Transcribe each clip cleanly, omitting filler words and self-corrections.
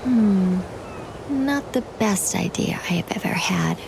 Not the best idea I have ever had.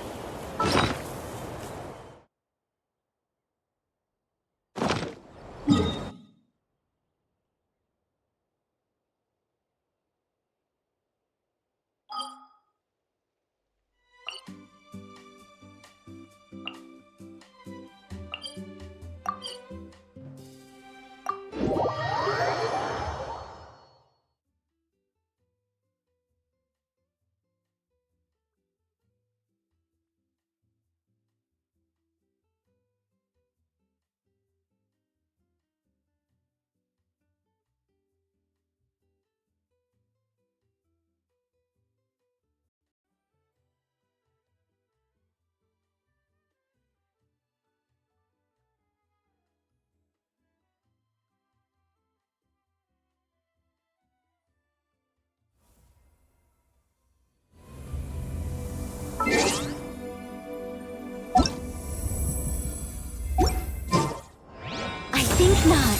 I think not.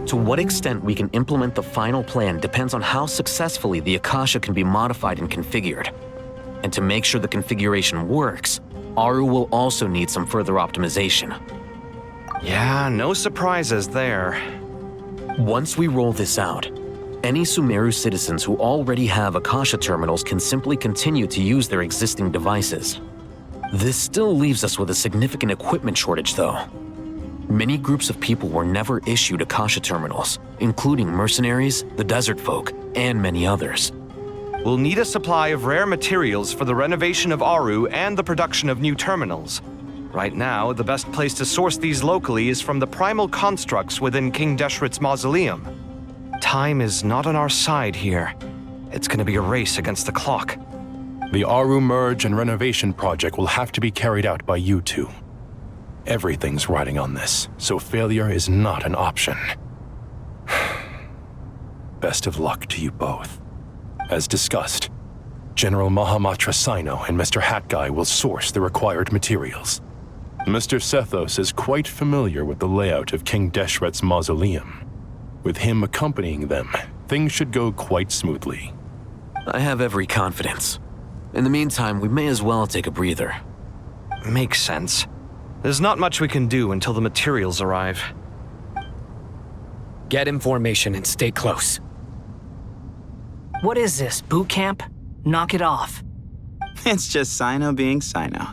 To what extent we can implement the final plan depends on how successfully the Akasha can be modified and configured. And to make sure the configuration works, Aru will also need some further optimization. Yeah, no surprises there. Once we roll this out, any Sumeru citizens who already have Akasha terminals can simply continue to use their existing devices. This still leaves us with a significant equipment shortage, though. Many groups of people were never issued Akasha terminals, including mercenaries, the desert folk, and many others. We'll need a supply of rare materials for the renovation of Aru and the production of new terminals. Right now, the best place to source these locally is from the primal constructs within King Deshret's mausoleum. Time is not on our side here. It's gonna be a race against the clock. The Aru merge and renovation project will have to be carried out by you two. Everything's riding on this, so failure is not an option. Best of luck to you both. As discussed, General Mahamatra Sino and Mr. Hat Guy will source the required materials. Mr. Sethos is quite familiar with the layout of King Deshret's mausoleum. With him accompanying them, things should go quite smoothly. I have every confidence. In the meantime, we may as well take a breather. Makes sense. There's not much we can do until the materials arrive. Get in formation and stay close. What is this, boot camp? Knock it off. It's just Sino being Sino.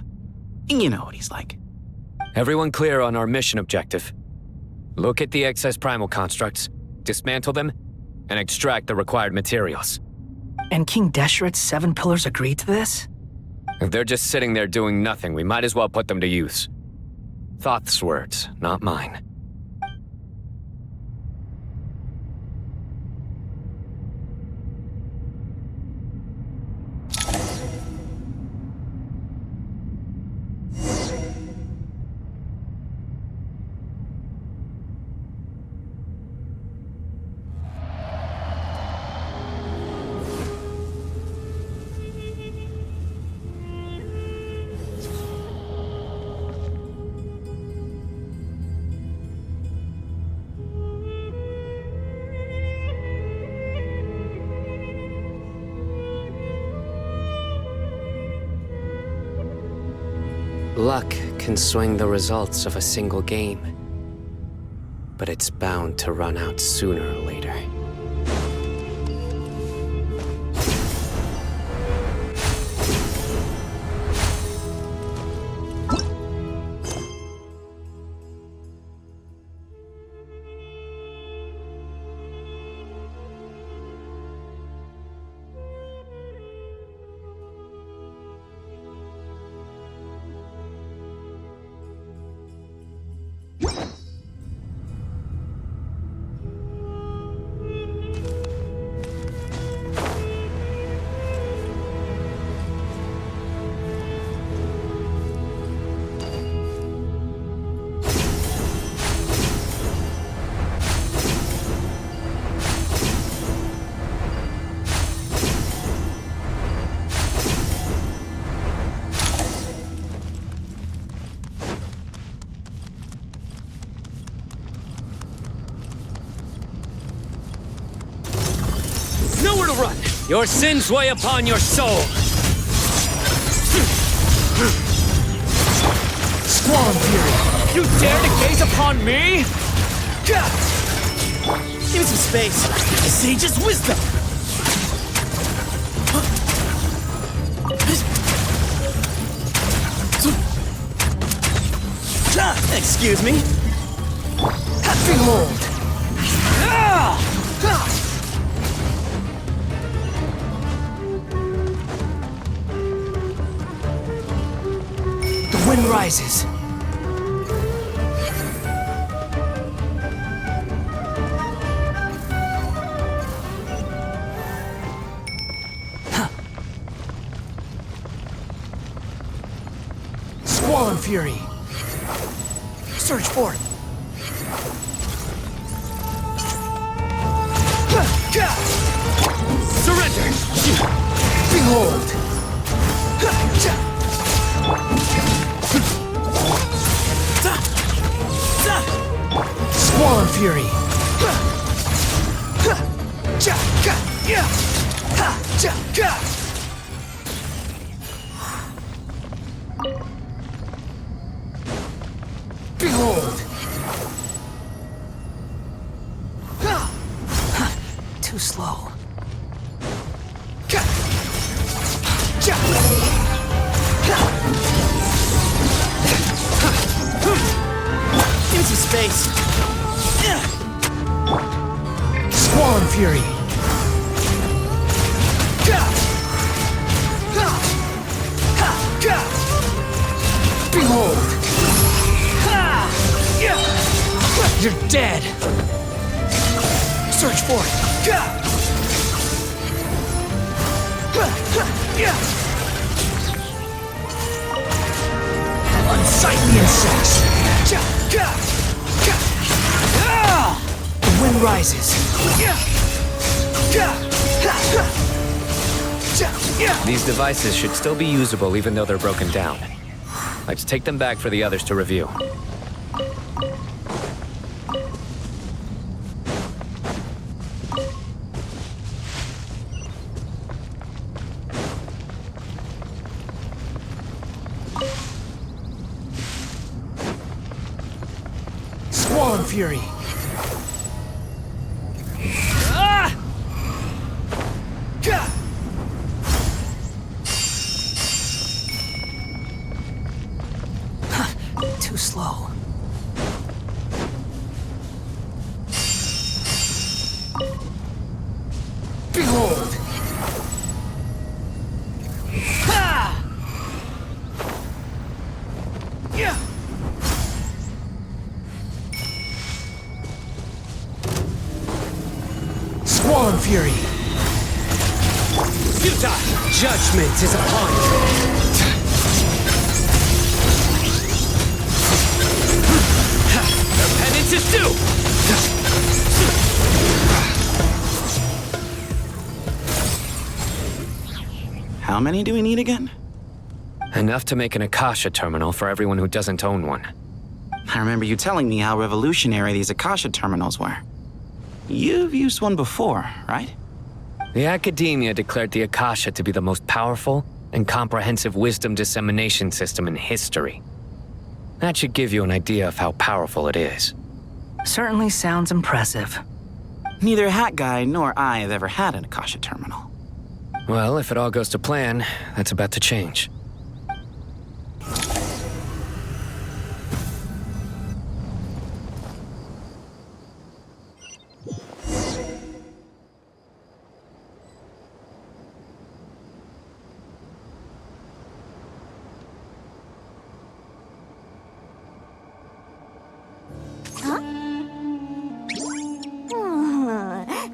You know what he's like. Everyone clear on our mission objective. Look at the excess primal constructs, dismantle them, and extract the required materials. And King Deshret's 7 pillars agreed to this? If they're just sitting there doing nothing, we might as well put them to use. Thoth's words, not mine. Luck can swing the results of a single game. but it's bound to run out sooner or later. Nowhere to run! Your sins weigh upon your soul! Squall Fury! You dare to gaze upon me? Give me some space. The sage's wisdom! Excuse me? Behold! The wind rises. Squall and Fury. Search for it. Surrender! Behold! Squall and Fury! Behold! Too slow. Give me some space. Squall and Fury. Behold! You're dead! Search for it! Unsightly insects! The wind rises. These devices should still be usable even though they're broken down. Let's take them back for the others to review. Squall and Fury. Too slow. Behold! Squall and Fury! Futile! Judgment is upon you! The penance is due! How many do we need again? Enough to make an Akasha terminal for everyone who doesn't own one. I remember you telling me how revolutionary these Akasha terminals were. You've used one before, right? The Academia declared the Akasha to be the most powerful and comprehensive wisdom dissemination system in history. That should give you an idea of how powerful it is. Certainly sounds impressive. Neither Hat Guy nor I have ever had an Akasha terminal. Well, if it all goes to plan, that's about to change.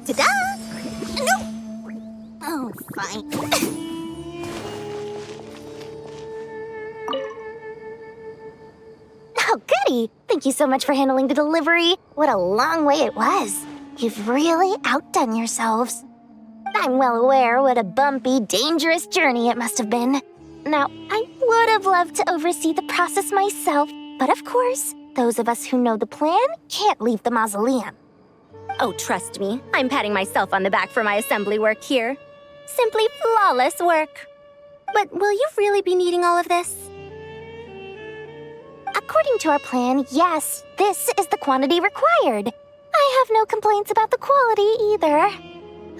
Ta-da! No! Oh, fine. Oh, goody! Thank you so much for handling the delivery. What a long way it was. You've really outdone yourselves. I'm well aware what a bumpy, dangerous journey it must have been. Now, I would have loved to oversee the process myself, but of course, those of us who know the plan can't leave the mausoleum. Oh, trust me, I'm patting myself on the back for my assembly work here. Simply flawless work. But will you really be needing all of this? According to our plan, yes, this is the quantity required. I have no complaints about the quality either.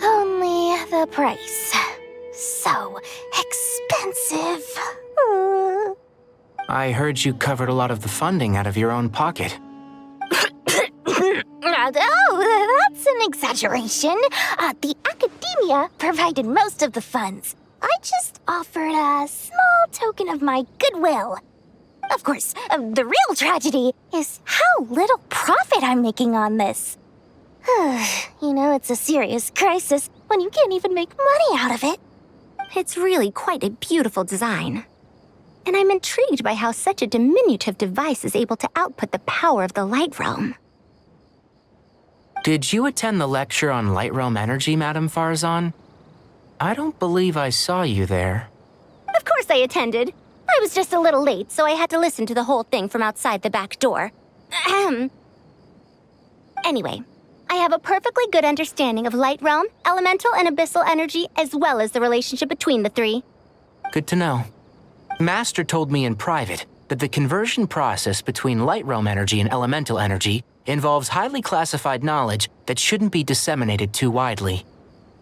Only the price. So expensive. I heard you covered a lot of the funding out of your own pocket. Oh, that's an exaggeration. The academia provided most of the funds. I just offered a small token of my goodwill. Of course, the real tragedy is how little profit I'm making on this. You know, it's a serious crisis when you can't even make money out of it. It's really quite a beautiful design. And I'm intrigued by how such a diminutive device is able to output the power of the Light Realm. Did you attend the lecture on Light Realm energy, Madame Farzan? I don't believe I saw you there. Of course I attended. I was just a little late, so I had to listen to the whole thing from outside the back door. Ahem. Anyway, I have a perfectly good understanding of Light Realm, elemental and abyssal energy, as well as the relationship between the three. Good to know. Master told me in private that the conversion process between Light Realm energy and elemental energy involves highly classified knowledge that shouldn't be disseminated too widely.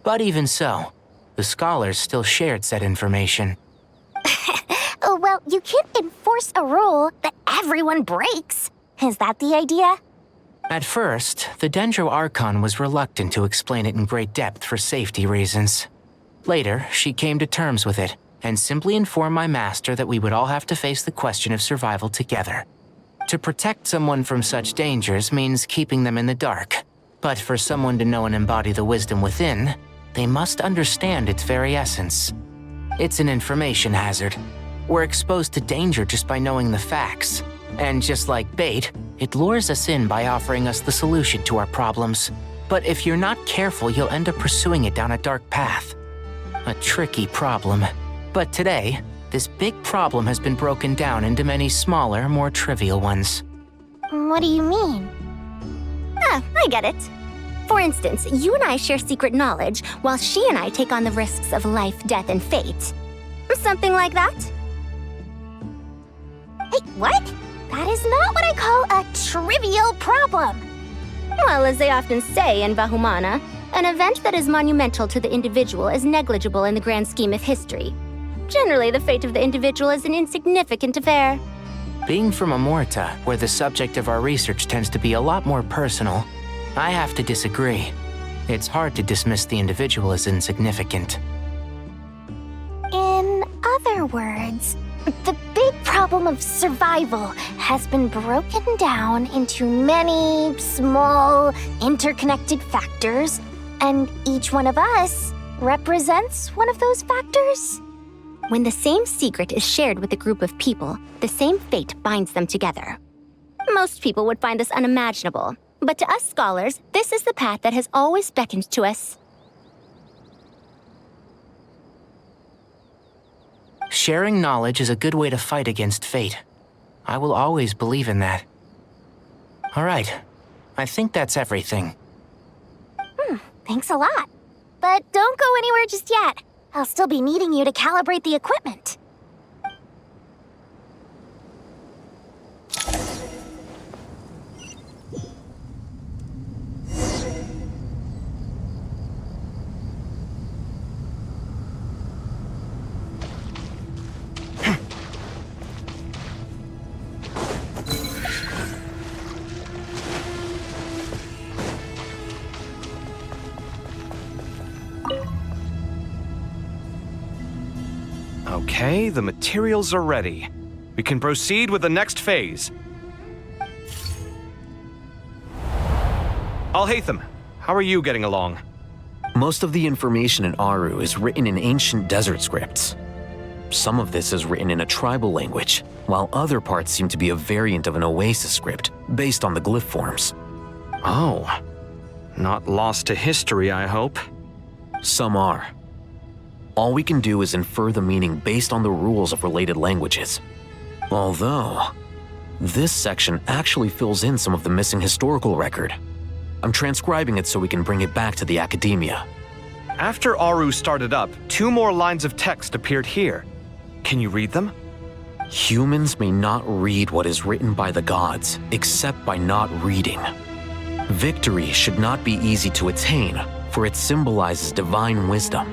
But even so, the scholars still shared said information. Oh, well, you can't enforce a rule that everyone breaks. Is that the idea? At first, the Dendro Archon was reluctant to explain it in great depth for safety reasons. Later, she came to terms with it and simply informed my master that we would all have to face the question of survival together. To protect someone from such dangers means keeping them in the dark. But for someone to know and embody the wisdom within, they must understand its very essence. It's an information hazard. We're exposed to danger just by knowing the facts. And just like bait, it lures us in by offering us the solution to our problems. But if you're not careful, you'll end up pursuing it down a dark path. A tricky problem. But today, this big problem has been broken down into many smaller, more trivial ones. What do you mean? I get it. For instance, you and I share secret knowledge, while she and I take on the risks of life, death, and fate. Something like that? Hey, what? That is not what I call a trivial problem. Well, as they often say in Vahumana, an event that is monumental to the individual is negligible in the grand scheme of history. Generally, the fate of the individual is an insignificant affair. Being from Amorta, where the subject of our research tends to be a lot more personal, I have to disagree. It's hard to dismiss the individual as insignificant. In other words, the big problem of survival has been broken down into many small, interconnected factors, and each one of us represents one of those factors. When the same secret is shared with a group of people, the same fate binds them together. Most people would find this unimaginable, but to us scholars, this is the path that has always beckoned to us. Sharing knowledge is a good way to fight against fate. I will always believe in that. All right, I think that's everything. Thanks a lot. But don't go anywhere just yet. I'll still be needing you to calibrate the equipment. Okay, the materials are ready. We can proceed with the next phase. Alhaitham, how are you getting along? Most of the information in Aru is written in ancient desert scripts. Some of this is written in a tribal language, while other parts seem to be a variant of an Oasis script based on the glyph forms. Oh. Not lost to history, I hope. Some are. All we can do is infer the meaning based on the rules of related languages. Although, this section actually fills in some of the missing historical record. I'm transcribing it so we can bring it back to the academia. After Aru started up, 2 more lines of text appeared here. Can you read them? Humans may not read what is written by the gods, except by not reading. Victory should not be easy to attain, for it symbolizes divine wisdom.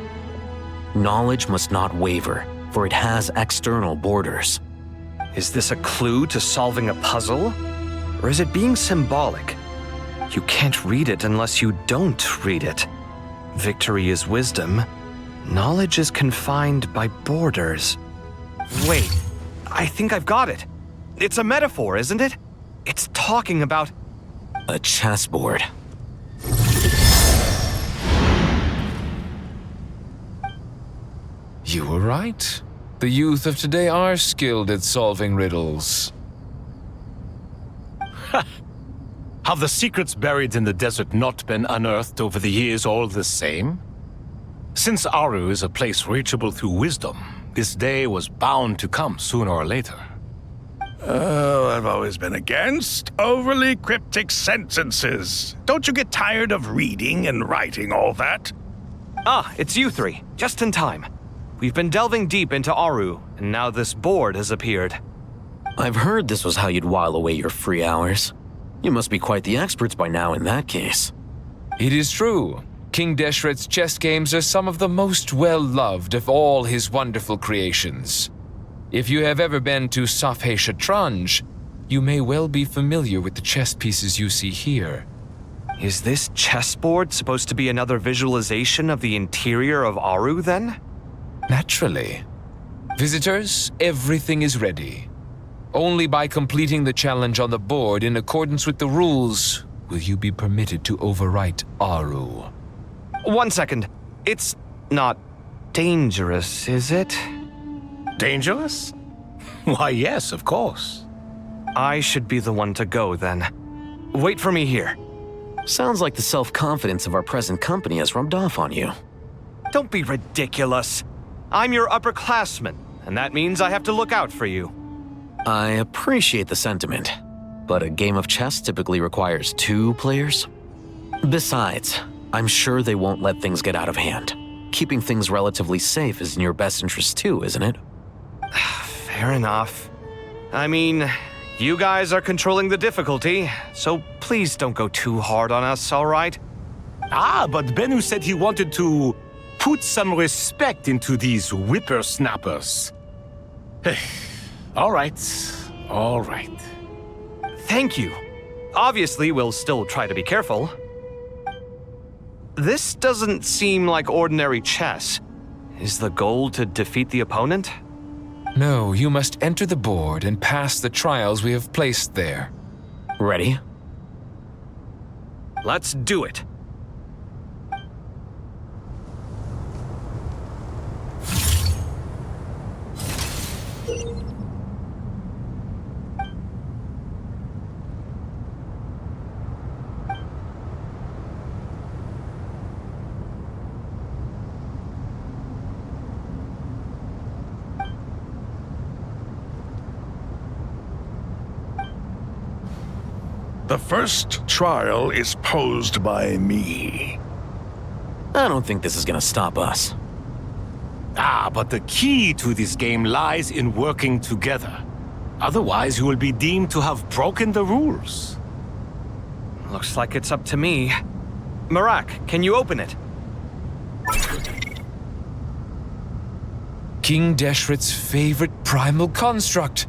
Knowledge must not waver, for it has external borders. Is this a clue to solving a puzzle? Or is it being symbolic? You can't read it unless you don't read it. Victory is wisdom. Knowledge is confined by borders. Wait, I think I've got it. It's a metaphor, isn't it? It's talking about... A chessboard. You were right. The youth of today are skilled at solving riddles. Have the secrets buried in the desert not been unearthed over the years all the same? Since Aru is a place reachable through wisdom, this day was bound to come sooner or later. Oh, I've always been against overly cryptic sentences. Don't you get tired of reading and writing all that? Ah, it's you 3. Just in time. We've been delving deep into Aru, and now this board has appeared. I've heard this was how you'd while away your free hours. You must be quite the experts by now in that case. It is true. King Deshret's chess games are some of the most well-loved of all his wonderful creations. If you have ever been to Safhe Shatranj, you may well be familiar with the chess pieces you see here. Is this chessboard supposed to be another visualization of the interior of Aru, then? Naturally. Visitors, everything is ready. Only by completing the challenge on the board in accordance with the rules will you be permitted to overwrite Aru. 1 second. It's not dangerous, is it? Dangerous? Why, yes, of course. I should be the one to go, then. Wait for me here. Sounds like the self-confidence of our present company has rubbed off on you. Don't be ridiculous. I'm your upperclassman, and that means I have to look out for you. I appreciate the sentiment, but a game of chess typically requires 2 players. Besides, I'm sure they won't let things get out of hand. Keeping things relatively safe is in your best interest too, isn't it? Fair enough. I mean, you guys are controlling the difficulty, so please don't go too hard on us, all right? Ah, but Bennu said he wanted to put some respect into these whippersnappers. All right. Thank you. Obviously, we'll still try to be careful. This doesn't seem like ordinary chess. Is the goal to defeat the opponent? No, you must enter the board and pass the trials we have placed there. Ready? Let's do it. The first trial is posed by me. I don't think this is gonna stop us. Ah, but the key to this game lies in working together. Otherwise, you will be deemed to have broken the rules. Looks like it's up to me. Marak, can you open it? King Deshret's favorite primal construct.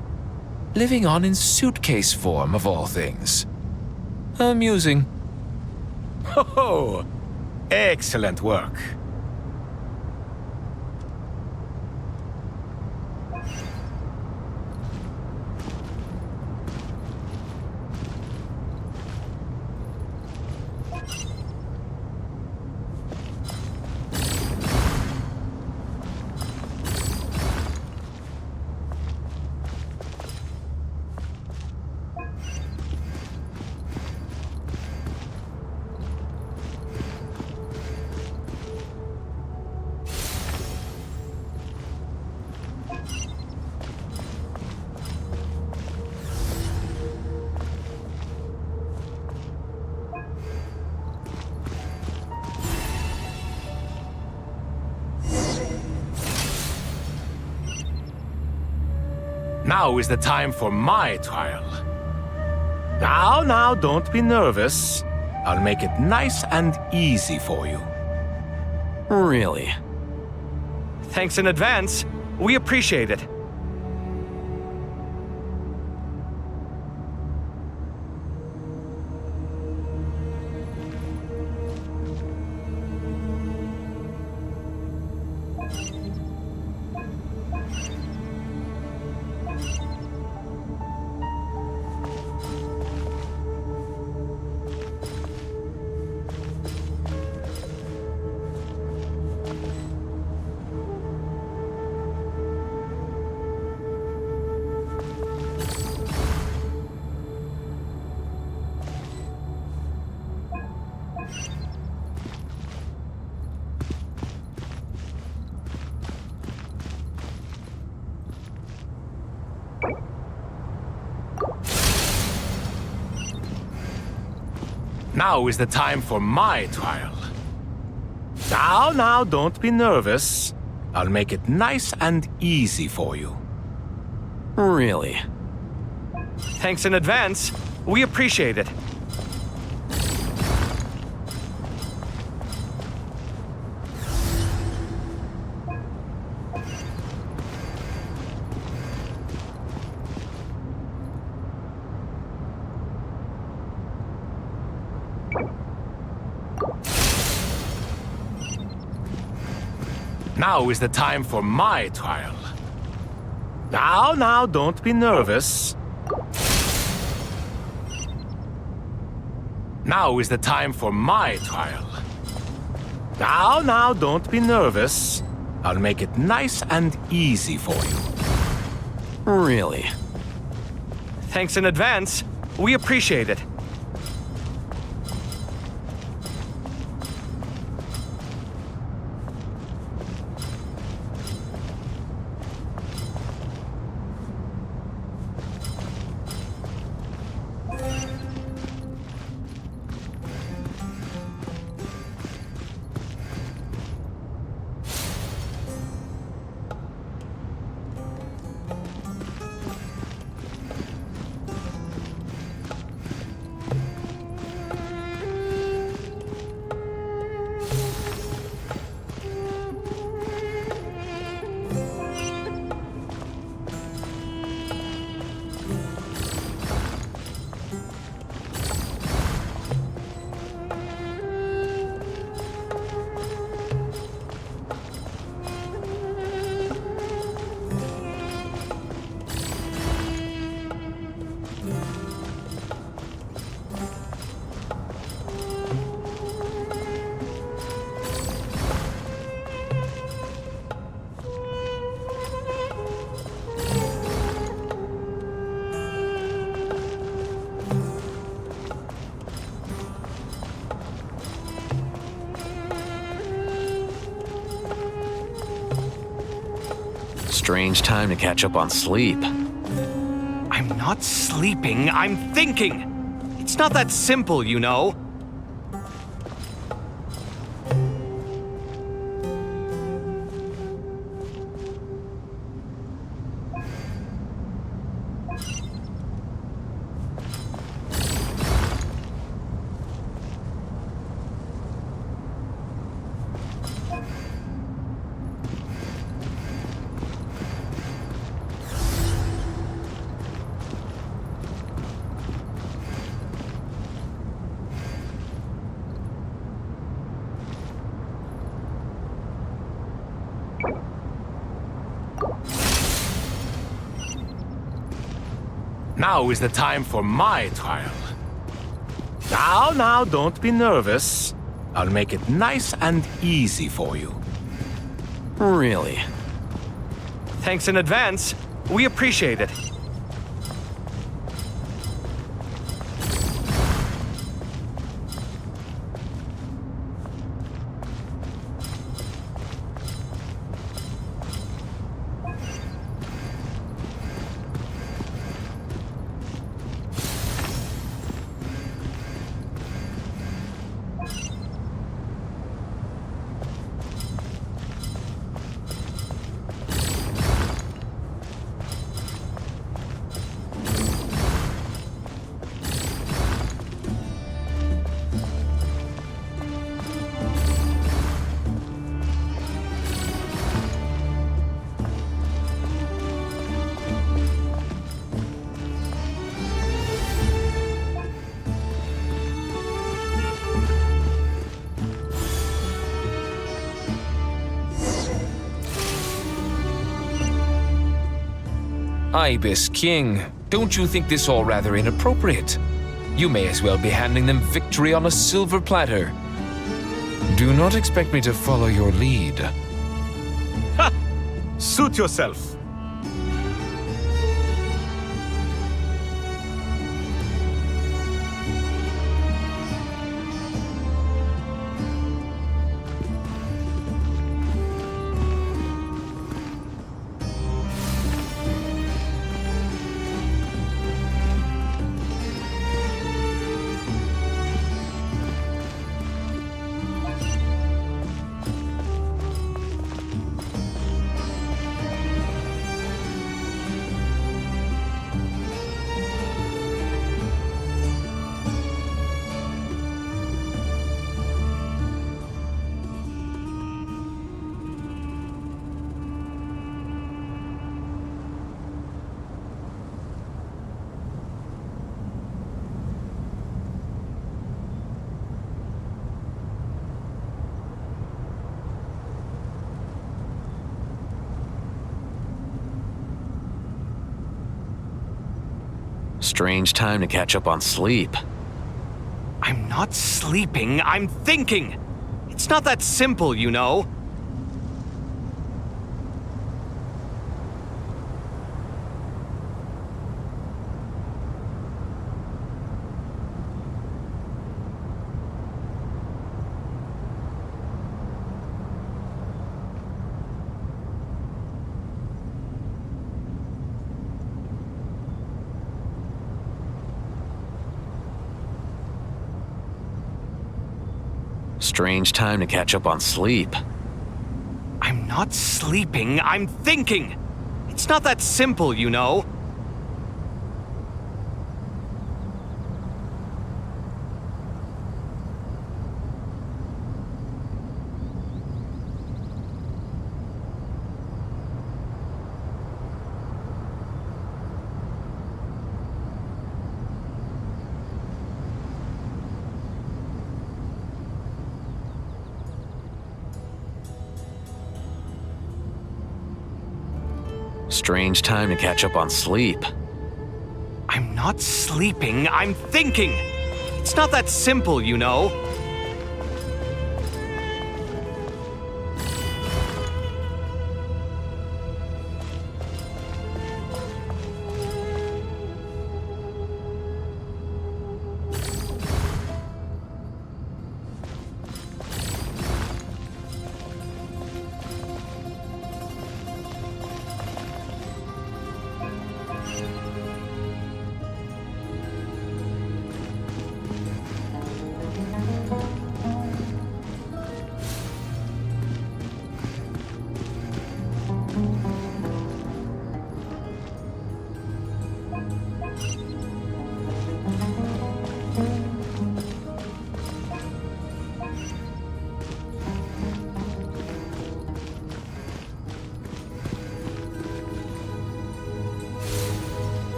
Living on in suitcase form, of all things. Amusing. Oh, excellent work. Now is the time for my trial. Now, don't be nervous. I'll make it nice and easy for you. Really? Thanks in advance. We appreciate it. Now is the time for my trial. Now, don't be nervous. I'll make it nice and easy for you. Really? Thanks in advance. We appreciate it. Now is the time for my trial. Now, don't be nervous. Now is the time for my trial. Now, don't be nervous. I'll make it nice and easy for you. Really? Thanks in advance. We appreciate it. Strange time to catch up on sleep. I'm not sleeping, I'm thinking. It's not that simple, you know. Now is the time for my trial. Now, don't be nervous. I'll make it nice and easy for you. Really? Thanks in advance. We appreciate it. Ibis King, don't you think this all rather inappropriate? You may as well be handing them victory on a silver platter. Do not expect me to follow your lead. Ha! Suit yourself. Strange time to catch up on sleep. I'm not sleeping, I'm thinking! It's not that simple, you know. Strange time to catch up on sleep. I'm not sleeping, I'm thinking! It's not that simple, you know. Strange time to catch up on sleep. I'm not sleeping, I'm thinking! It's not that simple, you know.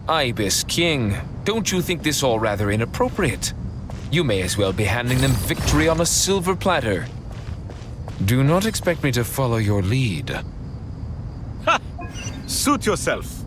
Ibis King, don't you think this all rather inappropriate? You may as well be handing them victory on a silver platter. Do not expect me to follow your lead. Ha! Suit yourself.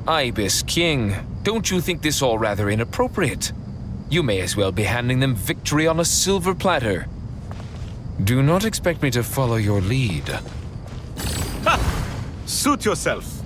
Ibis King, don't you think this all rather inappropriate? You may as well be handing them victory on a silver platter. Do not expect me to follow your lead. Suit yourself.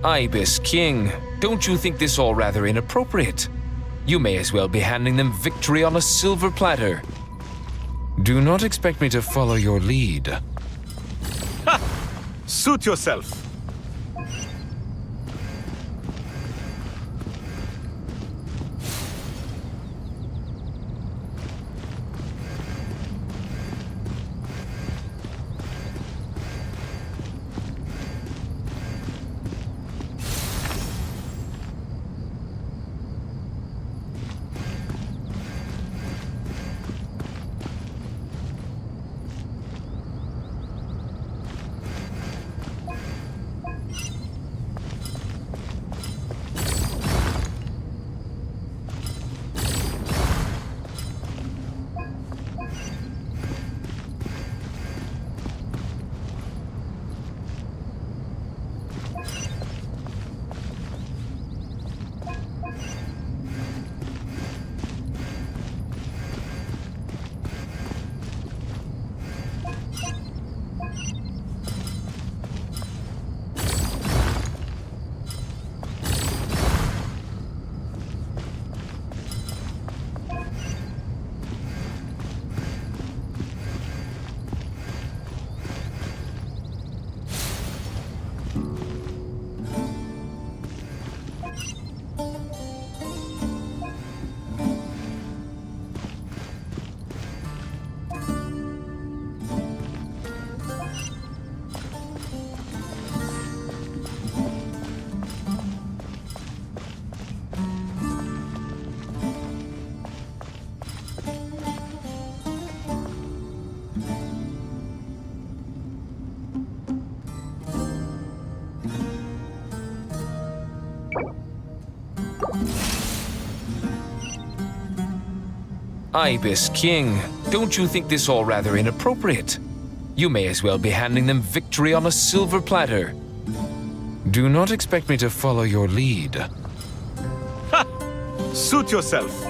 Ibis King, don't you think this all rather inappropriate? You may as well be handing them victory on a silver platter. Do not expect me to follow your lead. Suit yourself. Ibis King, don't you think this all rather inappropriate? You may as well be handing them victory on a silver platter. Do not expect me to follow your lead. Suit yourself.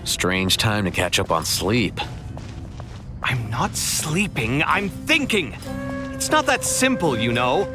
Strange time to catch up on sleep. I'm not sleeping, I'm thinking! It's not that simple, you know.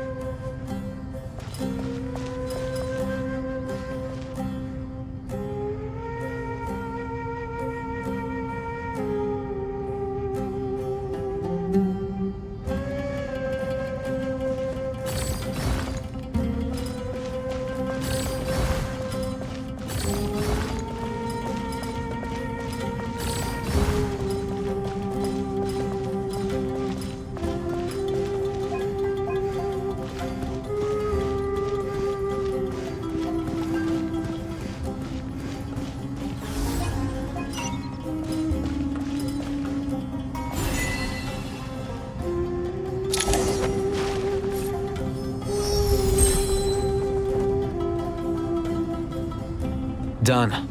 Done.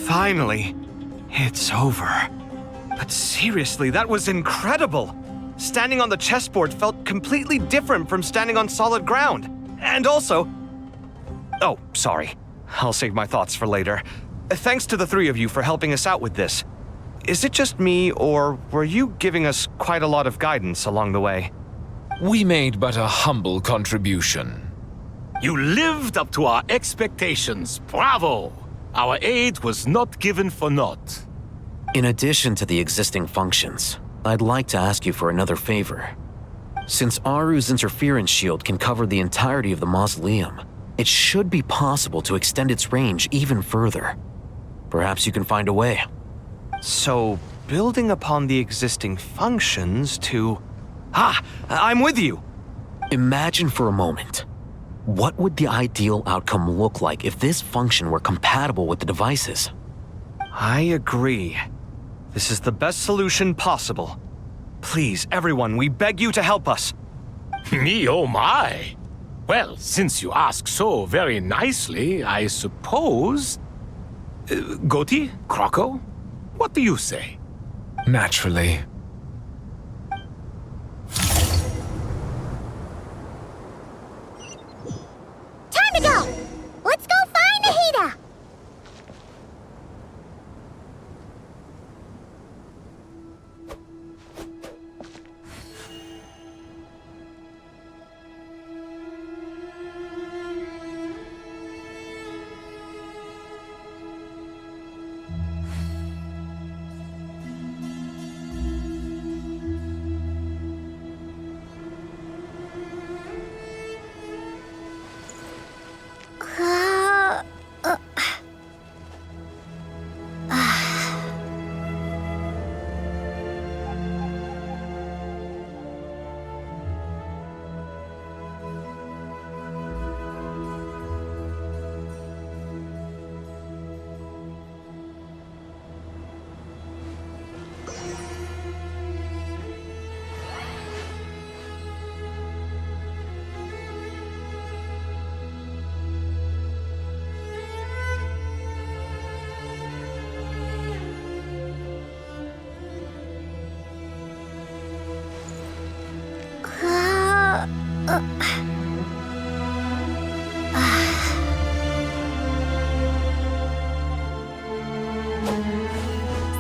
Finally. It's over. But seriously, that was incredible! Standing on the chessboard felt completely different from standing on solid ground. And also... Oh, sorry. I'll save my thoughts for later. Thanks to the three of you for helping us out with this. Is it just me, or were you giving us quite a lot of guidance along the way? We made but a humble contribution. You lived up to our expectations. Bravo! Our aid was not given for naught. In addition to the existing functions, I'd like to ask you for another favor. Since Aru's interference shield can cover the entirety of the mausoleum, it should be possible to extend its range even further. Perhaps you can find a way. So, building upon the existing functions to... Ah! I'm with you! Imagine for a moment. What would the ideal outcome look like if this function were compatible with the devices? I agree. This is the best solution possible. Please, everyone, we beg you to help us. Me, oh my! Well, since you ask so very nicely, I suppose... Goti? Croco? What do you say? Naturally. Time to go! Let's go find Nahida!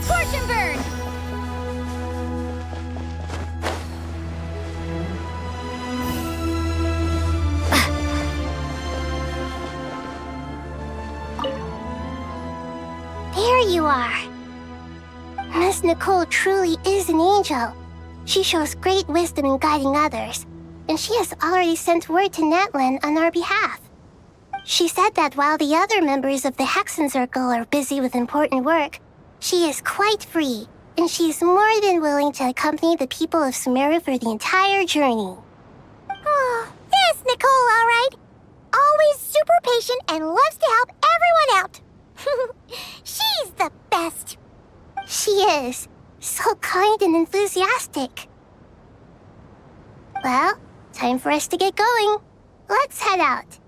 Scorch and burn! There you are. Miss Nicole truly is an angel. She shows great wisdom in guiding others, and she has already sent word to Natlan on our behalf. She said that while the other members of the Hexen Circle are busy with important work, she is quite free, and she is more than willing to accompany the people of Sumeru for the entire journey. Oh, yes, Nicole, all right. Always super patient and loves to help everyone out. She's the best. She is. So kind and enthusiastic. Well, time for us to get going. Let's head out.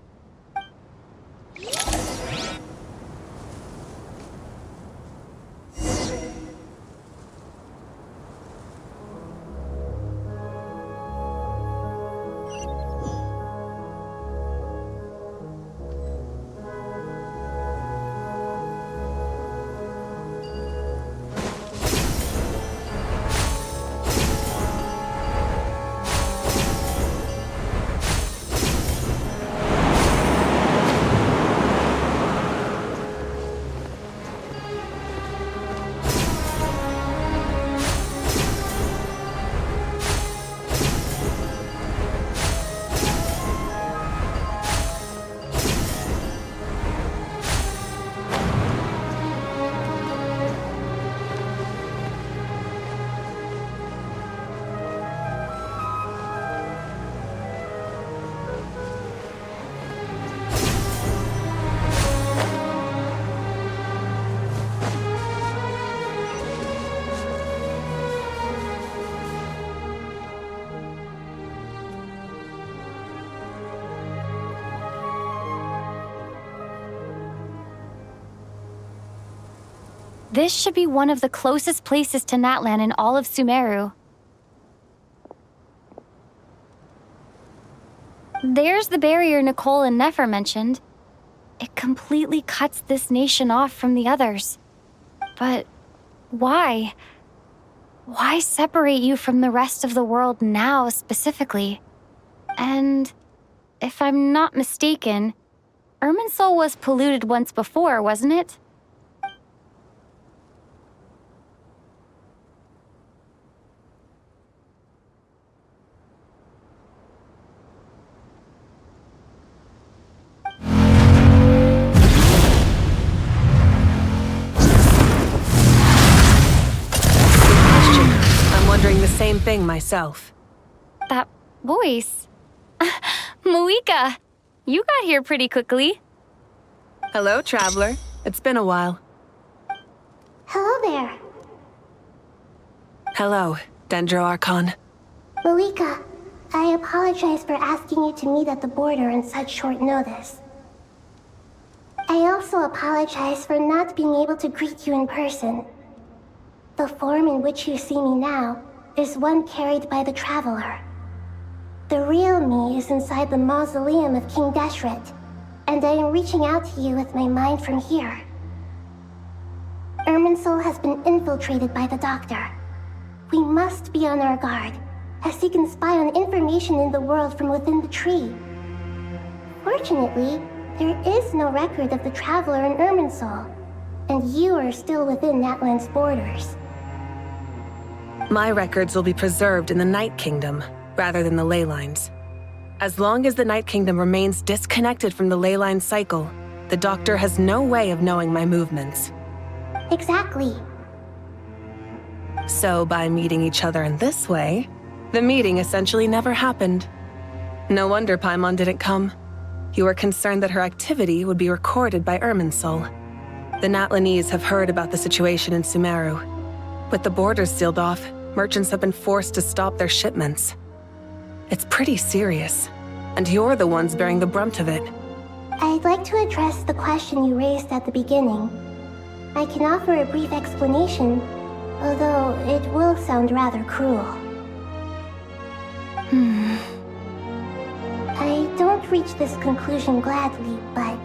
This should be one of the closest places to Natlan in all of Sumeru. There's the barrier Nicole and Nefer mentioned. It completely cuts this nation off from the others. But why? Why separate you from the rest of the world now specifically? And if I'm not mistaken, Irminsul was polluted once before, wasn't it? Wondering the same thing myself. That voice. Malika, you got here pretty quickly. Hello, traveler. It's been a while. Hello there. Hello, Dendro Archon. Malika, I apologize for asking you to meet at the border on such short notice. I also apologize for not being able to greet you in person. The form in which you see me now is one carried by the Traveler. The real me is inside the mausoleum of King Deshret, and I am reaching out to you with my mind from here. Irminsul has been infiltrated by the Doctor. We must be on our guard, as he can spy on information in the world from within the tree. Fortunately, there is no record of the Traveler in Irminsul, and you are still within Natlan's borders. My records will be preserved in the Night Kingdom, rather than the ley lines. As long as the Night Kingdom remains disconnected from the ley line cycle, the Doctor has no way of knowing my movements. Exactly. So by meeting each other in this way, the meeting essentially never happened. No wonder Paimon didn't come. You were concerned that her activity would be recorded by Irminsul. The Natlanese have heard about the situation in Sumeru. With the borders sealed off, merchants have been forced to stop their shipments. It's pretty serious, and you're the ones bearing the brunt of it. I'd like to address the question you raised at the beginning. I can offer a brief explanation, although it will sound rather cruel. I don't reach this conclusion gladly, but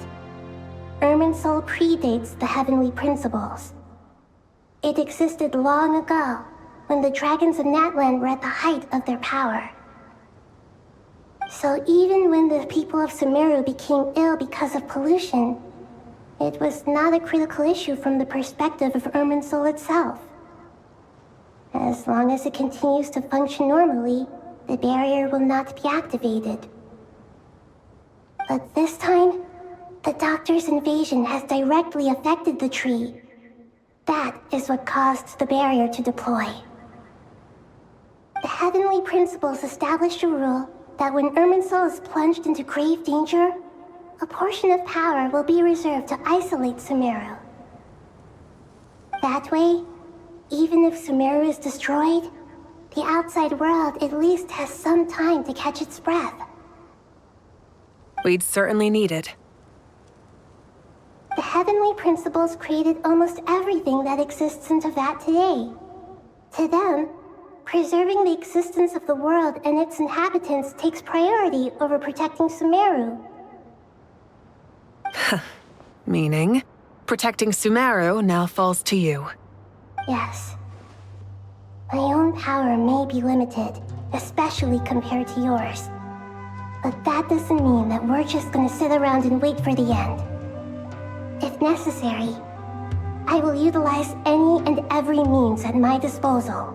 Irminsul predates the Heavenly Principles. It existed long ago, when the dragons of Natlan were at the height of their power. So even when the people of Sumeru became ill because of pollution, it was not a critical issue from the perspective of Irminsul itself. As long as it continues to function normally, the barrier will not be activated. But this time, the Doctor's invasion has directly affected the tree. That is what caused the barrier to deploy. The Heavenly Principles established a rule that when Irminsul is plunged into grave danger, a portion of power will be reserved to isolate Sumeru. That way, even if Sumeru is destroyed, the outside world at least has some time to catch its breath. We'd certainly need it. The Heavenly Principles created almost everything that exists in Teyvat today. To them, preserving the existence of the world and its inhabitants takes priority over protecting Sumeru. Meaning, protecting Sumeru now falls to you. Yes. My own power may be limited, especially compared to yours. But that doesn't mean that we're just gonna sit around and wait for the end. If necessary, I will utilize any and every means at my disposal.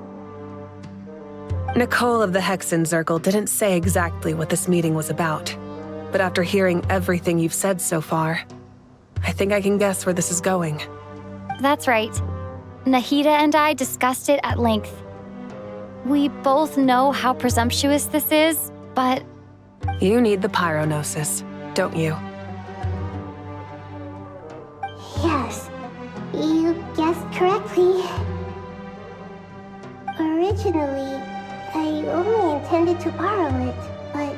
Nicole of the Hexen Circle didn't say exactly what this meeting was about. But after hearing everything you've said so far, I think I can guess where this is going. That's right. Nahida and I discussed it at length. We both know how presumptuous this is, but... You need the pyronosis, don't you? Yes, you guessed correctly. Originally, I only intended to borrow it, but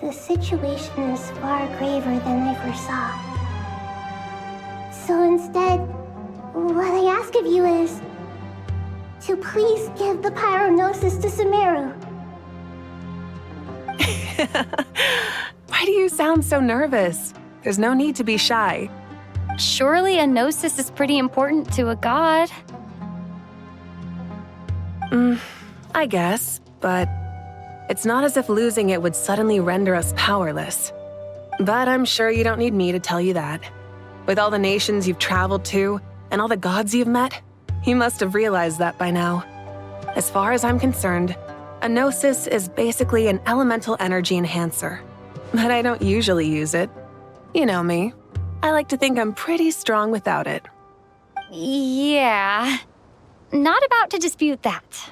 the situation is far graver than I foresaw. So instead, what I ask of you is to please give the pyronosis to Sumeru. Why do you sound so nervous? There's no need to be shy. Surely a gnosis is pretty important to a god. I guess, but it's not as if losing it would suddenly render us powerless. But I'm sure you don't need me to tell you that. With all the nations you've traveled to, and all the gods you've met, you must have realized that by now. As far as I'm concerned, a gnosis is basically an elemental energy enhancer. But I don't usually use it. You know me. I like to think I'm pretty strong without it. Yeah. Not about to dispute that.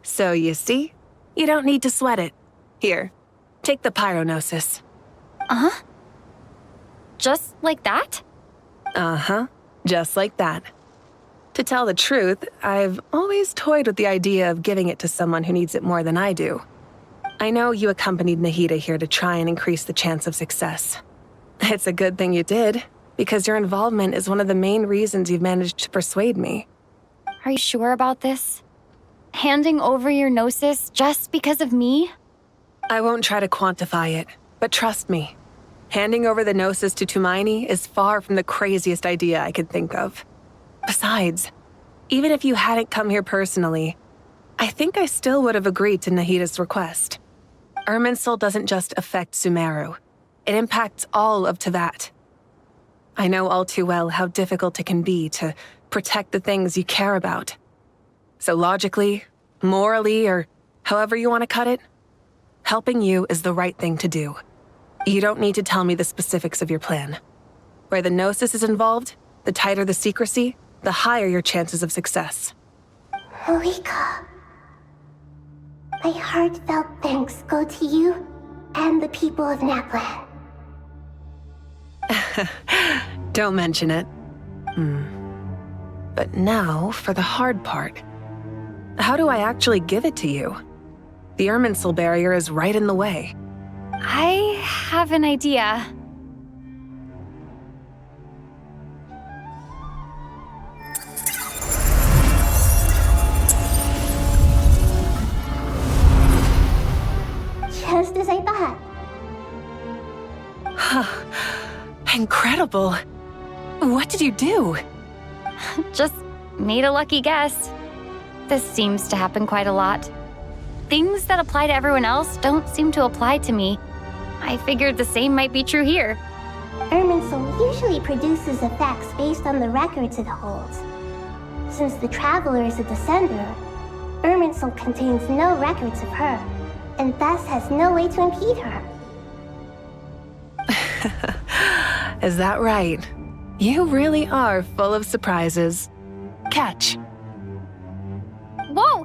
So you see, you don't need to sweat it. Here, take the pyronosis. Uh-huh? Just like that? Uh-huh, just like that. To tell the truth, I've always toyed with the idea of giving it to someone who needs it more than I do. I know you accompanied Nahida here to try and increase the chance of success. It's a good thing you did. because your involvement is one of the main reasons you've managed to persuade me. Are you sure about this? Handing over your Gnosis just because of me? I won't try to quantify it, but trust me, handing over the Gnosis to Tumaini is far from the craziest idea I could think of. Besides, even if you hadn't come here personally, I think I still would have agreed to Nahida's request. Irminsul doesn't just affect Sumeru. It impacts all of Teyvat. I know all too well how difficult it can be to protect the things you care about. So logically, morally, or however you want to cut it, helping you is the right thing to do. You don't need to tell me the specifics of your plan. Where the Gnosis is involved, the tighter the secrecy, the higher your chances of success. Moika, my heartfelt thanks go to you and the people of Naplan. Don't mention it. But now for the hard part. How do I actually give it to you? The Irminsul barrier is right in the way. I have an idea. Just as I thought. Incredible. What did you do? Just made a lucky guess. This seems to happen quite a lot. Things that apply to everyone else don't seem to apply to me. I figured the same might be true here. Irminsul usually produces effects based on the records it holds. Since the Traveler is a descender, Irminsul contains no records of her, and thus has no way to impede her. Is that right? You really are full of surprises. Catch. Whoa!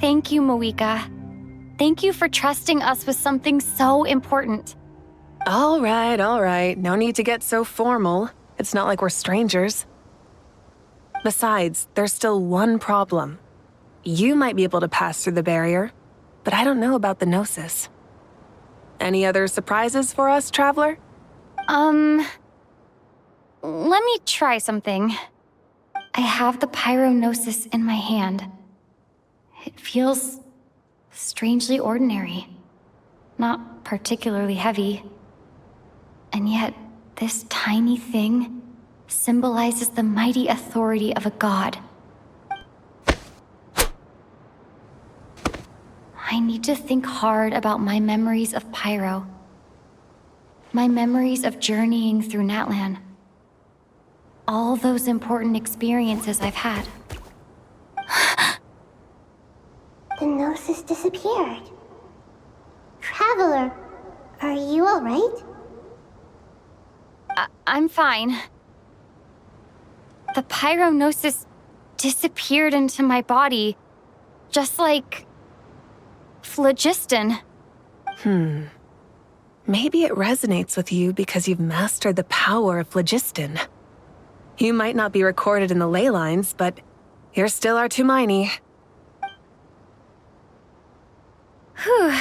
Thank you, Moika. Thank you for trusting us with something so important. All right. No need to get so formal. It's not like we're strangers. Besides, there's still one problem. You might be able to pass through the barrier, but I don't know about the Gnosis. Any other surprises for us, Traveler? Let me try something. I have the Pyrognosis in my hand. It feels strangely ordinary. Not particularly heavy. And yet, this tiny thing symbolizes the mighty authority of a god. I need to think hard about my memories of Pyro. My memories of journeying through Natlan. All those important experiences I've had. The Gnosis disappeared. Traveler, are you alright? I'm fine. The Pyrognosis disappeared into my body, just like phlogiston. Maybe it resonates with you because you've mastered the power of phlogiston. You might not be recorded in the ley lines, but you're still our Tumaini. Whew.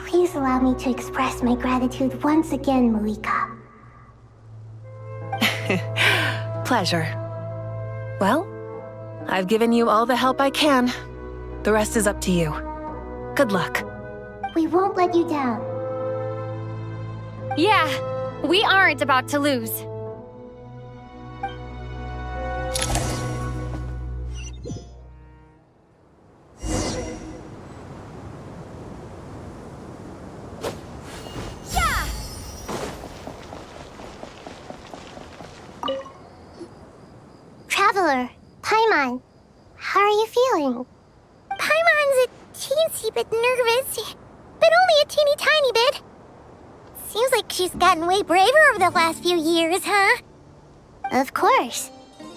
Please allow me to express my gratitude once again, Moika. Pleasure. Well, I've given you all the help I can. The rest is up to you. Good luck. We won't let you down. Yeah, we aren't about to lose. Traveler, Paimon, how are you feeling? Paimon's a teensy bit nervous, but only a teeny tiny bit. Seems like she's gotten way braver over the last few years, huh? Of course.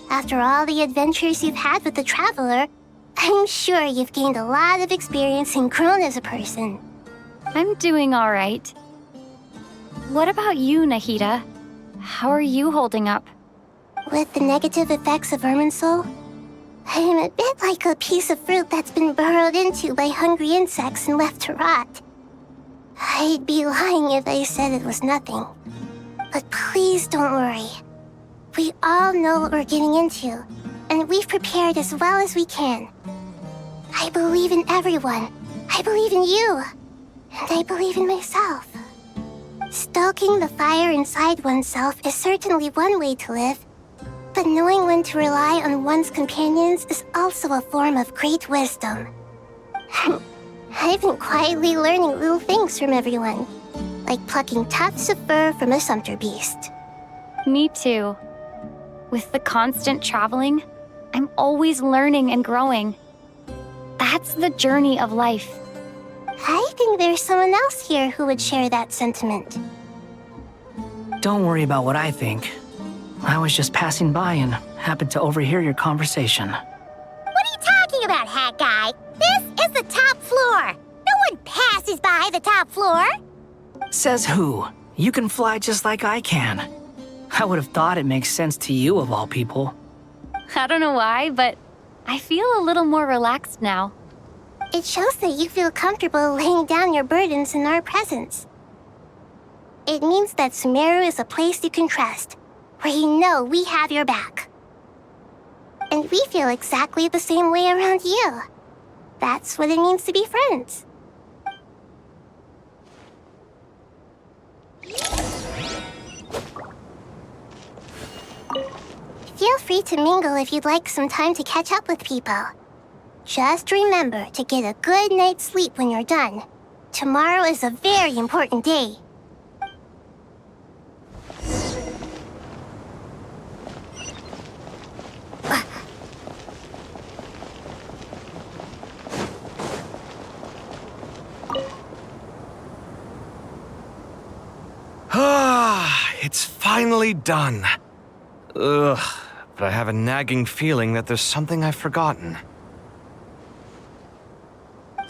After all the adventures you've had with the Traveler, I'm sure you've gained a lot of experience and grown as a person. I'm doing all right. What about you, Nahida? How are you holding up? With the negative effects of Irminsul, I am a bit like a piece of fruit that's been burrowed into by hungry insects and left to rot. I'd be lying if I said it was nothing. But please don't worry. We all know what we're getting into, and we've prepared as well as we can. I believe in everyone. I believe in you. And I believe in myself. Stoking the fire inside oneself is certainly one way to live, but knowing when to rely on one's companions is also a form of great wisdom. I've been quietly learning little things from everyone, like plucking tufts of fur from a sumpter beast. Me too. With the constant traveling, I'm always learning and growing. That's the journey of life. I think there's someone else here who would share that sentiment. Don't worry about what I think. I was just passing by and happened to overhear your conversation. What are you talking about, Hat Guy? This is the top floor. No one passes by the top floor. Says who? You can fly just like I can. I would have thought it makes sense to you of all people. I don't know why, but I feel a little more relaxed now. It shows that you feel comfortable laying down your burdens in our presence. It means that Sumeru is a place you can trust, where you know we have your back. And we feel exactly the same way around you. That's what it means to be friends. Feel free to mingle if you'd like some time to catch up with people. Just remember to get a good night's sleep when you're done. Tomorrow is a very important day. It's finally done. Ugh, but I have a nagging feeling that there's something I've forgotten.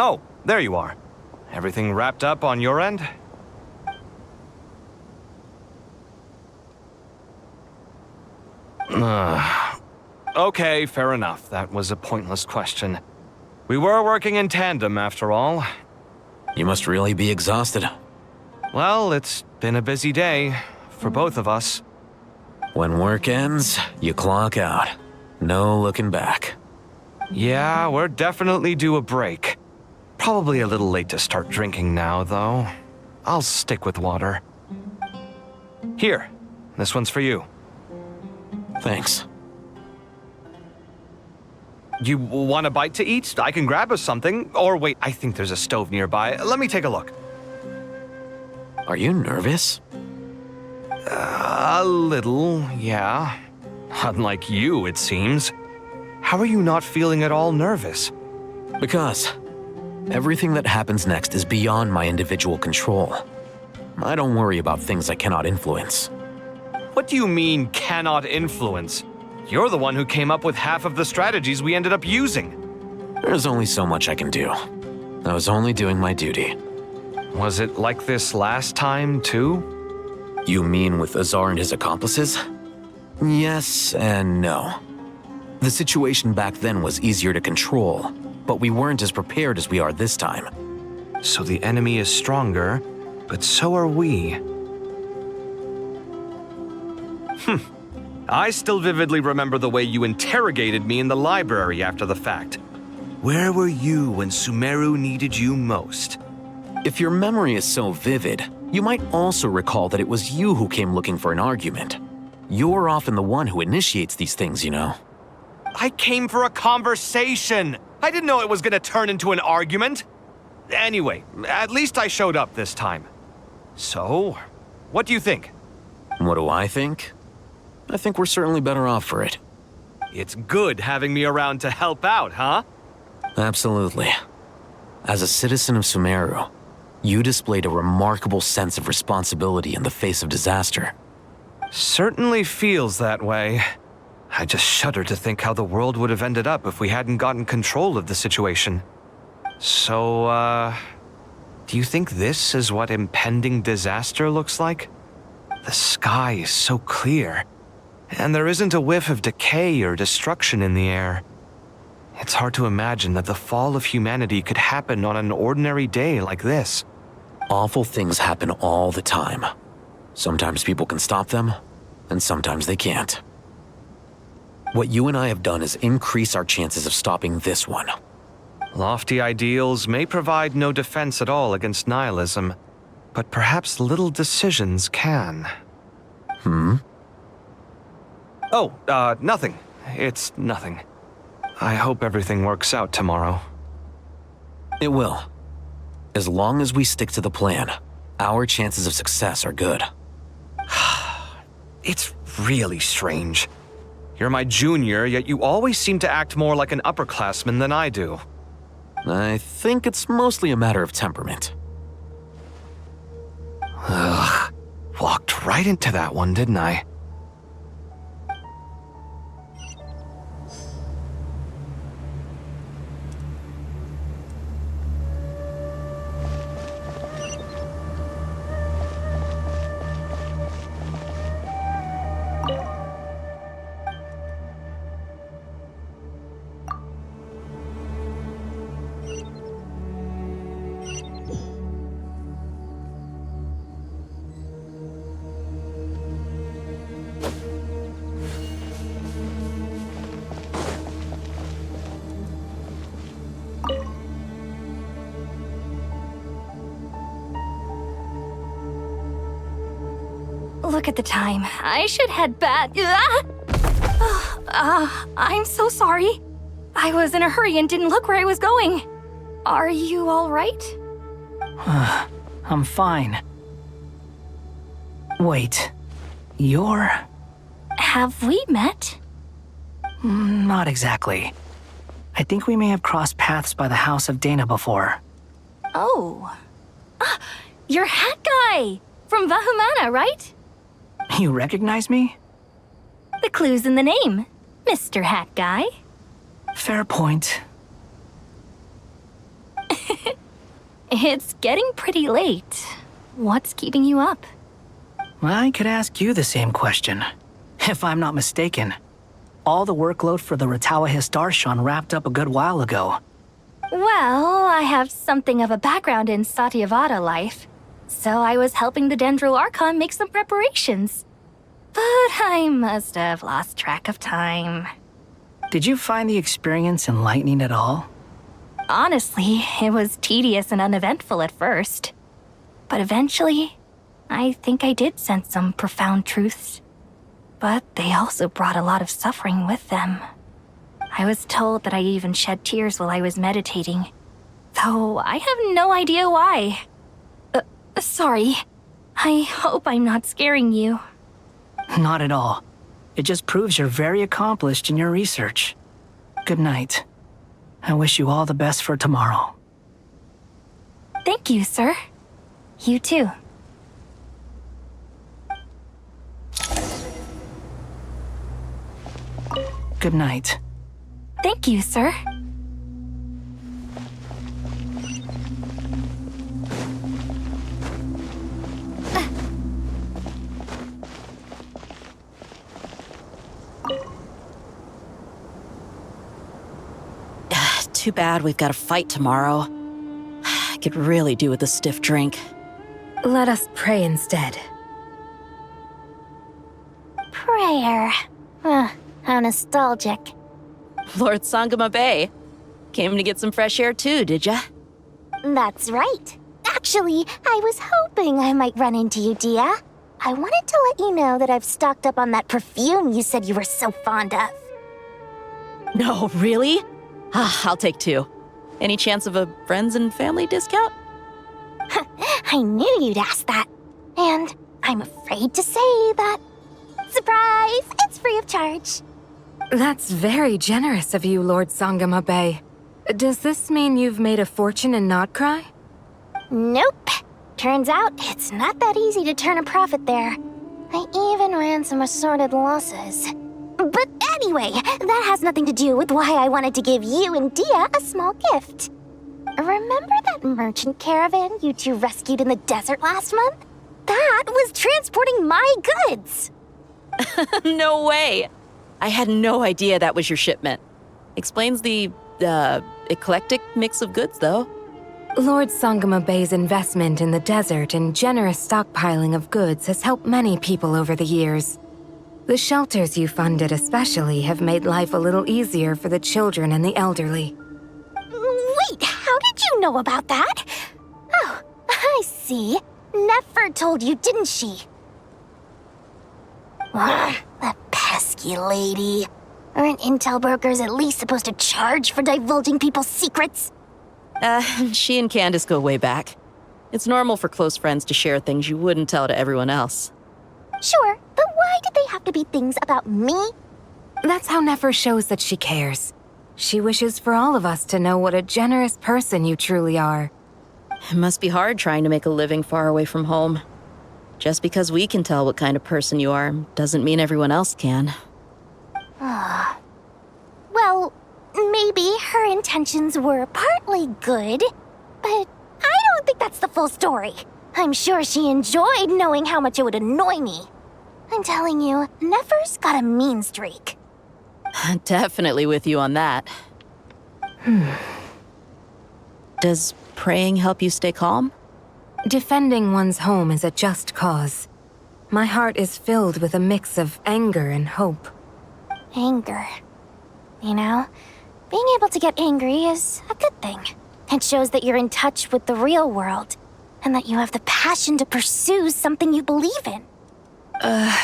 Oh, there you are. Everything wrapped up on your end? Okay, fair enough. That was a pointless question. We were working in tandem, after all. You must really be exhausted. Well, it's been a busy day for both of us. When work ends, you clock out. No looking back. Yeah, we're definitely due a break. Probably a little late to start drinking now, though. I'll stick with water. Here, this one's for you. Thanks. You want a bite to eat? I can grab us something. Or wait, I think there's a stove nearby. Let me take a look. Are you nervous? A little, yeah. Unlike you, it seems. How are you not feeling at all nervous? Because everything that happens next is beyond my individual control. I don't worry about things I cannot influence. What do you mean, cannot influence? You're the one who came up with half of the strategies we ended up using. There's only so much I can do. I was only doing my duty. Was it like this last time, too? You mean with Azar and his accomplices? Yes and no. The situation back then was easier to control, but we weren't as prepared as we are this time. So the enemy is stronger, but so are we. I still vividly remember the way you interrogated me in the library after the fact. Where were you when Sumeru needed you most? If your memory is so vivid, you might also recall that it was you who came looking for an argument. You're often the one who initiates these things, you know. I came for a conversation! I didn't know it was gonna turn into an argument! Anyway, at least I showed up this time. So, what do you think? What do I think? I think we're certainly better off for it. It's good having me around to help out, huh? Absolutely. As a citizen of Sumeru, you displayed a remarkable sense of responsibility in the face of disaster. Certainly feels that way. I just shudder to think how the world would have ended up if we hadn't gotten control of the situation. So, Do you think this is what impending disaster looks like? The sky is so clear, and there isn't a whiff of decay or destruction in the air. It's hard to imagine that the fall of humanity could happen on an ordinary day like this. Awful things happen all the time. Sometimes people can stop them, and sometimes they can't. What you and I have done is increase our chances of stopping this one. Lofty ideals may provide no defense at all against nihilism, but perhaps little decisions can. Oh, nothing. It's nothing. I hope everything works out tomorrow. It will. As long as we stick to the plan, our chances of success are good. It's really strange. You're my junior, yet you always seem to act more like an upperclassman than I do. I think it's mostly a matter of temperament. Ugh. Walked right into that one, didn't I? Look at the time. I should head back. I'm so sorry. I was in a hurry and didn't look where I was going. Are you all right? I'm fine. Wait, you're... Have we met? Not exactly. I think we may have crossed paths by the house of Dana before. Oh. You're Hat Guy! From Vahumana, right? You recognize me? The clue's in the name. Mr. Hat Guy. Fair point. It's getting pretty late. What's keeping you up? I could ask you the same question. If I'm not mistaken, all the workload for the Ratawa Hisdarshan wrapped up a good while ago. Well, I have something of a background in Satyavada life, so I was helping the Dendro Archon make some preparations. But I must have lost track of time. Did you find the experience enlightening at all? Honestly, it was tedious and uneventful at first. But eventually, I think I did sense some profound truths. But they also brought a lot of suffering with them. I was told that I even shed tears while I was meditating, though I have no idea why. Sorry. I hope I'm not scaring you. Not at all. It just proves you're very accomplished in your research. Good night. I wish you all the best for tomorrow. Thank you, sir. You too. Good night. Thank you, sir. Too bad we've got a fight tomorrow. I could really do with a stiff drink. Let us pray instead. Prayer. How nostalgic. Lord Sangama Bay. Came to get some fresh air too, did ya? That's right. Actually, I was hoping I might run into you, Dia. I wanted to let you know that I've stocked up on that perfume you said you were so fond of. No, really? I'll take 2. Any chance of a friends and family discount? I knew you'd ask that. And I'm afraid to say that. Surprise! It's free of charge. That's very generous of you, Lord Sangama Bay. Does this mean you've made a fortune in Notcry? Nope. Turns out it's not that easy to turn a profit there. I even ran some assorted losses. But anyway, that has nothing to do with why I wanted to give you and Dia a small gift. remember that merchant caravan you two rescued in the desert last month? That was transporting my goods! No way! I had no idea that was your shipment. Explains the, eclectic mix of goods, though. Lord Sangama Bay's investment in the desert and generous stockpiling of goods has helped many people over the years. The shelters you funded especially have made life a little easier for the children and the elderly. Wait, how did you know about that? Oh, I see. Nefer told you, didn't she? That pesky lady. Aren't intel brokers at least supposed to charge for divulging people's secrets? She and Candace go way back. It's normal for close friends to share things you wouldn't tell to everyone else. Sure, but why did they have to be things about me? That's how Nefer shows that she cares. She wishes for all of us to know what a generous person you truly are. It must be hard trying to make a living far away from home. Just because we can tell what kind of person you are doesn't mean everyone else can. Well, maybe her intentions were partly good, but I don't think that's the full story. I'm sure she enjoyed knowing how much it would annoy me. I'm telling you, Nefer's got a mean streak. Definitely with you on that. Does praying help you stay calm? Defending one's home is a just cause. My heart is filled with a mix of anger and hope. Anger. You know, being able to get angry is a good thing. It shows that you're in touch with the real world, and that you have the passion to pursue something you believe in. Oh,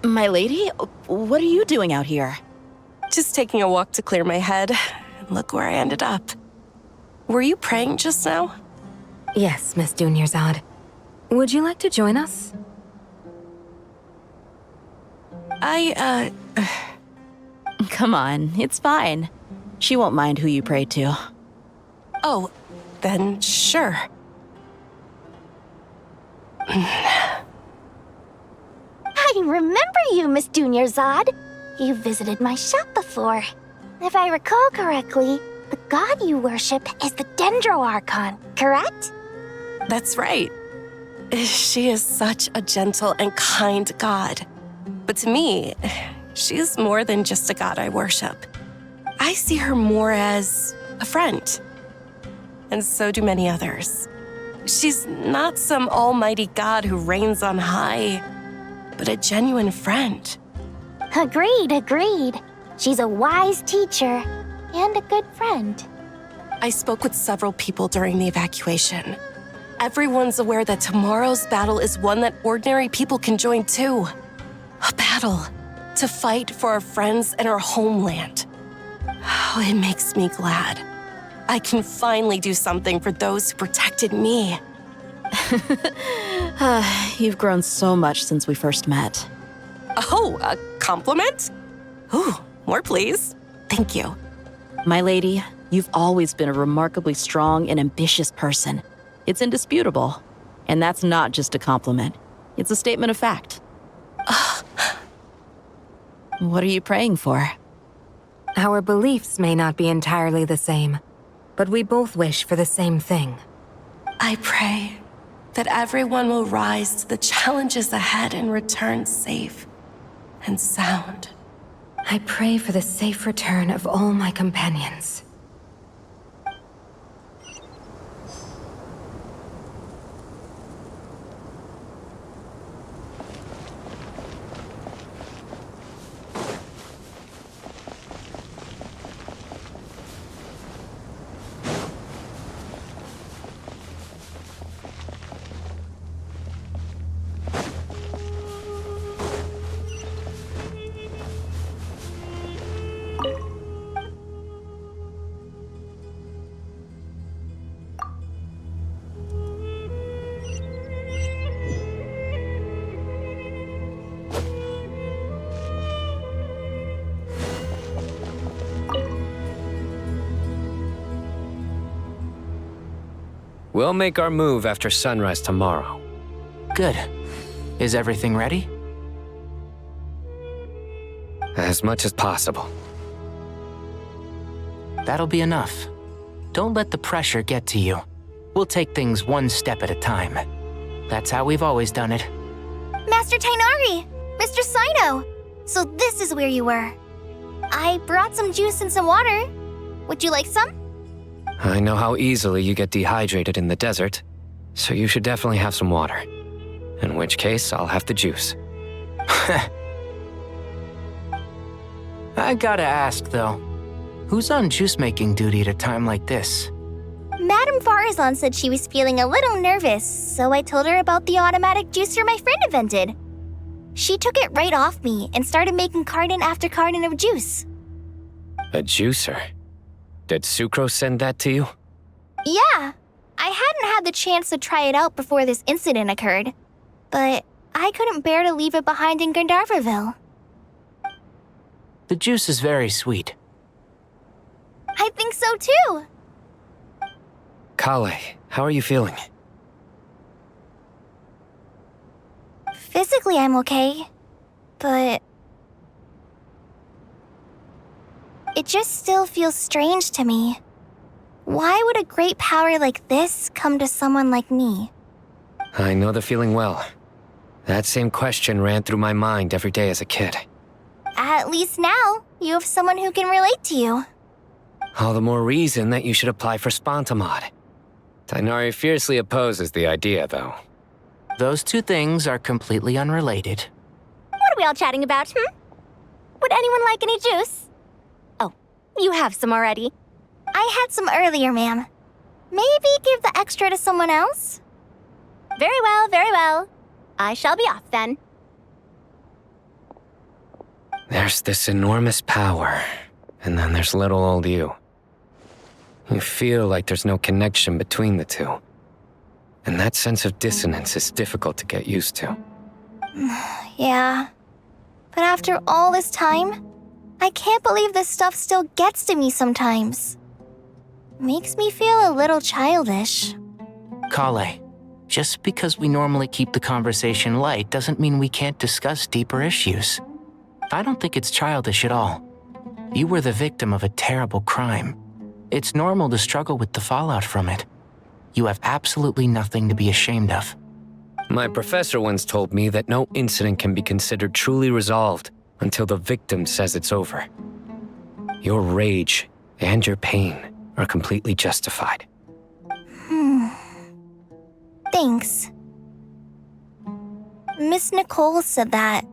my lady? What are you doing out here? Just taking a walk to clear my head. Look where I ended up. Were you praying just now? Yes, Miss Dunyarzad. Would you like to join us? Come on, it's fine. She won't mind who you pray to. Oh, then sure. I remember you, Miss Dunyarzad. You visited my shop before. If I recall correctly, the god you worship is the Dendro Archon, correct? That's right. She is such a gentle and kind god. But to me, she's more than just a god I worship. I see her more as a friend. And so do many others. She's not some almighty god who reigns on high, but a genuine friend. Agreed. She's a wise teacher and a good friend. I spoke with several people during the evacuation. Everyone's aware that tomorrow's battle is one that ordinary people can join too. A battle to fight for our friends and our homeland. Oh, it makes me glad. I can finally do something for those who protected me. You've grown so much since we first met. Oh, a compliment? Ooh, more please. Thank you. My lady, you've always been a remarkably strong and ambitious person. It's indisputable. And that's not just a compliment. It's a statement of fact. What are you praying for? Our beliefs may not be entirely the same, but we both wish for the same thing. I pray that everyone will rise to the challenges ahead and return safe and sound. I pray for the safe return of all my companions. We'll make our move after sunrise tomorrow. Good. Is everything ready? As much as possible. That'll be enough. Don't let the pressure get to you. We'll take things one step at a time. That's how we've always done it. Master Tainari! Mr. Sino! So this is where you were. I brought some juice and some water. Would you like some? I know how easily you get dehydrated in the desert, so you should definitely have some water. In which case, I'll have the juice. I gotta ask, though. Who's on juice-making duty at a time like this? Madame Farazan said she was feeling a little nervous, so I told her about the automatic juicer my friend invented. She took it right off me and started making carton after carton of juice. A juicer? Did Sucrose send that to you? Yeah, I hadn't had the chance to try it out before this incident occurred, but I couldn't bear to leave it behind in Gandharvaville. The juice is very sweet. I think so too. Kale, how are you feeling? Physically, I'm okay, but it just still feels strange to me. Why would a great power like this come to someone like me? I know the feeling well. That same question ran through my mind every day as a kid. At least now, you have someone who can relate to you. All the more reason that you should apply for Spontamod. Tainari fiercely opposes the idea, though. Those two things are completely unrelated. What are we all chatting about, Would anyone like any juice? Oh, you have some already. I had some earlier, ma'am. Maybe give the extra to someone else? Very well, very well. I shall be off then. There's this enormous power, and then there's little old you. You feel like there's no connection between the two. And that sense of dissonance is difficult to get used to. Yeah. But after all this time, I can't believe this stuff still gets to me sometimes. Makes me feel a little childish. Kale, just because we normally keep the conversation light doesn't mean we can't discuss deeper issues. I don't think it's childish at all. You were the victim of a terrible crime. It's normal to struggle with the fallout from it. You have absolutely nothing to be ashamed of. My professor once told me that no incident can be considered truly resolved until the victim says it's over. Your rage and your pain are completely justified. Thanks. Miss Nicole said that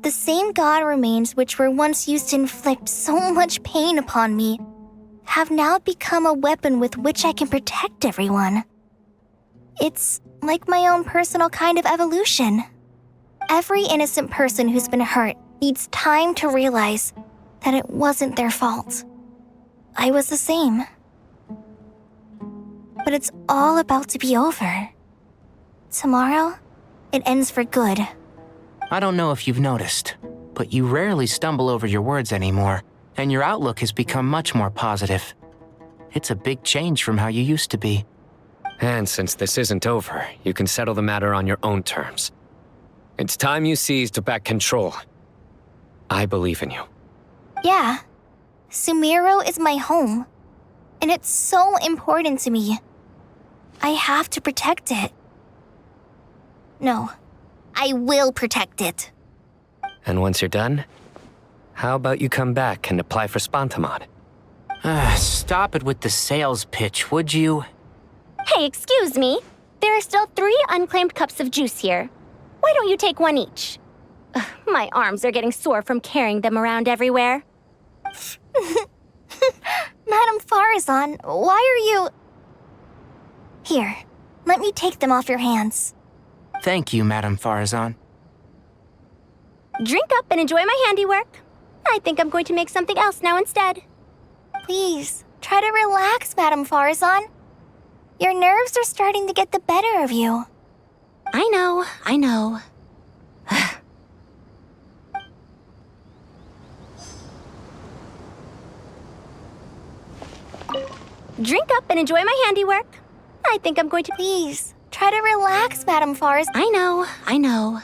the same god remains which were once used to inflict so much pain upon me have now become a weapon with which I can protect everyone. It's like my own personal kind of evolution. Every innocent person who's been hurt needs time to realize that it wasn't their fault. I was the same. But it's all about to be over. Tomorrow, it ends for good. I don't know if you've noticed, but you rarely stumble over your words anymore, and your outlook has become much more positive. It's a big change from how you used to be. And since this isn't over, you can settle the matter on your own terms. It's time you seized back control. I believe in you. Yeah. Sumeru is my home. And it's so important to me. I have to protect it. No, I will protect it. And once you're done, how about you come back and apply for Spontamod? Stop it with the sales pitch, would you? Hey, excuse me. There are still 3 unclaimed cups of juice here. Why don't you take one each? Ugh, my arms are getting sore from carrying them around everywhere. Madame Farazan, why are you... Here, let me take them off your hands. Thank you, Madame Farazan. Drink up and enjoy my handiwork. I think I'm going to make something else now instead. Please, try to relax, Madame Farazan. Your nerves are starting to get the better of you. I know. Drink up and enjoy my handiwork. I think I'm going to... Please, try to relax, Madame Farazan. I know.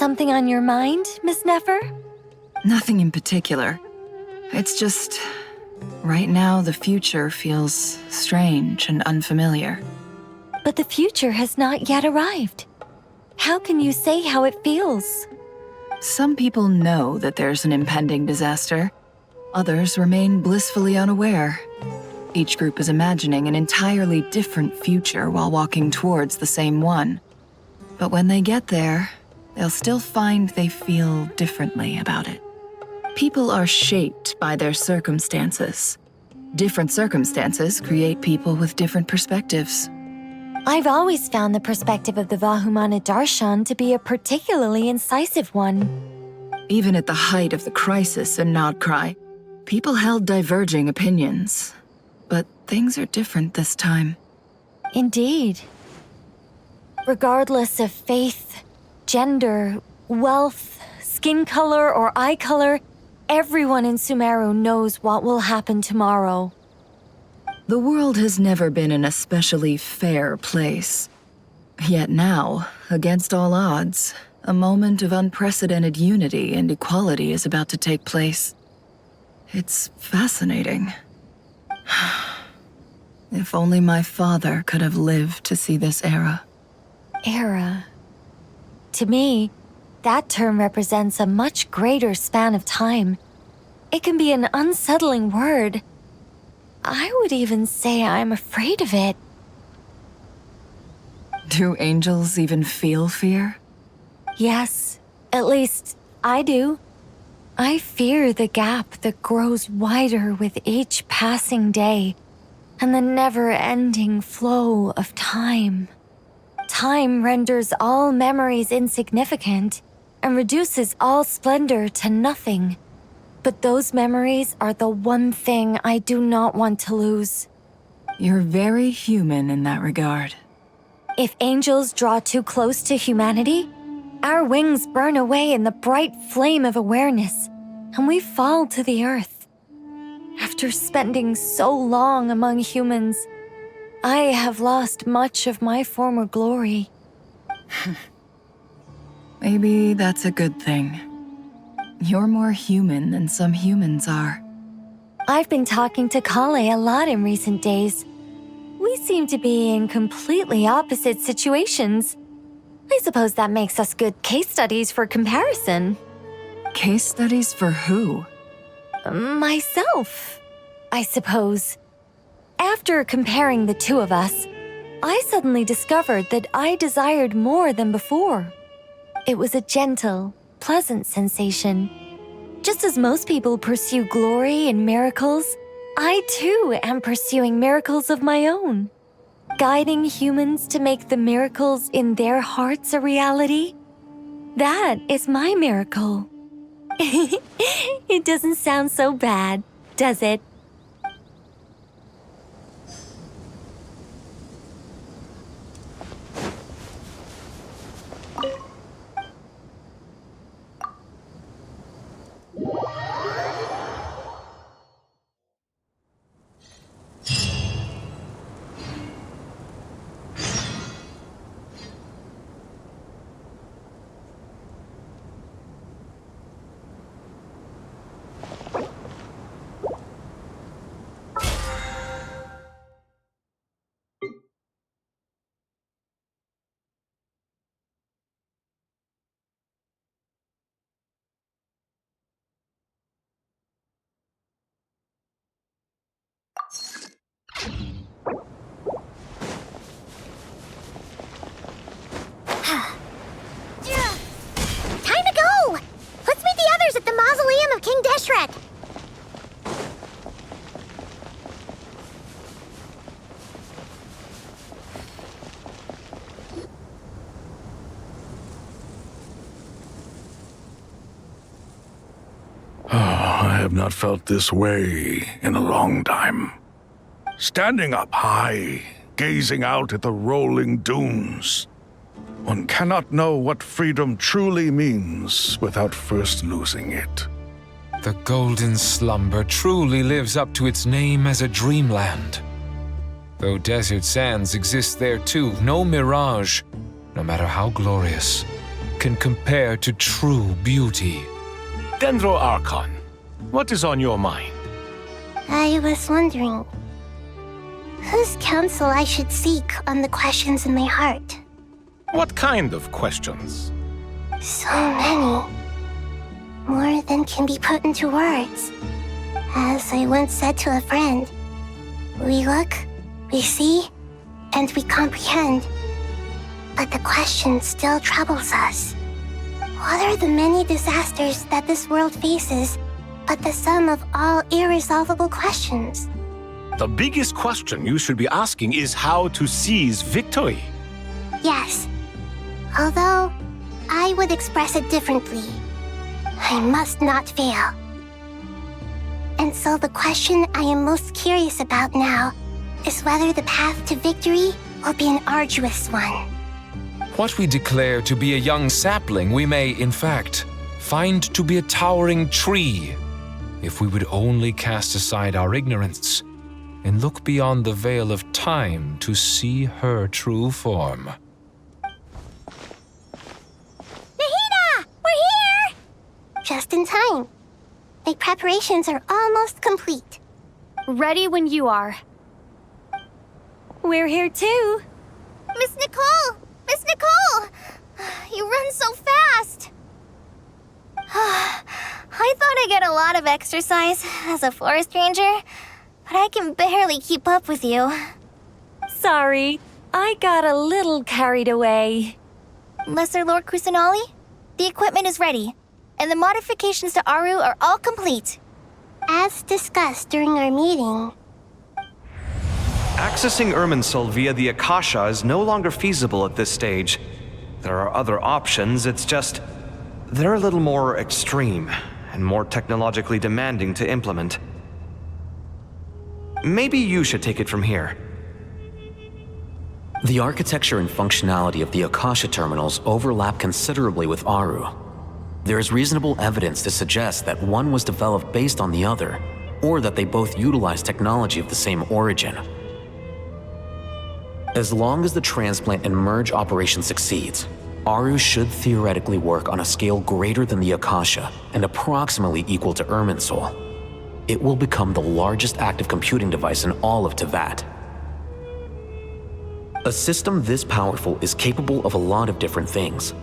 something on your mind, Miss Nefer? Nothing in particular. It's just, right now the future feels strange and unfamiliar. But the future has not yet arrived. How can you say how it feels? Some people know that there's an impending disaster. Others remain blissfully unaware. Each group is imagining an entirely different future while walking towards the same one. But when they get there, they'll still find they feel differently about it. People are shaped by their circumstances. Different circumstances create people with different perspectives. I've always found the perspective of the Vahumana Darshan to be a particularly incisive one. Even at the height of the crisis in Nodcry, people held diverging opinions. But things are different this time. Indeed. Regardless of faith, gender, wealth, skin color, or eye color, everyone in Sumeru knows what will happen tomorrow. The world has never been an especially fair place. Yet now, against all odds, a moment of unprecedented unity and equality is about to take place. It's fascinating. If only my father could have lived to see this era. Era. To me, that term represents a much greater span of time. It can be an unsettling word. I would even say I'm afraid of it. Do angels even feel fear? Yes, at least I do. I fear the gap that grows wider with each passing day and the never-ending flow of time. Time renders all memories insignificant and reduces all splendor to nothing. But those memories are the one thing I do not want to lose. You're very human in that regard. If angels draw too close to humanity, our wings burn away in the bright flame of awareness, and we fall to the earth. After spending so long among humans, I have lost much of my former glory. Maybe that's a good thing. You're more human than some humans are. I've been talking to Kale a lot in recent days. We seem to be in completely opposite situations. I suppose that makes us good case studies for comparison. Case studies for who? Myself, I suppose. After comparing the two of us, I suddenly discovered that I desired more than before. It was a gentle, pleasant sensation. Just as most people pursue glory and miracles, I too am pursuing miracles of my own. Guiding humans to make the miracles in their hearts a reality. That is my miracle. It doesn't sound so bad, does it? Time to go! Let's meet the others at the mausoleum of King Deshret. I have not felt this way in a long time. Standing up high, gazing out at the rolling dunes. One cannot know what freedom truly means without first losing it. The golden slumber truly lives up to its name as a dreamland. Though desert sands exist there too, no mirage, no matter how glorious, can compare to true beauty. Dendro Archon, what is on your mind? I was wondering whose counsel I should seek on the questions in my heart. What kind of questions? So many. More than can be put into words. As I once said to a friend, we look, we see, and we comprehend. But the question still troubles us. What are the many disasters that this world faces but the sum of all irresolvable questions? The biggest question you should be asking is how to seize victory. Yes. Although, I would express it differently. I must not fail. And so the question I am most curious about now is whether the path to victory will be an arduous one. What we declare to be a young sapling, we may, in fact, find to be a towering tree, if we would only cast aside our ignorance and look beyond the veil of time to see her true form. Nahida! We're here! Just in time. My preparations are almost complete. Ready when you are. We're here too. Miss Nicole! Miss Nicole! You run so fast! I thought I'd get a lot of exercise as a forest ranger, but I can barely keep up with you. Sorry, I got a little carried away. Lesser Lord Kusanali, the equipment is ready, and the modifications to Aru are all complete. As discussed during our meeting, Accessing Irminsul via the Akasha is no longer feasible at this stage. There are other options, it's just they're a little more extreme and more technologically demanding to implement. Maybe you should take it from here. The architecture and functionality of the Akasha terminals overlap considerably with Aru. There is reasonable evidence to suggest that one was developed based on the other, or that they both utilize technology of the same origin. As long as the transplant and merge operation succeeds, Aru should theoretically work on a scale greater than the Akasha and approximately equal to Irminsul. It will become the largest active computing device in all of Teyvat. A system this powerful is capable of a lot of different things.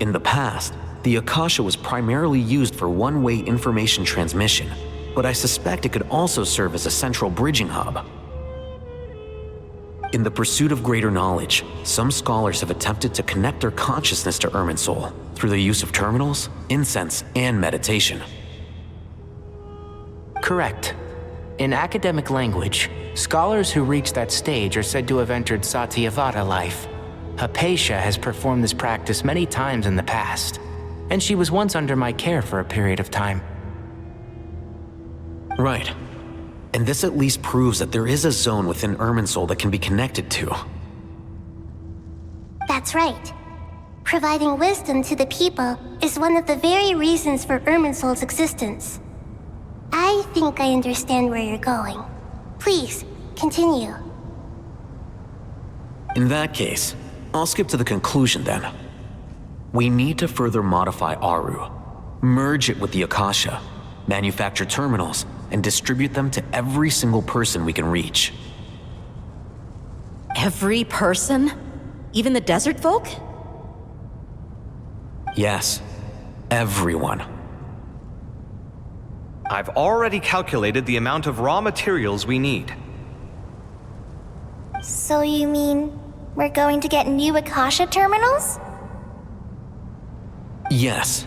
In the past, the Akasha was primarily used for one-way information transmission, but I suspect it could also serve as a central bridging hub. In the pursuit of greater knowledge, some scholars have attempted to connect their consciousness to Irminsul through the use of terminals, incense, and meditation. Correct. In academic language, scholars who reach that stage are said to have entered Satyavata life. Hypatia has performed this practice many times in the past, and she was once under my care for a period of time. Right. And this at least proves that there is a zone within Irminsul that can be connected to. that's right. Providing wisdom to the people is one of the very reasons for Irminsul's existence. I think I understand where you're going. Please, continue. In that case, I'll skip to the conclusion then. We need to further modify Aru, merge it with the Akasha, manufacture terminals, and distribute them to every single person we can reach. Every person? Even the desert folk? Yes, everyone. I've already calculated the amount of raw materials we need. So you mean we're going to get new Akasha terminals? Yes,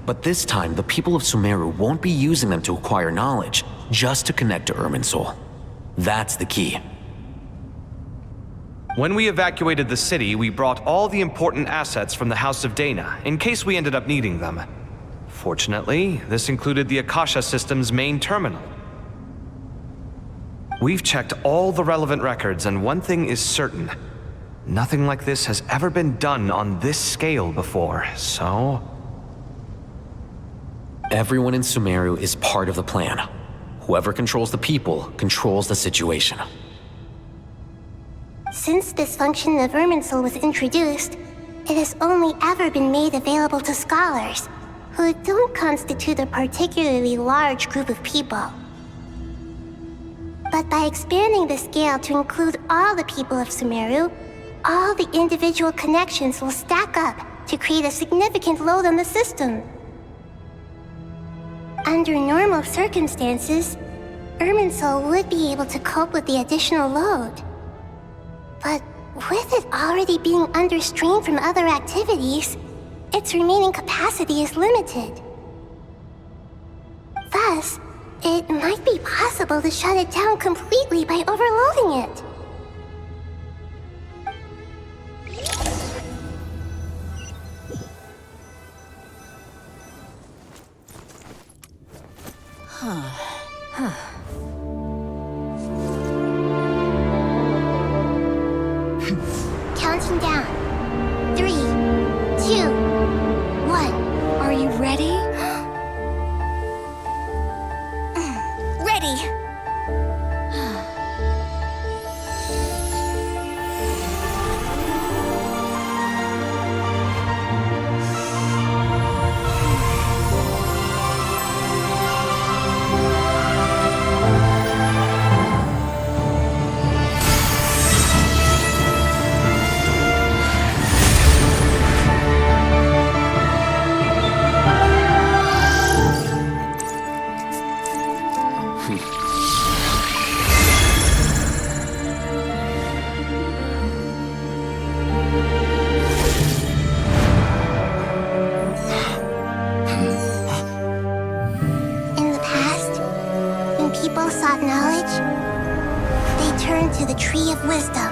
but this time the people of Sumeru won't be using them to acquire knowledge, just to connect to Irminsul. That's the key. When we evacuated the city, we brought all the important assets from the House of Dana, in case we ended up needing them. Fortunately, this included the Akasha system's main terminal. We've checked all the relevant records, and one thing is certain. Nothing like this has ever been done on this scale before, so... Everyone in Sumeru is part of the plan. Whoever controls the people controls the situation. Since this function of Irminsul was introduced, it has only ever been made available to scholars, who don't constitute a particularly large group of people. But by expanding the scale to include all the people of Sumeru, all the individual connections will stack up to create a significant load on the system. Under normal circumstances, Irminsul would be able to cope with the additional load. But with it already being under strain from other activities, its remaining capacity is limited. Thus, it might be possible to shut it down completely by overloading it. Counting down. 3, 2, 1. Are you ready? Ready. In the past, when people sought knowledge, they turned to the Tree of Wisdom.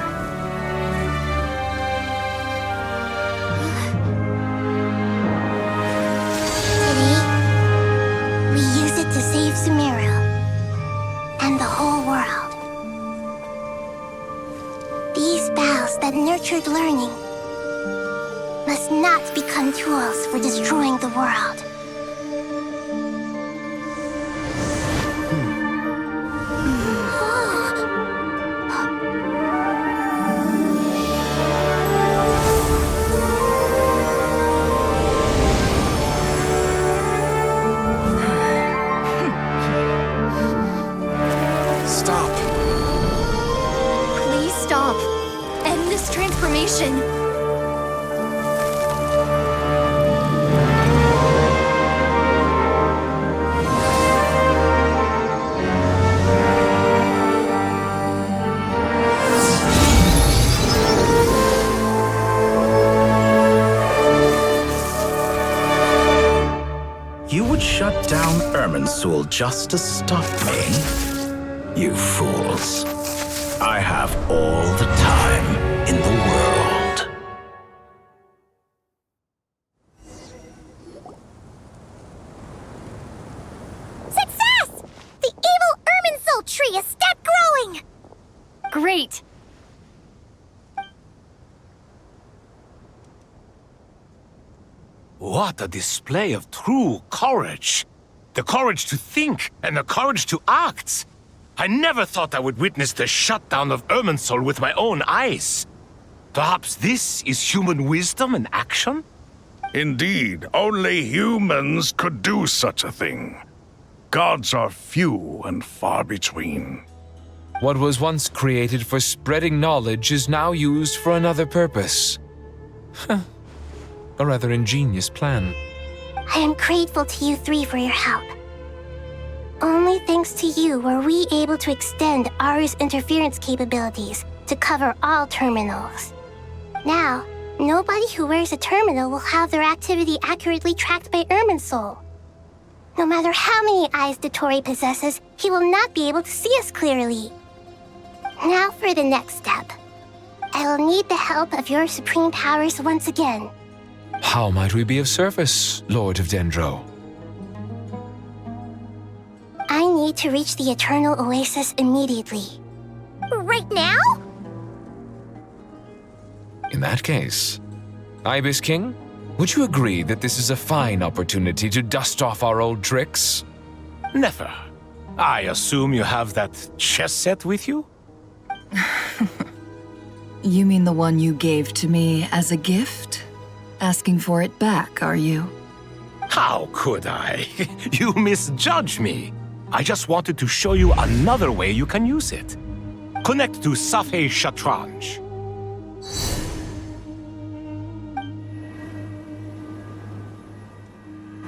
Today, we use it to save Sumeru and the whole world. These boughs that nurtured learning must not become tools for destroying the world. Stop. Please stop. End this transformation. You would shut down Irminsul just to stop me? You fools. I have all the time in the world. Success! The evil Irminsul tree has stopped growing! Great. What a display of true courage! The courage to think and the courage to act! I never thought I would witness the shutdown of Irminsul with my own eyes. Perhaps this is human wisdom in action? Indeed, only humans could do such a thing. Gods are few and far between. What was once created for spreading knowledge is now used for another purpose. A rather ingenious plan. I am grateful to you three for your help. Only thanks to you were we able to extend Aru's interference capabilities to cover all terminals. Now, nobody who wears a terminal will have their activity accurately tracked by Irminsul. No matter how many eyes Dottore possesses, he will not be able to see us clearly. Now for the next step. I will need the help of your supreme powers once again. How might we be of service, Lord of Dendro? I need to reach the Eternal Oasis immediately. Right now? In that case, Ibis King, would you agree that this is a fine opportunity to dust off our old tricks? Never. I assume you have that chess set with you? You mean the one you gave to me as a gift? asking for it back, are you? How could I? You misjudge me. I just wanted to show you another way you can use it. Connect to Safhe Shatranj.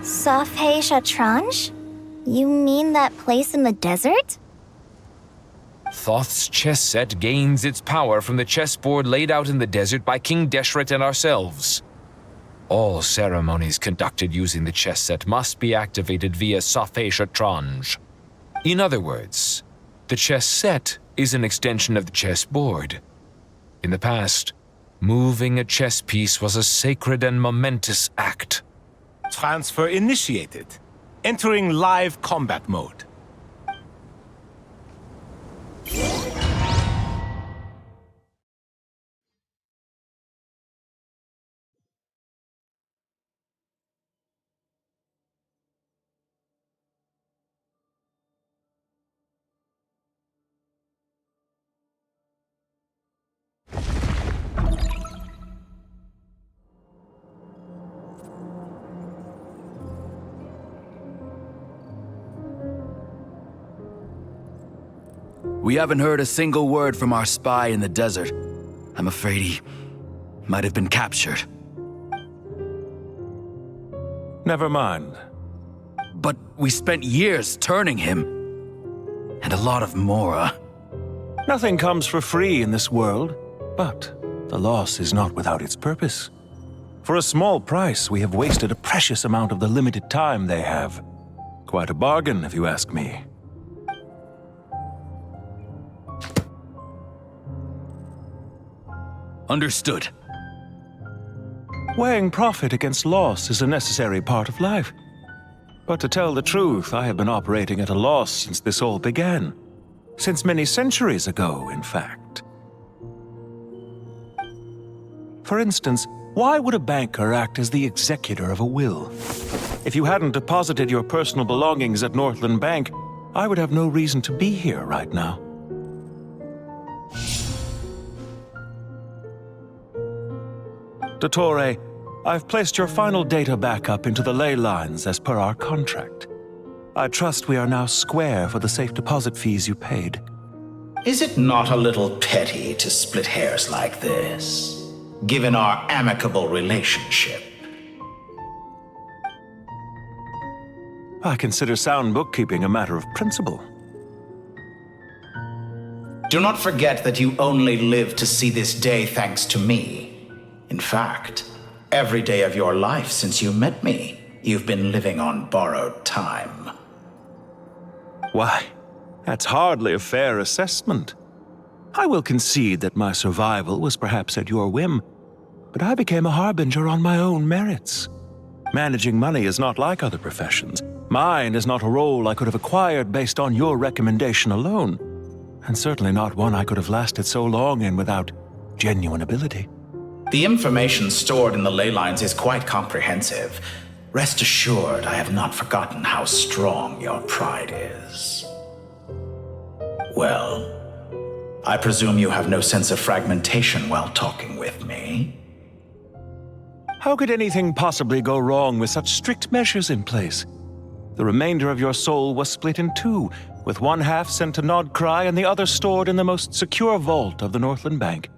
Safhe Shatranj? You mean that place in the desert? Thoth's chess set gains its power from the chessboard laid out in the desert by King Deshret and ourselves. All ceremonies conducted using the chess set must be activated via Safhe Shatranj. In other words, the chess set is an extension of the chessboard. In the past, moving a chess piece was a sacred and momentous act. Transfer initiated. Entering live combat mode. We haven't heard a single word from our spy in the desert. I'm afraid he might have been captured. Never mind. But we spent years turning him. And a lot of Mora. Nothing comes for free in this world, but the loss is not without its purpose. For a small price, we have wasted a precious amount of the limited time they have. Quite a bargain, if you ask me. Understood. Weighing profit against loss is a necessary part of life. But to tell the truth, I have been operating at a loss since this all began. Since many centuries ago, in fact. For instance, why would a banker act as the executor of a will? If you hadn't deposited your personal belongings at Northland Bank, I would have no reason to be here right now. Dottore, I've placed your final data backup into the ley lines as per our contract. I trust we are now square for the safe deposit fees you paid. Is it not a little petty to split hairs like this, given our amicable relationship? I consider sound bookkeeping a matter of principle. Do not forget that you only live to see this day thanks to me. In fact, every day of your life since you met me, you've been living on borrowed time. Why, that's hardly a fair assessment. I will concede that my survival was perhaps at your whim, but I became a harbinger on my own merits. Managing money is not like other professions. Mine is not a role I could have acquired based on your recommendation alone, and certainly not one I could have lasted so long in without genuine ability. The information stored in the ley lines is quite comprehensive. Rest assured, I have not forgotten how strong your pride is. Well, I presume you have no sense of fragmentation while talking with me. How could anything possibly go wrong with such strict measures in place? The remainder of your soul was split in two, with one half sent to Nodcry and the other stored in the most secure vault of the Northland Bank.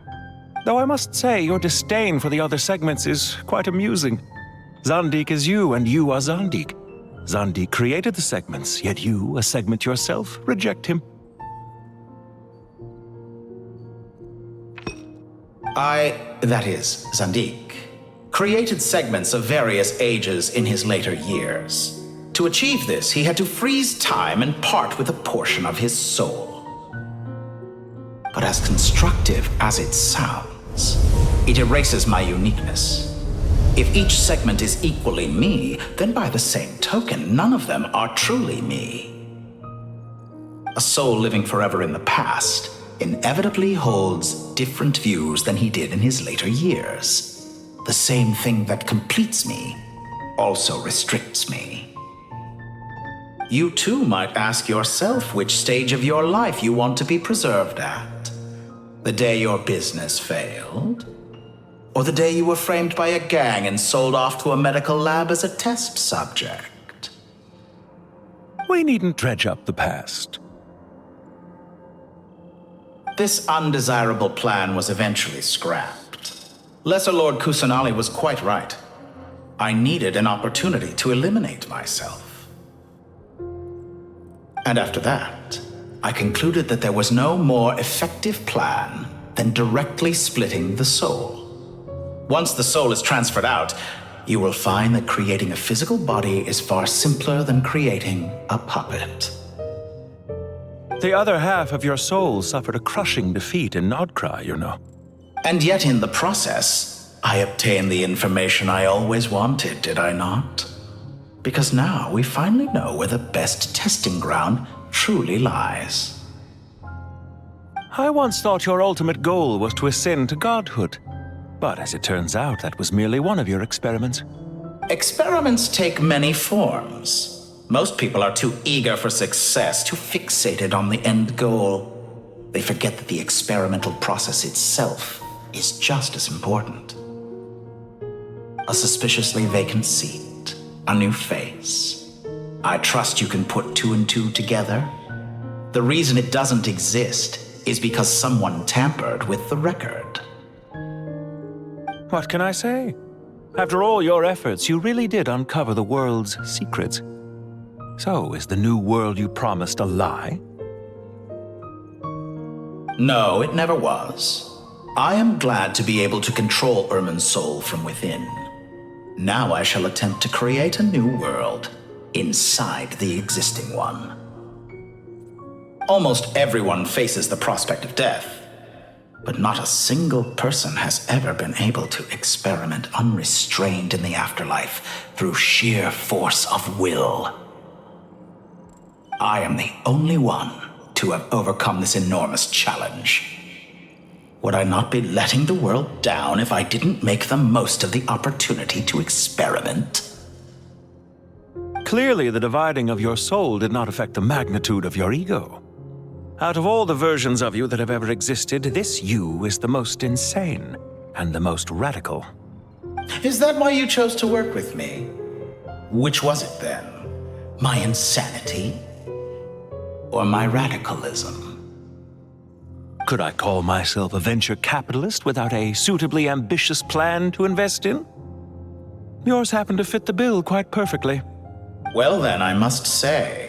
Though I must say, your disdain for the other segments is quite amusing. Zandik is you, and you are Zandik. Zandik created the segments, yet you, a segment yourself, reject him. That is, Zandik, created segments of various ages in his later years. To achieve this, he had to freeze time and part with a portion of his soul. But as constructive as it sounds, it erases my uniqueness. If each segment is equally me, then by the same token, none of them are truly me. A soul living forever in the past inevitably holds different views than he did in his later years. The same thing that completes me also restricts me. You too might ask yourself which stage of your life you want to be preserved at. The day your business failed? Or the day you were framed by a gang and sold off to a medical lab as a test subject? We needn't dredge up the past. This undesirable plan was eventually scrapped. Lesser Lord Kusanali was quite right. I needed an opportunity to eliminate myself. And after that, I concluded that there was no more effective plan than directly splitting the soul. Once the soul is transferred out, you will find that creating a physical body is far simpler than creating a puppet. The other half of your soul suffered a crushing defeat in Nodcry, you know. And yet in the process, I obtained the information I always wanted, did I not? Because now we finally know where the best testing ground truly lies. I once thought your ultimate goal was to ascend to godhood. But as it turns out, that was merely one of your experiments. Experiments take many forms. Most people are too eager for success, too fixated on the end goal. They forget that the experimental process itself is just as important. A suspiciously vacant seat, a new face. I trust you can put two and two together. The reason it doesn't exist is because someone tampered with the record. What can I say? After all your efforts, you really did uncover the world's secrets. So, is the new world you promised a lie? No, it never was. I am glad to be able to control Irmin's soul from within. Now I shall attempt to create a new world inside the existing one. Almost everyone faces the prospect of death. But not a single person has ever been able to experiment unrestrained in the afterlife through sheer force of will. I am the only one to have overcome this enormous challenge. Would I not be letting the world down if I didn't make the most of the opportunity to experiment? Clearly, the dividing of your soul did not affect the magnitude of your ego. Out of all the versions of you that have ever existed, this you is the most insane and the most radical. Is that why you chose to work with me? Which was it then? My insanity? Or my radicalism? Could I call myself a venture capitalist without a suitably ambitious plan to invest in? Yours happened to fit the bill quite perfectly. Well then, I must say,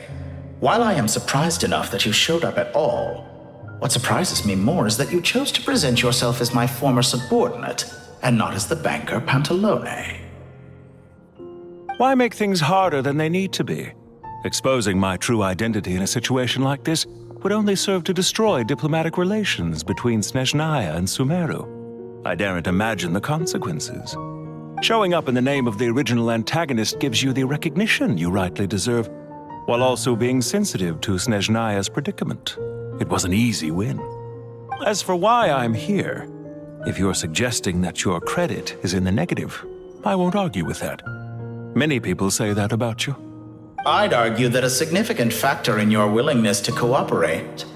while I am surprised enough that you showed up at all, what surprises me more is that you chose to present yourself as my former subordinate, and not as the banker Pantalone. Why make things harder than they need to be? Exposing my true identity in a situation like this would only serve to destroy diplomatic relations between Snezhnaya and Sumeru. I daren't imagine the consequences. Showing up in the name of the original antagonist gives you the recognition you rightly deserve, while also being sensitive to Snezhnaya's predicament. It was an easy win. As for why I'm here, if you're suggesting that your credit is in the negative, I won't argue with that. Many people say that about you. I'd argue that a significant factor in your willingness to cooperate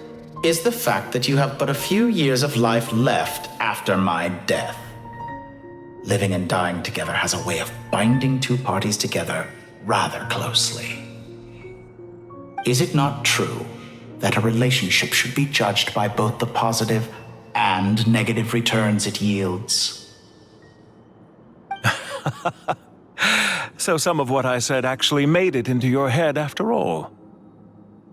is the fact that you have but a few years of life left after my death. Living and dying together has a way of binding two parties together rather closely. Is it not true that a relationship should be judged by both the positive and negative returns it yields? So some of what I said actually made it into your head after all.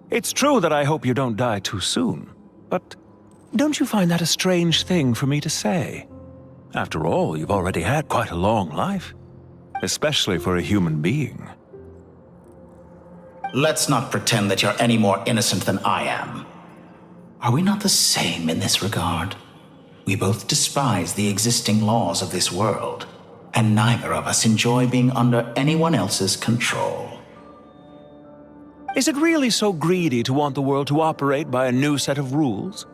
It's true that I hope you don't die too soon, but don't you find that a strange thing for me to say? After all, you've already had quite a long life, especially for a human being. Let's not pretend that you're any more innocent than I am. Are we not the same in this regard? We both despise the existing laws of this world, and neither of us enjoy being under anyone else's control. Is it really so greedy to want the world to operate by a new set of rules?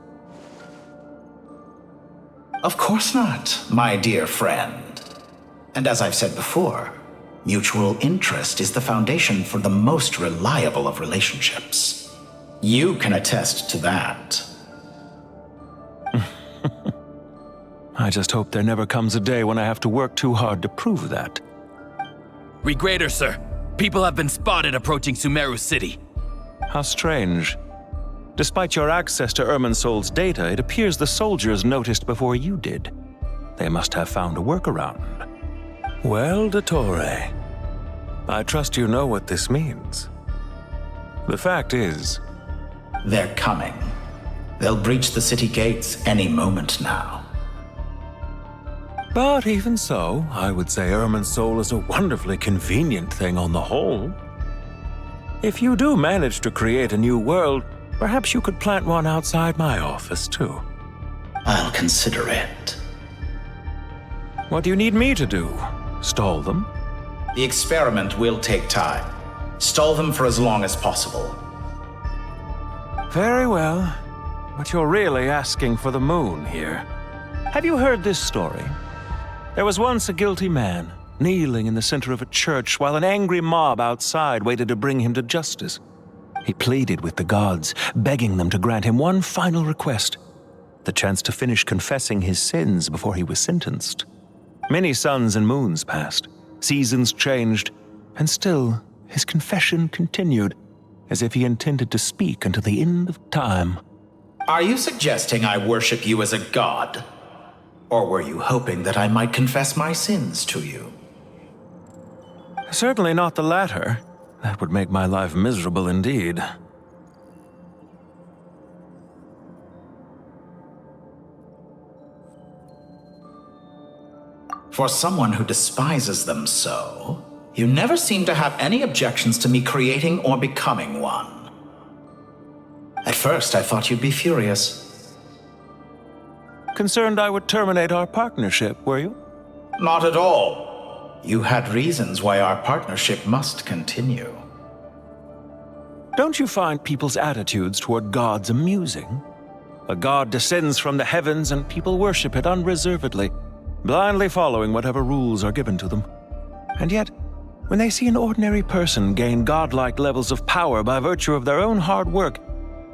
Of course not, my dear friend. And as I've said before, mutual interest is the foundation for the most reliable of relationships. You can attest to that. I just hope there never comes a day when I have to work too hard to prove that. Regrader, sir. People have been spotted approaching Sumeru City. How strange. Despite your access to Irminsol's data, it appears the soldiers noticed before you did. They must have found a workaround. Well, Dottore, I trust you know what this means. The fact is... They're coming. They'll breach the city gates any moment now. But even so, I would say Irminsol is a wonderfully convenient thing on the whole. If you do manage to create a new world, perhaps you could plant one outside my office, too. I'll consider it. What do you need me to do? Stall them? The experiment will take time. Stall them for as long as possible. Very well. But you're really asking for the moon here. Have you heard this story? There was once a guilty man, kneeling in the center of a church while an angry mob outside waited to bring him to justice. He pleaded with the gods, begging them to grant him one final request: the chance to finish confessing his sins before he was sentenced. Many suns and moons passed, seasons changed, and still his confession continued, as if he intended to speak until the end of time. Are you suggesting I worship you as a god? Or were you hoping that I might confess my sins to you? Certainly not the latter. That would make my life miserable indeed. For someone who despises them so, you never seem to have any objections to me creating or becoming one. At first, I thought you'd be furious. Concerned I would terminate our partnership, were you? Not at all. You had reasons why our partnership must continue. Don't you find people's attitudes toward gods amusing? A god descends from the heavens and people worship it unreservedly, blindly following whatever rules are given to them. And yet, when they see an ordinary person gain godlike levels of power by virtue of their own hard work,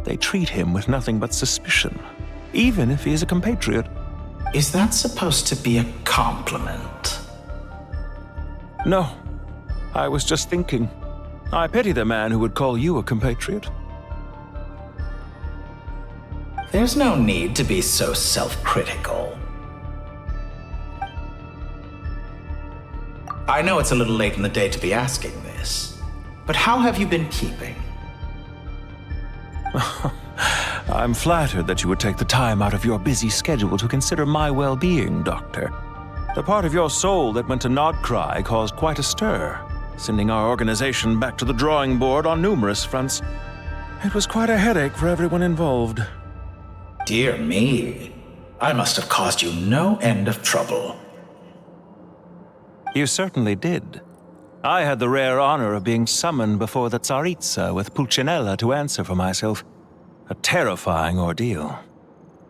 they treat him with nothing but suspicion, even if he is a compatriot. Is that supposed to be a compliment? No. I was just thinking. I pity the man who would call you a compatriot. There's no need to be so self-critical. I know it's a little late in the day to be asking this, but how have you been keeping? I'm flattered that you would take the time out of your busy schedule to consider my well-being, Doctor. The part of your soul that went to Nodcry caused quite a stir, sending our organization back to the drawing board on numerous fronts. It was quite a headache for everyone involved. Dear me, I must have caused you no end of trouble. You certainly did. I had the rare honor of being summoned before the Tsaritsa with Pulcinella to answer for myself. A terrifying ordeal.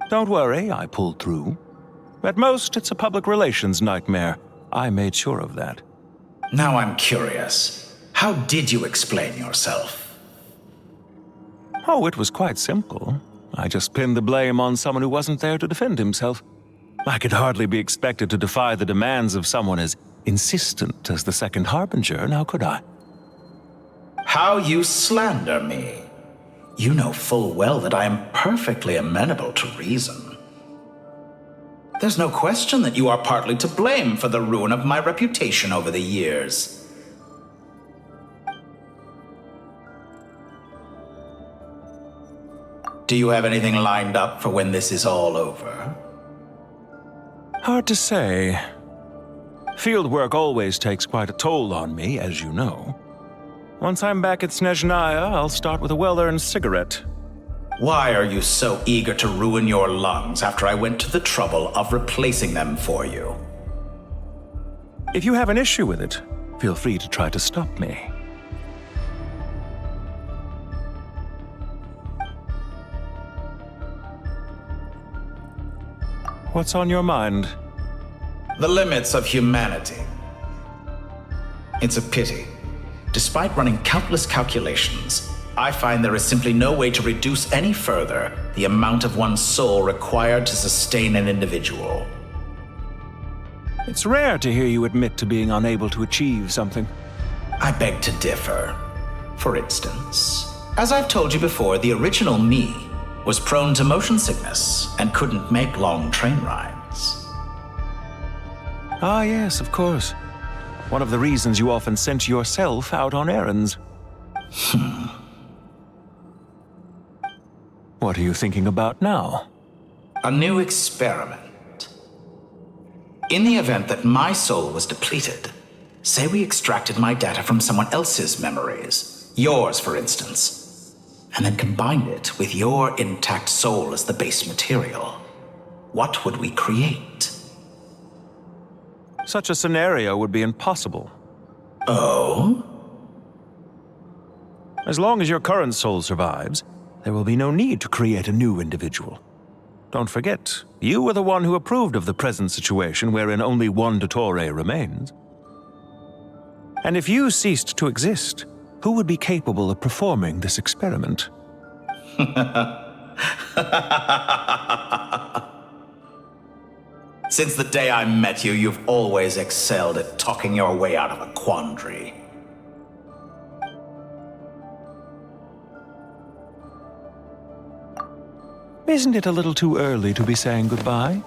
Don't worry, I pulled through. At most, it's a public relations nightmare. I made sure of that. Now I'm curious. How did you explain yourself? Oh, it was quite simple. I just pinned the blame on someone who wasn't there to defend himself. I could hardly be expected to defy the demands of someone as insistent as the Second Harbinger, now could I? How you slander me. You know full well that I am perfectly amenable to reason. There's no question that you are partly to blame for the ruin of my reputation over the years. Do you have anything lined up for when this is all over? Hard to say. Fieldwork always takes quite a toll on me, as you know. Once I'm back at Snezhnaya, I'll start with a well-earned cigarette. Why are you so eager to ruin your lungs after I went to the trouble of replacing them for you? If you have an issue with it, feel free to try to stop me. What's on your mind? The limits of humanity. It's a pity. Despite running countless calculations, I find there is simply no way to reduce any further the amount of one's soul required to sustain an individual. It's rare to hear you admit to being unable to achieve something. I beg to differ. For instance, as I've told you before, the original me was prone to motion sickness and couldn't make long train rides. Ah, yes, of course. One of the reasons you often sent yourself out on errands. What are you thinking about now? A new experiment. In the event that my soul was depleted, say we extracted my data from someone else's memories, yours for instance, and then combined it with your intact soul as the base material, what would we create? Such a scenario would be impossible. Oh? As long as your current soul survives, there will be no need to create a new individual. Don't forget, you were the one who approved of the present situation wherein only one Dottore remains. And if you ceased to exist, who would be capable of performing this experiment? Since the day I met you, you've always excelled at talking your way out of a quandary. Isn't it a little too early to be saying goodbye?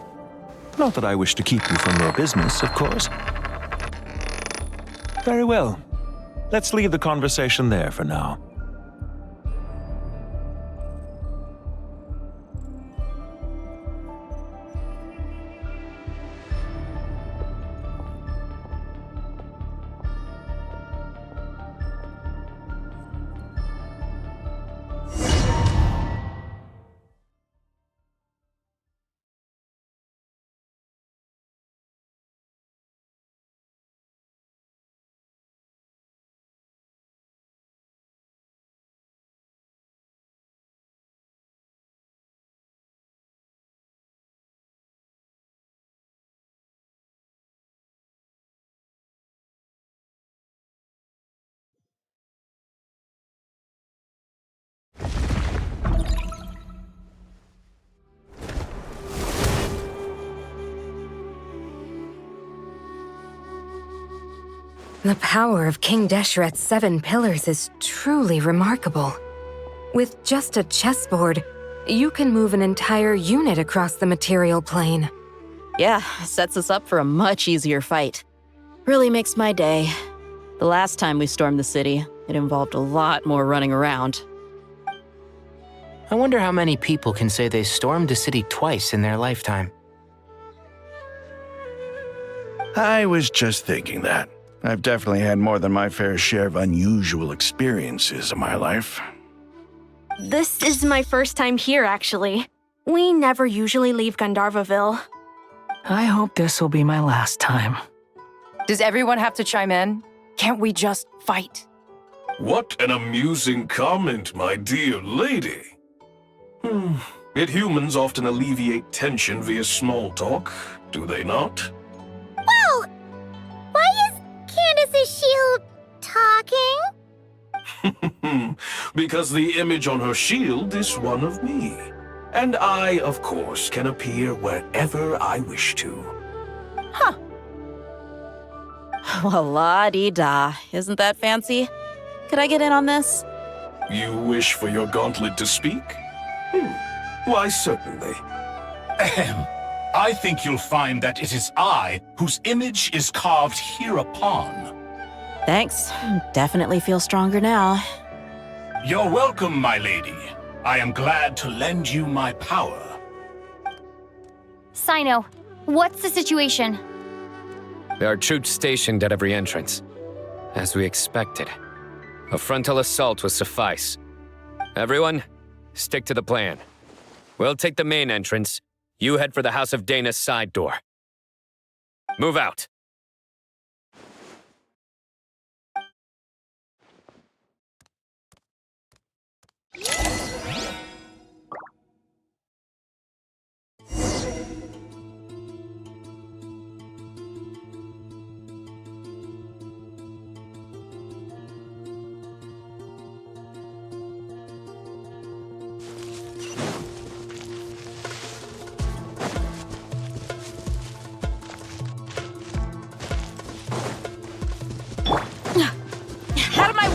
Not that I wish to keep you from your business, of course. Very well. Let's leave the conversation there for now. The power of King Deshret's 7 pillars is truly remarkable. With just a chessboard, you can move an entire unit across the material plane. Yeah, sets us up for a much easier fight. Really makes my day. The last time we stormed the city, it involved a lot more running around. I wonder how many people can say they stormed a city twice in their lifetime. I was just thinking that. I've definitely had more than my fair share of unusual experiences in my life. This is my first time here, actually. We never usually leave Gandharvaville. I hope this will be my last time. Does everyone have to chime in? Can't we just fight? What an amusing comment, my dear lady. Yet humans often alleviate tension via small talk, do they not? Well, why is Candace's shield talking? Because the image on her shield is one of me. And I, of course, can appear wherever I wish to. Huh. Well, la-dee-da. Isn't that fancy? Could I get in on this? You wish for your gauntlet to speak? Why, certainly. Ahem. I think you'll find that it is I whose image is carved hereupon. Thanks. Definitely feel stronger now. You're welcome, my lady. I am glad to lend you my power. Sino, what's the situation? There are troops stationed at every entrance. As we expected. A frontal assault will suffice. Everyone, stick to the plan. We'll take the main entrance. You head for the House of Dana's side door. Move out.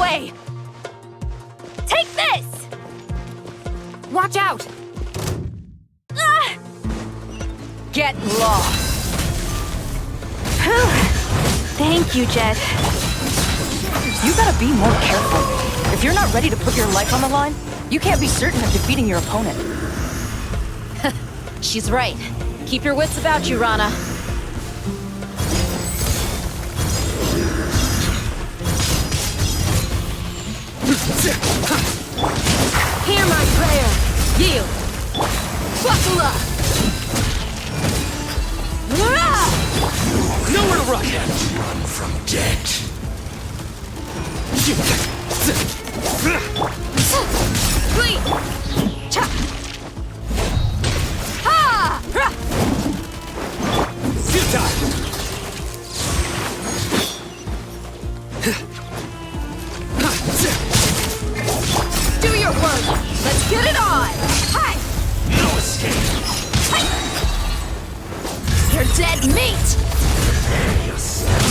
way! Take this! Watch out! Ah! Get lost! Thank you, Jet. You gotta be more careful. If you're not ready to put your life on the line, you can't be certain of defeating your opponent. She's right. Keep your wits about you, Rana. Hear my prayer. Yield. Buckle up. Nowhere to run! Can't run from death. Flee! Cha! Ha! Ra! Do your work! Let's get it on! Hi! No escape! Hi! You're dead meat! Prepare yourself.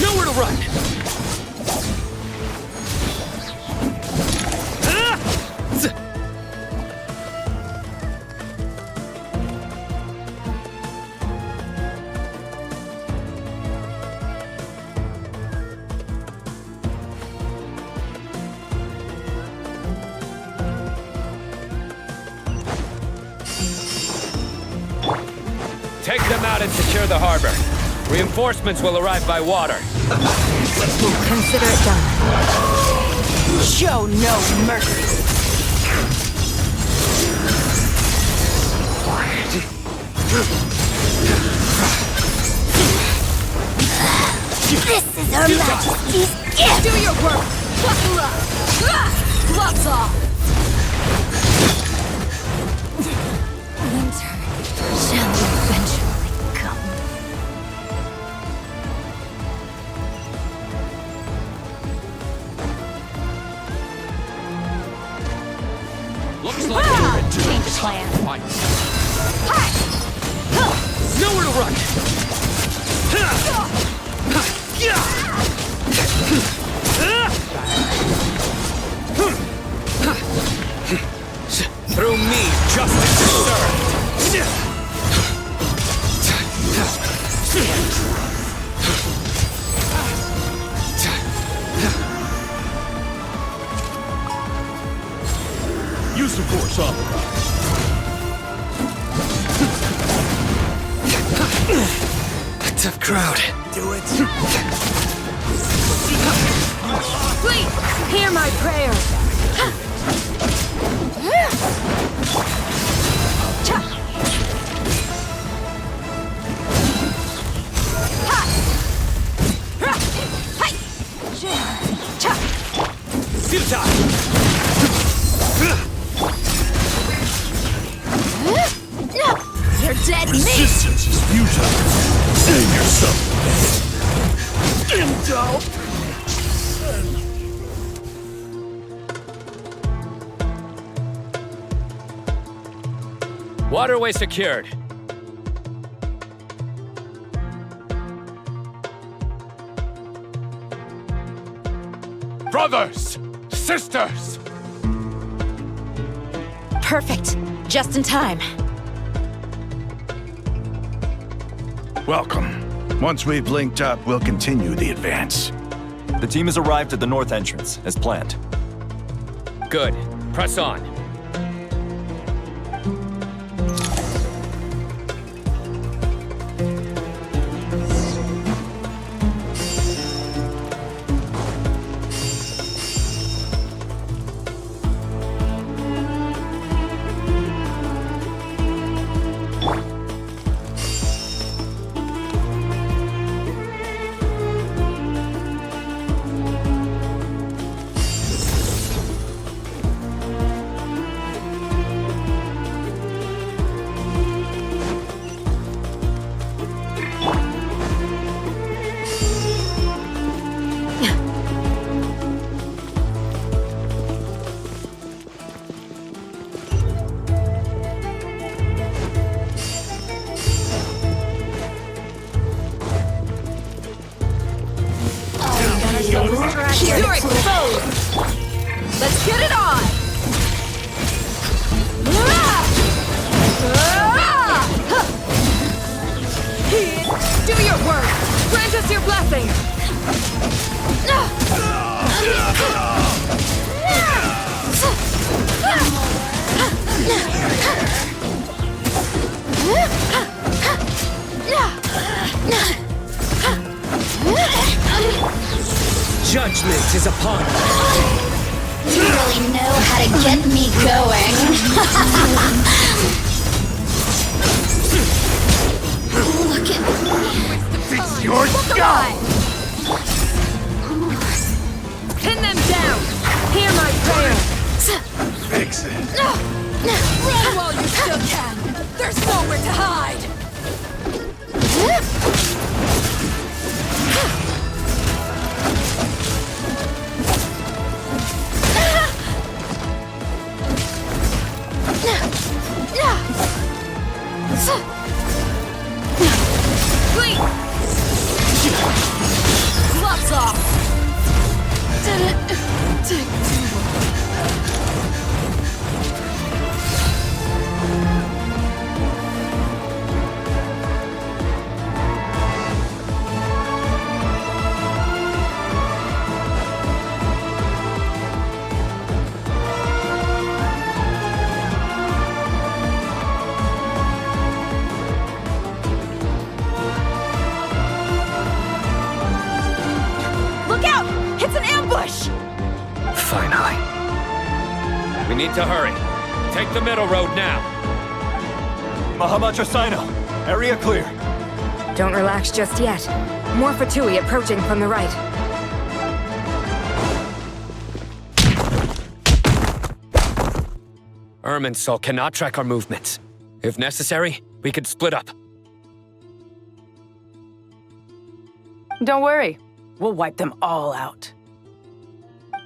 Nowhere to run! Take them out and secure the harbor. Reinforcements will arrive by water. Consider it done. Show no mercy. This is Her Majesty's gift! Do your work! Buckle up! Gloves off! Winter shall eventually come. Looks like you're into Change plan. Hi! nowhere to run! Through me, justice is served. Use the force, Opera. Tough crowd. Do it. Please, hear my prayer. You're dead meat! Resistance is futile. Save yourself. In doubt. Waterway secured. Brothers! Sisters! Perfect. Just in time. Welcome. Once we've linked up, we'll continue the advance. The team has arrived at the north entrance, as planned. Good. Press on. upon you. You really know how to get me going. Look at me. It's your job! Pin them down! Hear my prayer! Fix it. Run while you still can! There's nowhere to hide! Gloves off! Did it take too long? Look out! It's an ambush! Finally. We need to hurry. Take the middle road now. Mahamacha Sino, area clear. Don't relax just yet. More Fatui approaching from the right. Irminsul cannot track our movements. If necessary, we could split up. Don't worry. We'll wipe them all out.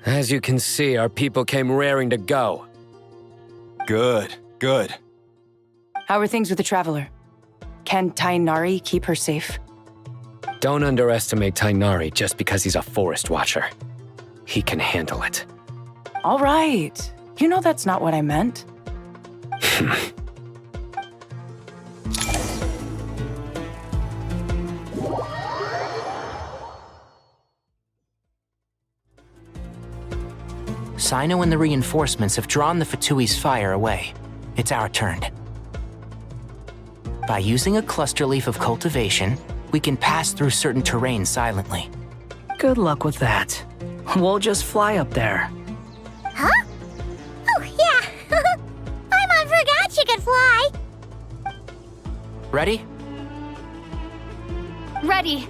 As you can see, our people came raring to go. Good, good. How are things with the Traveler? Can Tainari keep her safe? Don't underestimate Tainari just because he's a forest watcher. He can handle it. All right. You know that's not what I meant. Sino and the reinforcements have drawn the Fatui's fire away. It's our turn. By using a cluster leaf of cultivation, we can pass through certain terrain silently. Good luck with that. We'll just fly up there. Huh? Oh, yeah. Paimon forgot she could fly. Ready? Ready.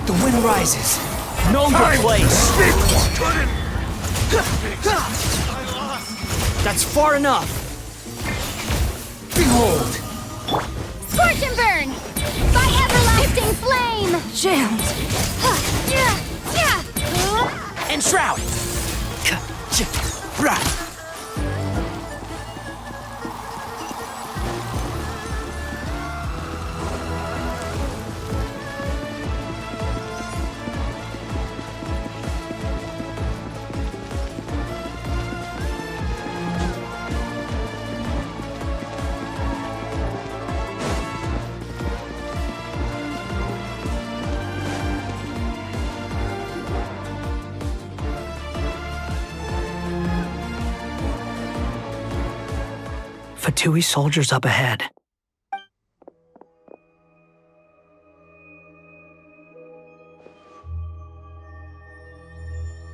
The wind rises. Know your place. That's far enough. Behold. Scorch and burn! By everlasting flame! Jammed. And shroud! Fatui soldiers up ahead.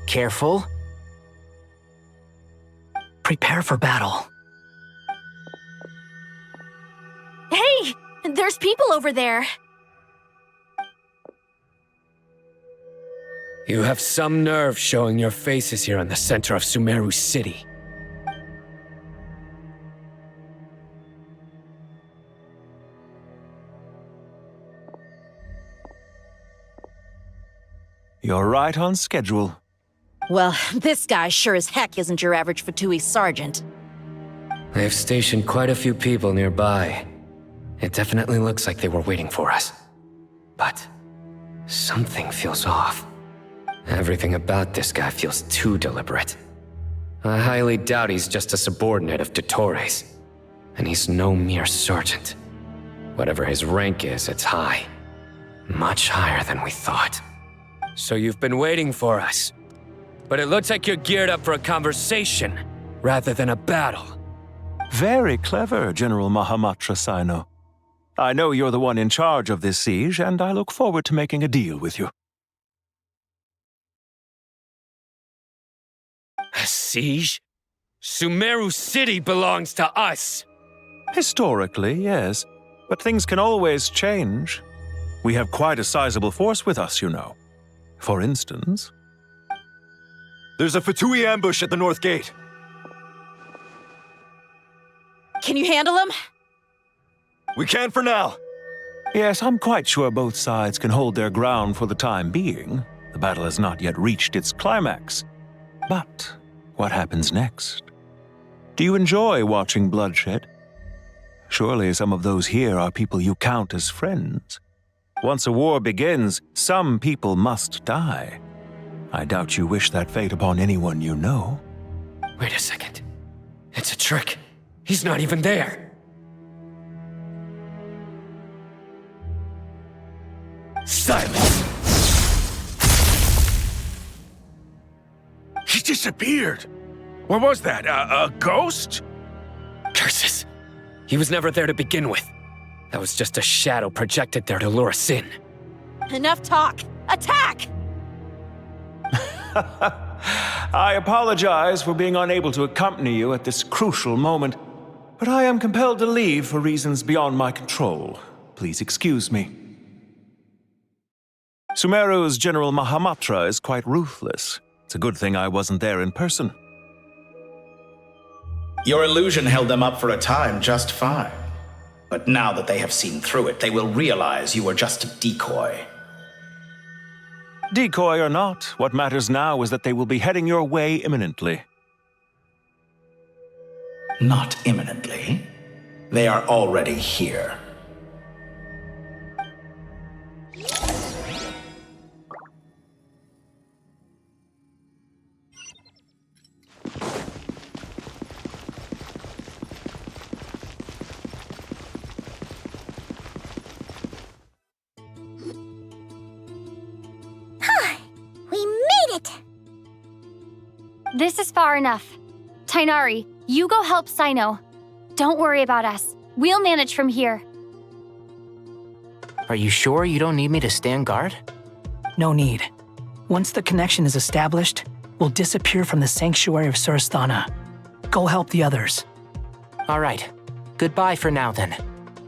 Careful. Prepare for battle. There's people over there. You have some nerve showing your faces here in the center of Sumeru City. You're right on schedule. Well, this guy sure as heck isn't your average Fatui sergeant. They've stationed quite a few people nearby. It definitely looks like they were waiting for us. But something feels off. Everything about this guy feels too deliberate. I highly doubt he's just a subordinate of Dottores. And he's no mere sergeant. Whatever his rank is, it's high. Much higher than we thought. So you've been waiting for us. But it looks like you're geared up for a conversation, rather than a battle. Very clever, General Mahamatra Sino. I know you're the one in charge of this siege, and I look forward to making a deal with you. A siege? Sumeru City belongs to us! Historically, yes. But things can always change. We have quite a sizable force with us, you know. For instance... There's a Fatui ambush at the north gate. Can you handle him? We can for now. Yes, I'm quite sure both sides can hold their ground for the time being. The battle has not yet reached its climax. But what happens next? Do you enjoy watching bloodshed? Surely some of those here are people you count as friends. Once a war begins, some people must die. I doubt you wish that fate upon anyone you know. Wait a second. It's a trick. He's not even there. Silence! He disappeared. What was that? A ghost? Curses. He was never there to begin with. That was just a shadow projected there to lure us in. Enough talk. Attack! I apologize for being unable to accompany you at this crucial moment, but I am compelled to leave for reasons beyond my control. Please excuse me. Sumeru's General Mahamatra is quite ruthless. It's a good thing I wasn't there in person. Your illusion held them up for a time just fine. But now that they have seen through it, they will realize you were just a decoy. Decoy or not, what matters now is that they will be heading your way imminently. Not imminently. They are already here. We made it! This is far enough. Tainari, you go help Sino. Don't worry about us. We'll manage from here. Are you sure you don't need me to stand guard? No need. Once the connection is established, we'll disappear from the sanctuary of Surasthana. Go help the others. All right. Goodbye for now, then.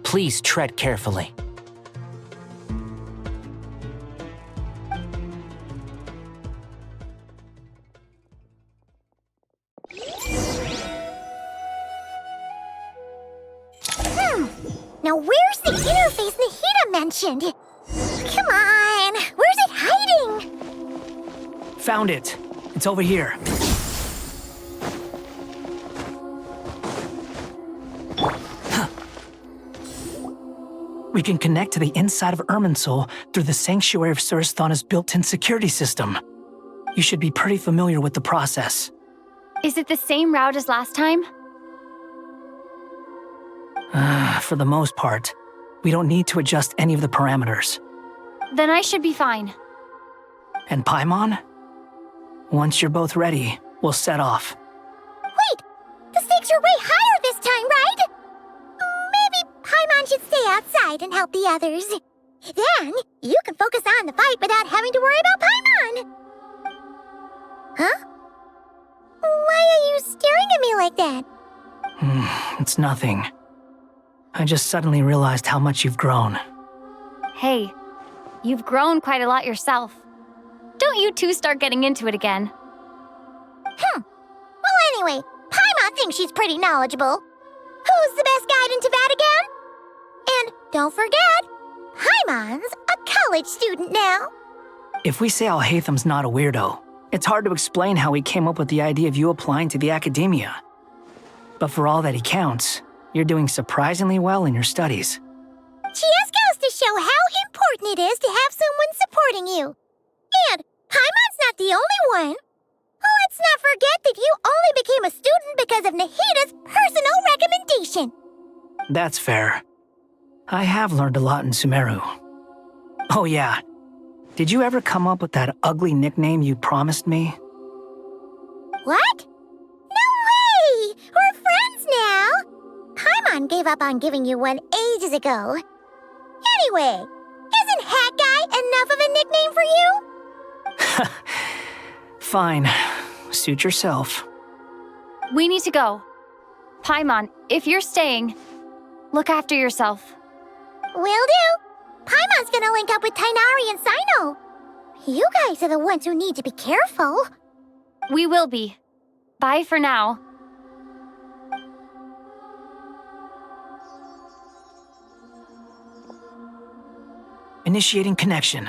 Please tread carefully. Now where's the interface Nahida mentioned? Come on, where's it hiding? Found it. It's over here. We can connect to the inside of Irminsul through the Sanctuary of Surasthana's built-in security system. You should be pretty familiar with the process. Is it the same route as last time? For the most part, we don't need to adjust any of the parameters. Then I should be fine. And Paimon? Once you're both ready, we'll set off. Wait! The stakes are way higher this time, right? Maybe Paimon should stay outside and help the others. Then, you can focus on the fight without having to worry about Paimon. Huh? Why are you staring at me like that? It's nothing. I just suddenly realized how much you've grown. Hey, you've grown quite a lot yourself. Don't you two start getting into it again. Well, anyway, Paimon thinks she's pretty knowledgeable. Who's the best guide in Teyvat again? And don't forget, Paimon's a college student now. If we say Alhatham's not a weirdo, it's hard to explain how he came up with the idea of you applying to the academia. But for all that he counts, you're doing surprisingly well in your studies. Just goes to show how important it is to have someone supporting you. And Paimon's not the only one. Let's not forget that you only became a student because of Nahida's personal recommendation. That's fair. I have learned a lot in Sumeru. Oh yeah, did you ever come up with that ugly nickname you promised me? What? No way! We're friends now! Paimon gave up on giving you one ages ago. Anyway, isn't Hat Guy enough of a nickname for you? Fine. Suit yourself. We need to go. Paimon, if you're staying, look after yourself. Will do. Paimon's gonna link up with Tainari and Sino. You guys are the ones who need to be careful. We will be. Bye for now. Initiating connection.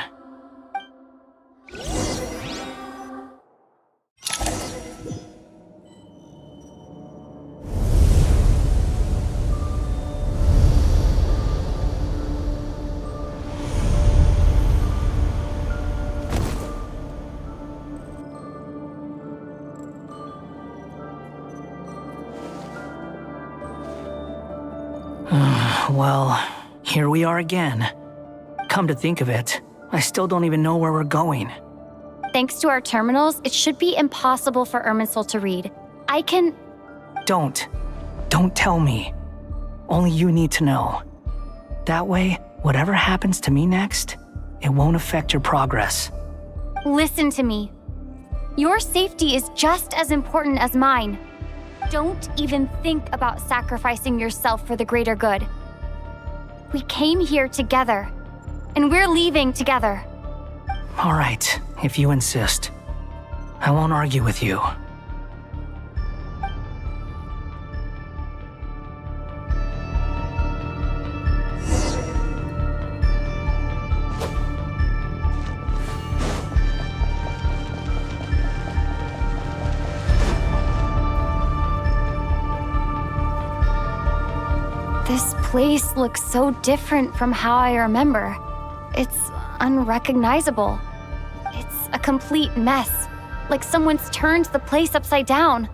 Well, here we are again. Come to think of it, I still don't even know where we're going. Thanks to our terminals, it should be impossible for Irminsul to read. I can... Don't tell me. Only you need to know. That way, whatever happens to me next, it won't affect your progress. Listen to me. Your safety is just as important as mine. Don't even think about sacrificing yourself for the greater good. We came here together, and we're leaving together. All right, if you insist. I won't argue with you. This place looks so different from how I remember. It's unrecognizable. It's a complete mess, like someone's turned the place upside down.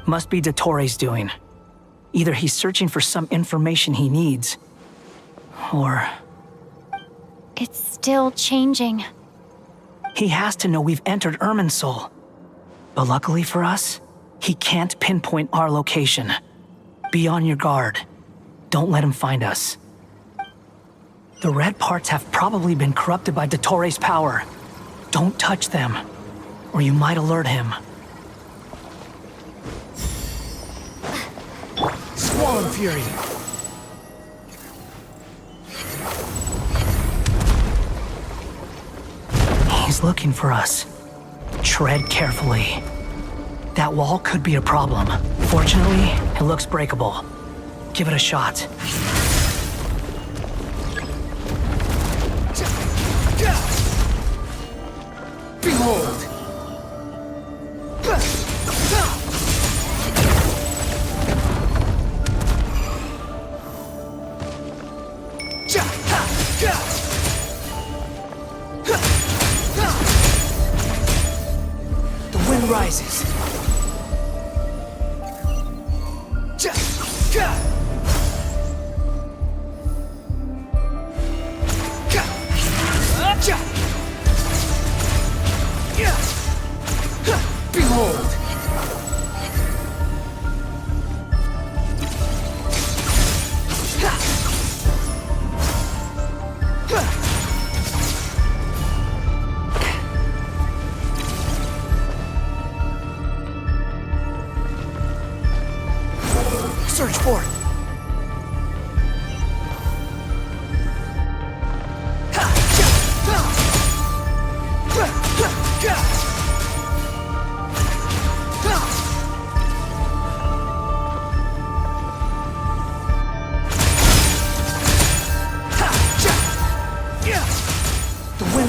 Must be Dottoro's doing. Either he's searching for some information he needs, or... It's still changing. He has to know we've entered Irminsul. But luckily for us, he can't pinpoint our location. Be on your guard. Don't let him find us. The red parts have probably been corrupted by Dottoro's power. Don't touch them, or you might alert him. Squall Fury! He's looking for us. Tread carefully. That wall could be a problem. Fortunately, it looks breakable. Give it a shot. Behold! The wind rises. Behold!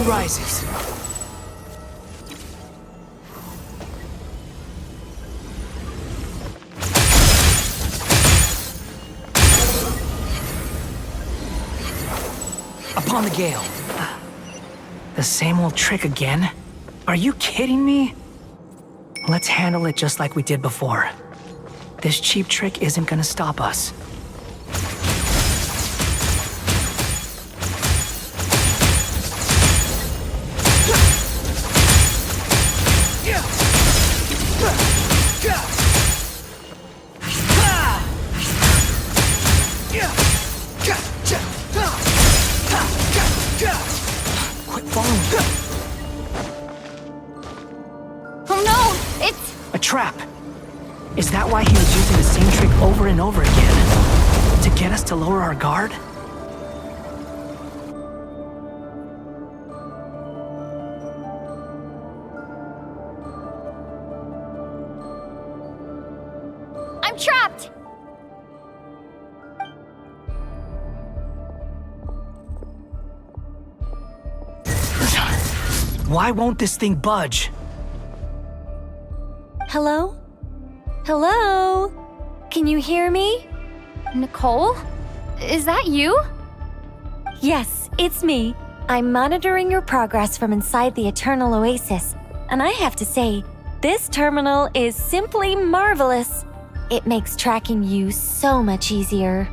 rises. Upon the gale. The same old trick again? Are you kidding me? Let's handle it just like we did before. This cheap trick isn't gonna stop us. Quit following me. Oh no! It's... A trap. Is that why he was using the same trick over and over again? To get us to lower our guard? I'm trapped! Why won't this thing budge? Hello? Hello? Can you hear me? Nicole? Is that you? Yes, it's me. I'm monitoring your progress from inside the Eternal Oasis, and I have to say, this terminal is simply marvelous. It makes tracking you so much easier.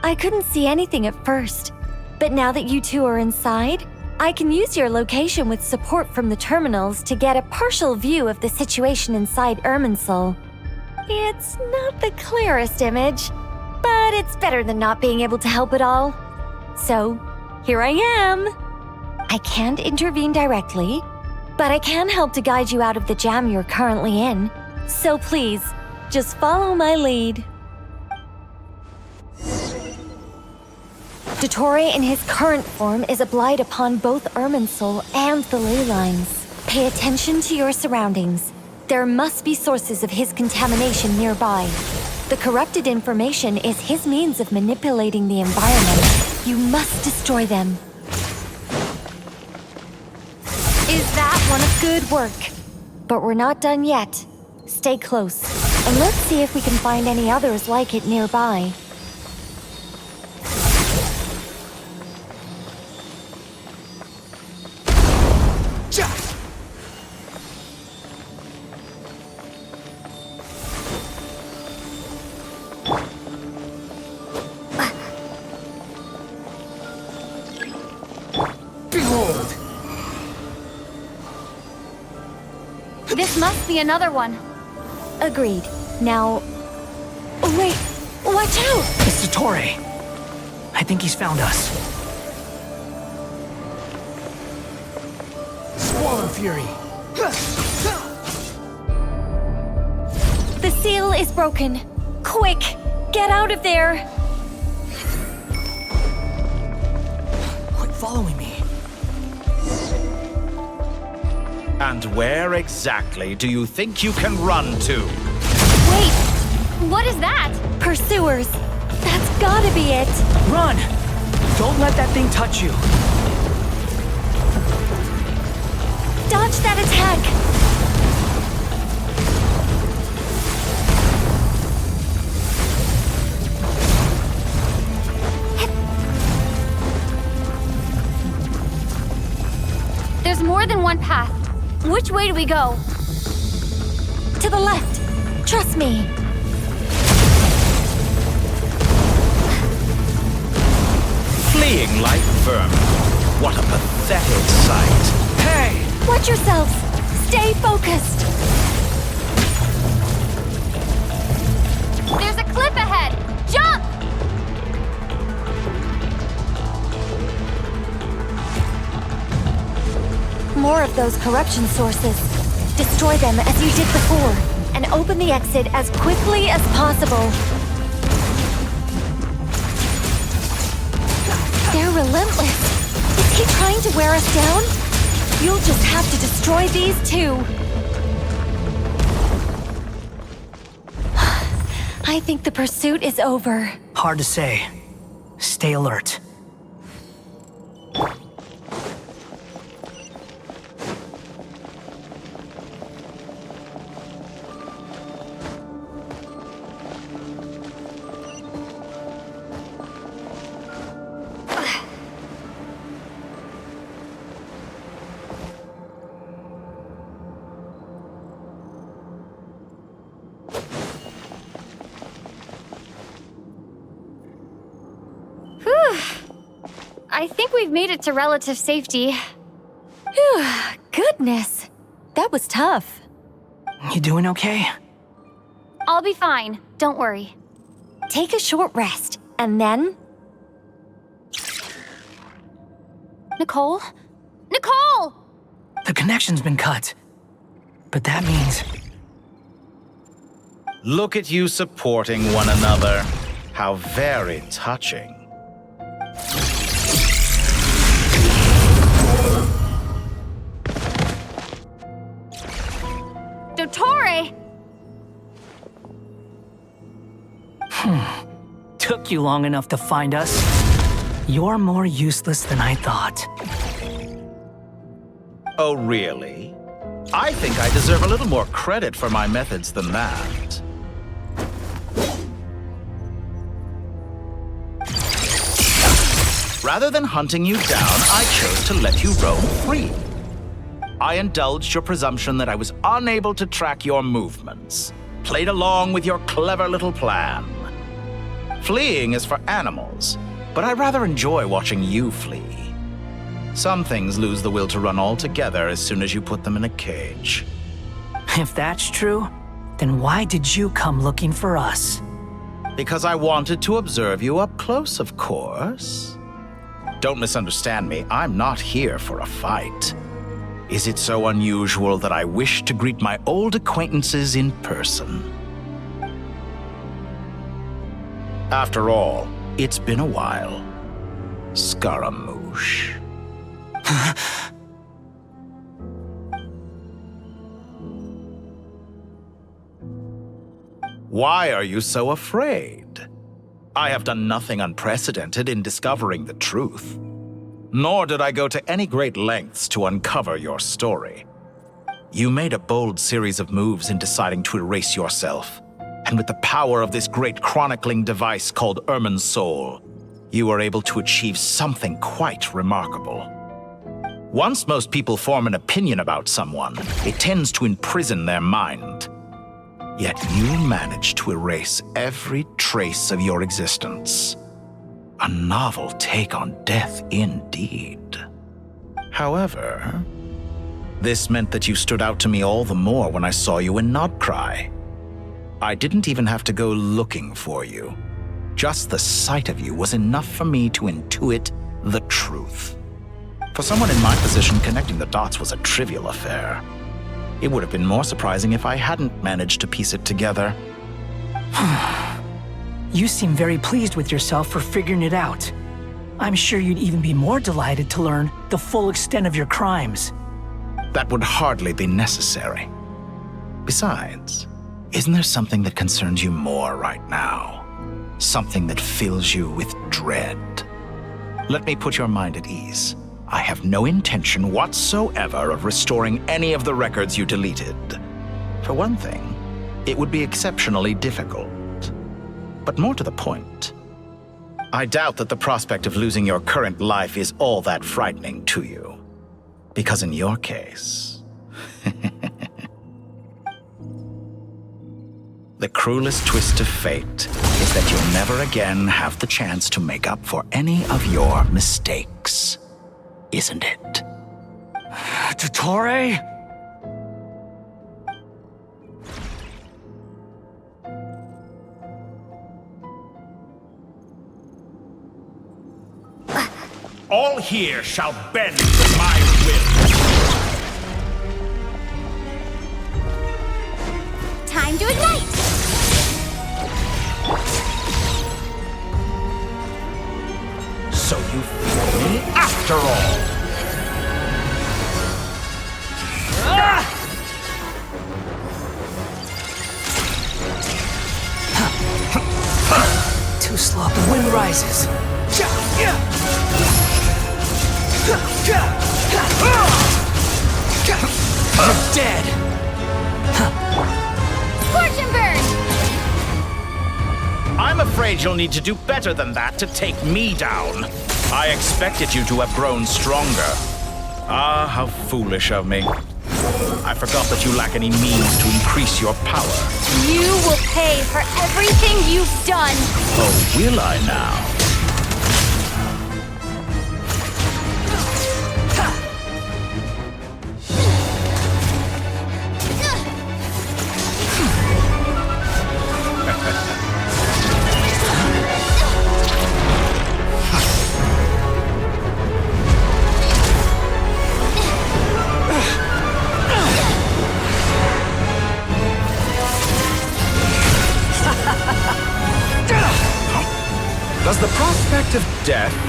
I couldn't see anything at first, but now that you two are inside, I can use your location with support from the terminals to get a partial view of the situation inside Irminsul. It's not the clearest image, but it's better than not being able to help at all. So, here I am. I can't intervene directly, but I can help to guide you out of the jam you're currently in. So please, just follow my lead. Dottore in his current form is a blight upon both Irminsul and the ley lines. Pay attention to your surroundings. There must be sources of his contamination nearby. The corrupted information is his means of manipulating the environment. You must destroy them. Is that one of good work? But we're not done yet. Stay close, and let's see if we can find any others like it nearby. Behold! This must be another one. Agreed. Now... Oh, wait! Watch out! It's Dottore. I think he's found us. Swallow Fury! The seal is broken. Quick! Get out of there! Quit following me. And where exactly do you think you can run to? Wait! What is that? Pursuers! That's gotta be it! Run! Don't let that thing touch you. Dodge that attack! There's more than one path. Which way do we go? To the left! Trust me! Fleeing like vermin. What a pathetic sight. Hey! Watch yourselves! Stay focused! There's a cliff ahead! Jump! More of those corruption sources. Destroy them as you did before, and open the exit as quickly as possible. They're relentless. Is he trying to wear us down? You'll just have to destroy these too. I think the pursuit is over. Hard to say. Stay alert. I think we've made it to relative safety. Phew, goodness. That was tough. You doing okay? I'll be fine. Don't worry. Take a short rest, and then... Nicole? Nicole! The connection's been cut. But that means... Look at you supporting one another. How very touching. Dottore! Took you long enough to find us. You're more useless than I thought. Oh, really? I think I deserve a little more credit for my methods than that. Rather than hunting you down, I chose to let you roam free. I indulged your presumption that I was unable to track your movements, played along with your clever little plan. Fleeing is for animals, but I rather enjoy watching you flee. Some things lose the will to run altogether as soon as you put them in a cage. If that's true, then why did you come looking for us? Because I wanted to observe you up close, of course. Don't misunderstand me, I'm not here for a fight. Is it so unusual that I wish to greet my old acquaintances in person? After all, it's been a while. Scaramouche. Why are you so afraid? I have done nothing unprecedented in discovering the truth. Nor did I go to any great lengths to uncover your story. You made a bold series of moves in deciding to erase yourself. And with the power of this great chronicling device called Irmin's Soul, you were able to achieve something quite remarkable. Once most people form an opinion about someone, it tends to imprison their mind. Yet you managed to erase every trace of your existence. A novel take on death indeed. However, this meant that you stood out to me all the more when I saw you in Nodcry. I didn't even have to go looking for you. Just the sight of you was enough for me to intuit the truth. For someone in my position, connecting the dots was a trivial affair. It would have been more surprising if I hadn't managed to piece it together. You seem very pleased with yourself for figuring it out. I'm sure you'd even be more delighted to learn the full extent of your crimes. That would hardly be necessary. Besides, isn't there something that concerns you more right now? Something that fills you with dread? Let me put your mind at ease. I have no intention whatsoever of restoring any of the records you deleted. For one thing, it would be exceptionally difficult. But more to the point, I doubt that the prospect of losing your current life is all that frightening to you. Because in your case, the cruelest twist of fate is that you'll never again have the chance to make up for any of your mistakes. Isn't it? Dottore? All here shall bend to my will. Time to ignite! So you fear me after all? Too slow, the wind rises. You're dead. Scorch and burn! I'm afraid you'll need to do better than that to take me down. I expected you to have grown stronger. Ah, how foolish of me. I forgot that you lack any means to increase your power. You will pay for everything you've done! Oh, will I now?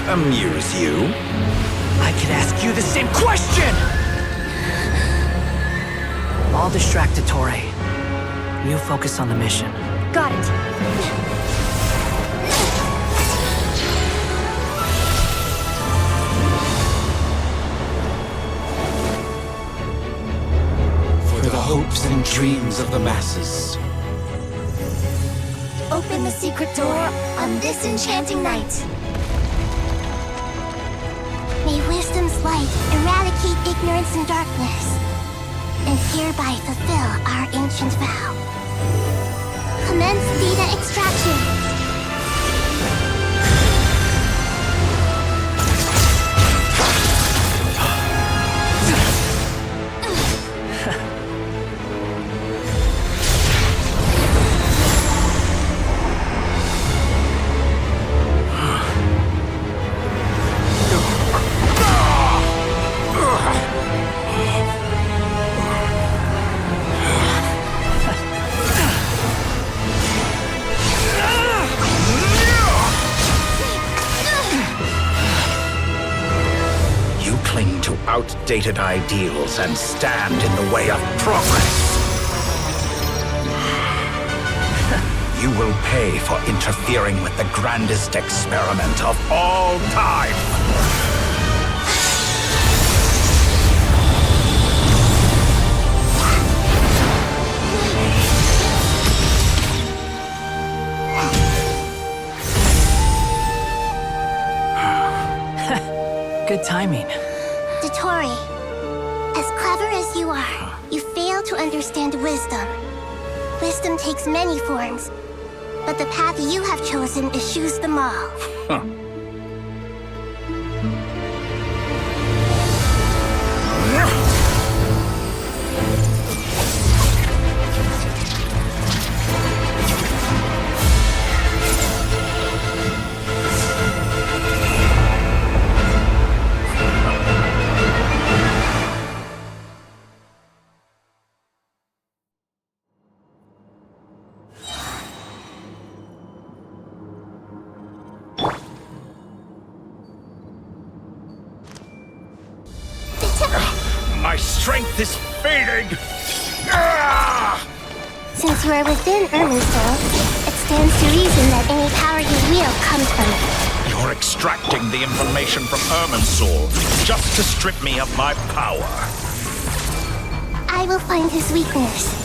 amuse you? I could ask you the same question! I'll distract Dottore. You focus on the mission. Got it. For the hopes and dreams of the masses. Open the secret door on this enchanting night. May wisdom's light eradicate ignorance and darkness, and hereby fulfill our ancient vow. Commence data extraction. Outdated ideals and stand in the way of progress. You will pay for interfering with the grandest experiment of all time. Good timing. Dottore, as clever as you are, you fail to understand wisdom. Wisdom takes many forms, but the path you have chosen eschews them all. My strength is fading! Since you are within Irminsul, it stands to reason that any power you wield comes from it. You're extracting the information from Irminsul just to strip me of my power. I will find his weakness.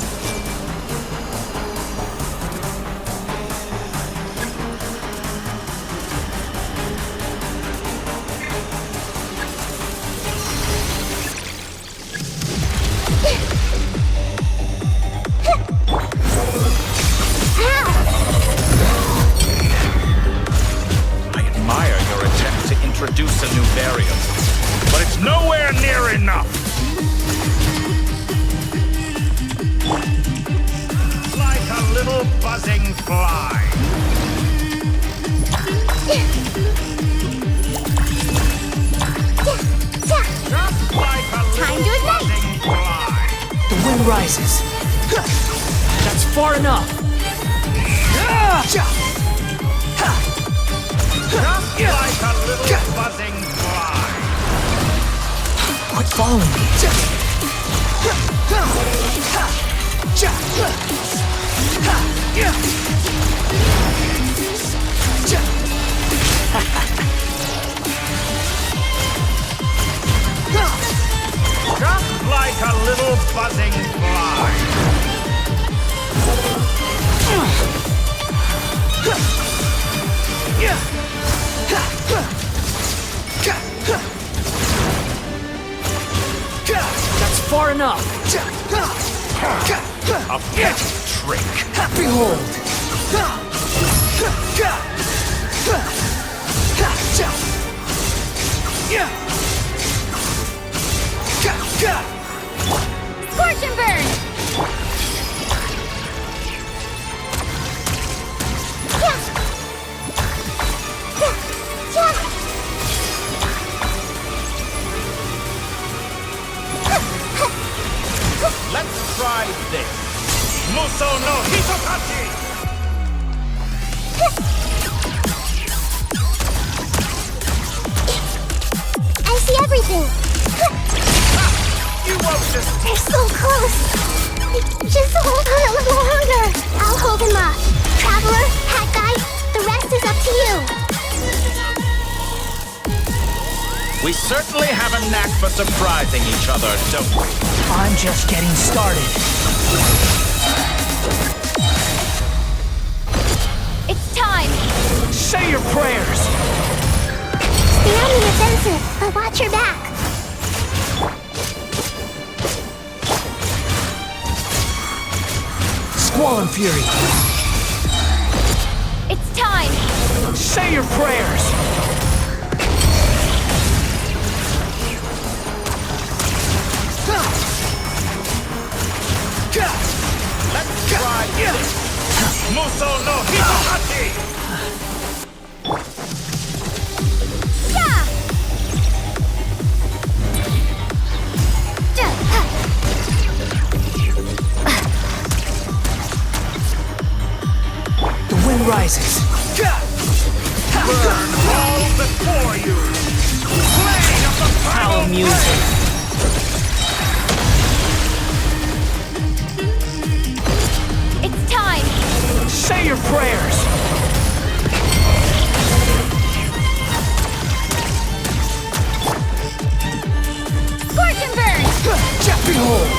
Introduce a new variant, but it's nowhere near enough. Like a little buzzing fly. Time to ignite! The wind rises. That's far enough. Like a little buzzing fly. Quit following me. Like a little buzzing fly. That's far enough. A petty trick. Behold. Scorch and burn! Let's try this. Muso no Hitokachi! something! You won't just... They're so close! Just hold on a little longer! I'll hold him off. Traveler, Hat Guy, the rest is up to you! We certainly have a knack for surprising each other, don't we? I'm just getting started. It's time! Say your prayers! Stay on the offensive, but watch your back. Squall and Fury! It's time! Say your prayers! Let's try this! Muso no Hitohachi! The wind rises. Burn all before you! Play of the Foul music. It's time! Say your prayers! Scorch and burn! Behold!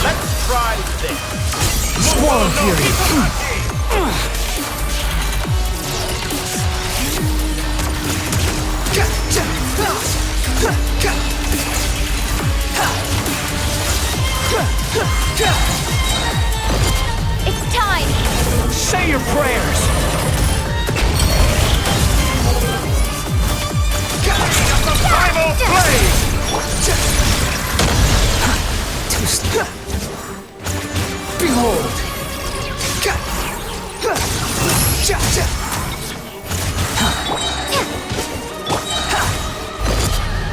Let's try this. Squall and Fury! It's time! Say your prayers! Primal Blade! Too slow. Behold!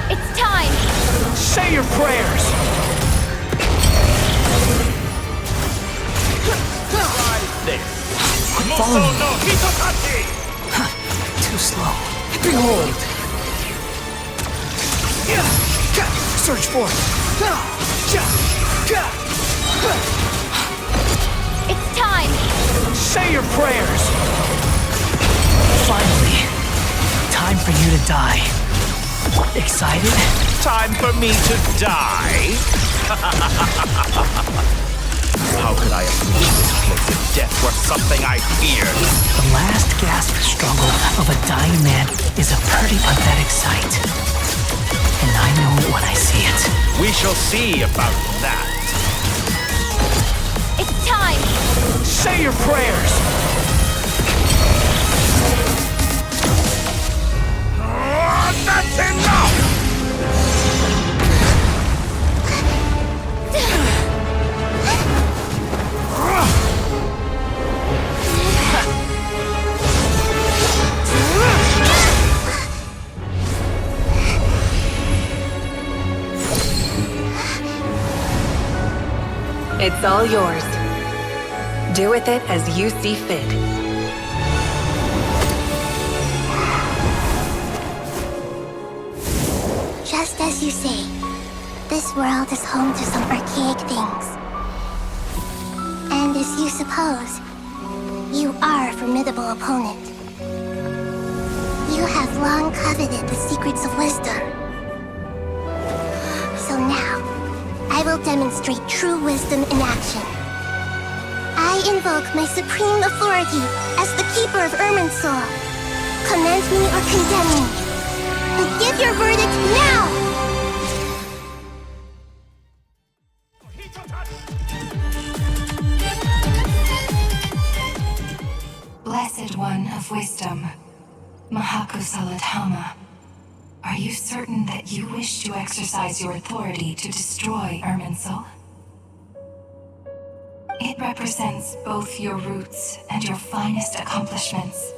It's time! Say your prayers! Try this. Follow me. no Hitohachi! Too slow. Behold! Search for it. It's time! Say your prayers! Finally, time for you to die. Excited? Time for me to die? How could I approach this place if death were something I feared? The last gasp struggle of a dying man is a pretty pathetic sight. And I know it when I see it. We shall see about that. It's time! Say your prayers! That's enough! It's all yours. Do with it as you see fit. Just as you say, this world is home to some archaic things. And as you suppose, you are a formidable opponent. You have long coveted the secrets of wisdom. So now, I will demonstrate true wisdom in action. I invoke my supreme authority as the keeper of Irminsul. Commend me or condemn me, but give your verdict now! Blessed One of Wisdom, Mahakosaladhama, are you certain that you wish to exercise your authority to destroy Irminsul? It represents both your roots and your finest accomplishments.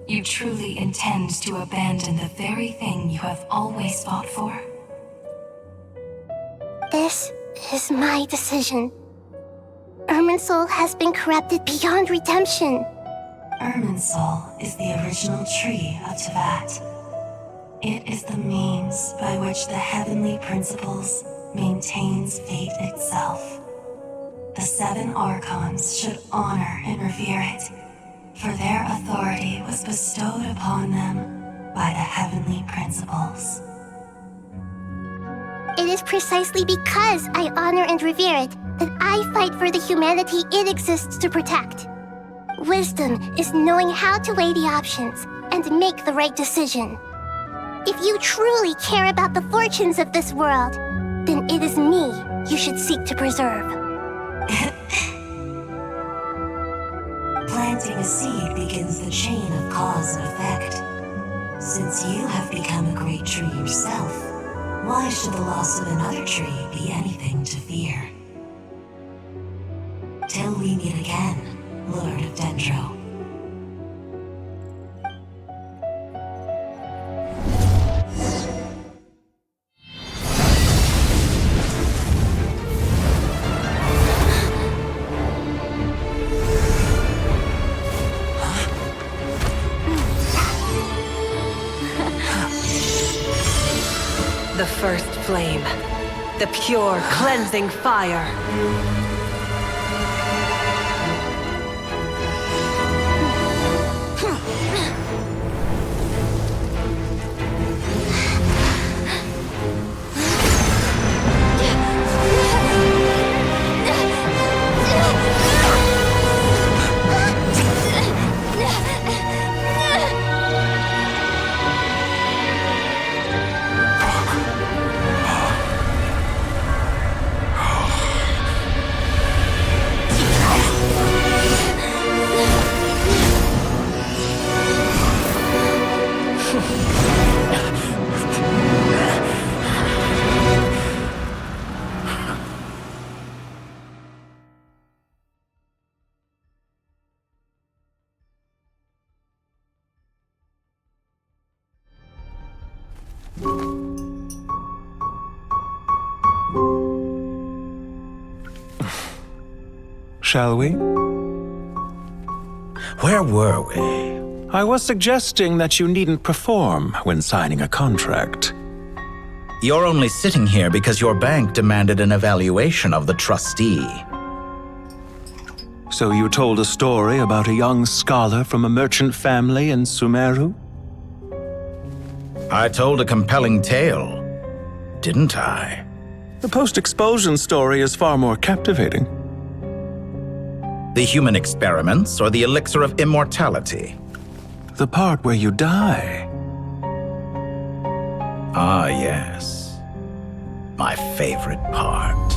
You truly intend to abandon the very thing you have always fought for? This is my decision. Irminsul has been corrupted beyond redemption. Irminsul is the original tree of Tevat. It is the means by which the heavenly principles maintains fate itself. The 7 Archons should honor and revere it, for their authority was bestowed upon them by the heavenly principles. It is precisely because I honor and revere it that I fight for the humanity it exists to protect. Wisdom is knowing how to weigh the options and make the right decision. If you truly care about the fortunes of this world, then it is me you should seek to preserve. Planting a seed begins the chain of cause and effect. Since you have become a great tree yourself, why should the loss of another tree be anything to fear? Till we meet again, Lord of Dendro. The first flame. The pure, cleansing fire. Shall we? Where were we? I was suggesting that you needn't perform when signing a contract. You're only sitting here because your bank demanded an evaluation of the trustee. So you told a story about a young scholar from a merchant family in Sumeru? I told a compelling tale, didn't I? The post-expulsion story is far more captivating. The human experiments or the elixir of immortality? The part where you die. Ah, yes. My favorite part.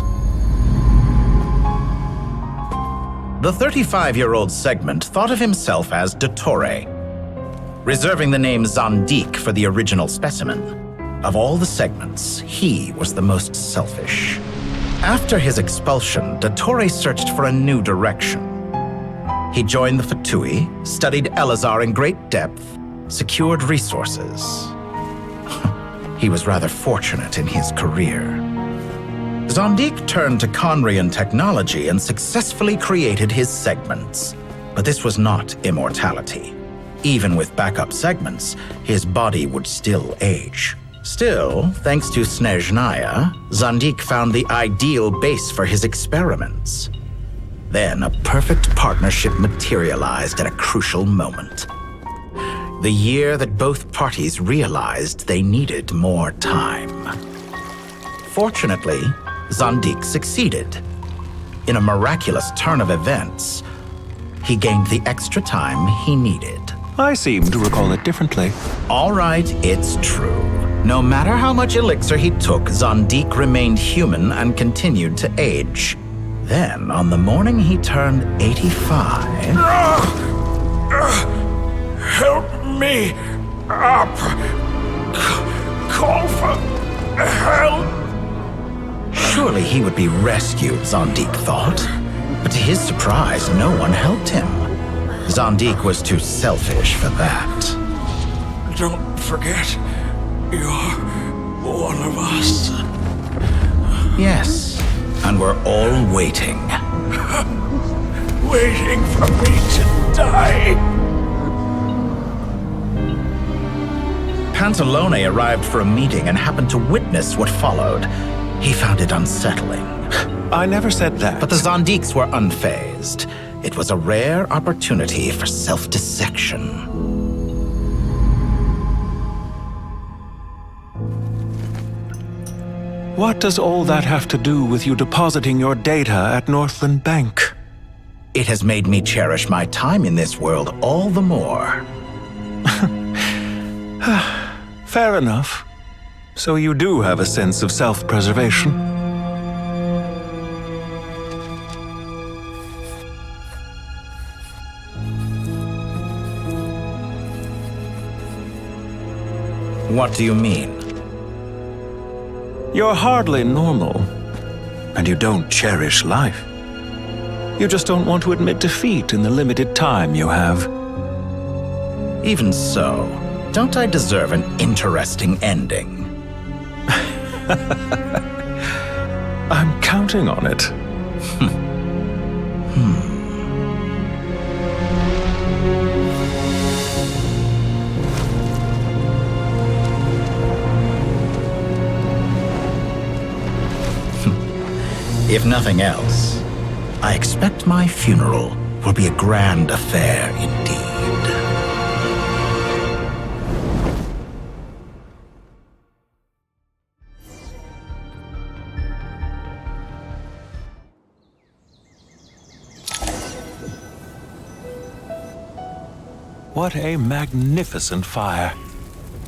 The 35-year-old Segment thought of himself as Dottore, reserving the name Zandik for the original specimen. Of all the Segments, he was the most selfish. After his expulsion, Dottore searched for a new direction. He joined the Fatui, studied Elazar in great depth, secured resources. He was rather fortunate in his career. Zandik turned to Conrian technology and successfully created his segments. But this was not immortality. Even with backup segments, his body would still age. Still, thanks to Snezhnaya, Zandik found the ideal base for his experiments. Then a perfect partnership materialized at a crucial moment. The year that both parties realized they needed more time. Fortunately, Zandik succeeded. In a miraculous turn of events, he gained the extra time he needed. I seem to recall it differently. All right, it's true. No matter how much elixir he took, Zandik remained human and continued to age. Then, on the morning he turned 85... Help me up! Call for help! Surely he would be rescued, Zandik thought. But to his surprise, no one helped him. Zandik was too selfish for that. Don't forget, you're one of us. Yes, and we're all waiting. Waiting for me to die. Pantalone arrived for a meeting and happened to witness what followed, he found it unsettling. I never said that. But the Zondiques were unfazed. It was a rare opportunity for self-dissection. What does all that have to do with you depositing your data at Northland Bank? It has made me cherish my time in this world all the more. Fair enough. So you do have a sense of self-preservation. What do you mean? You're hardly normal, and you don't cherish life. You just don't want to admit defeat in the limited time you have. Even so, don't I deserve an interesting ending? I'm counting on it. If nothing else, I expect my funeral will be a grand affair indeed. What a magnificent fire.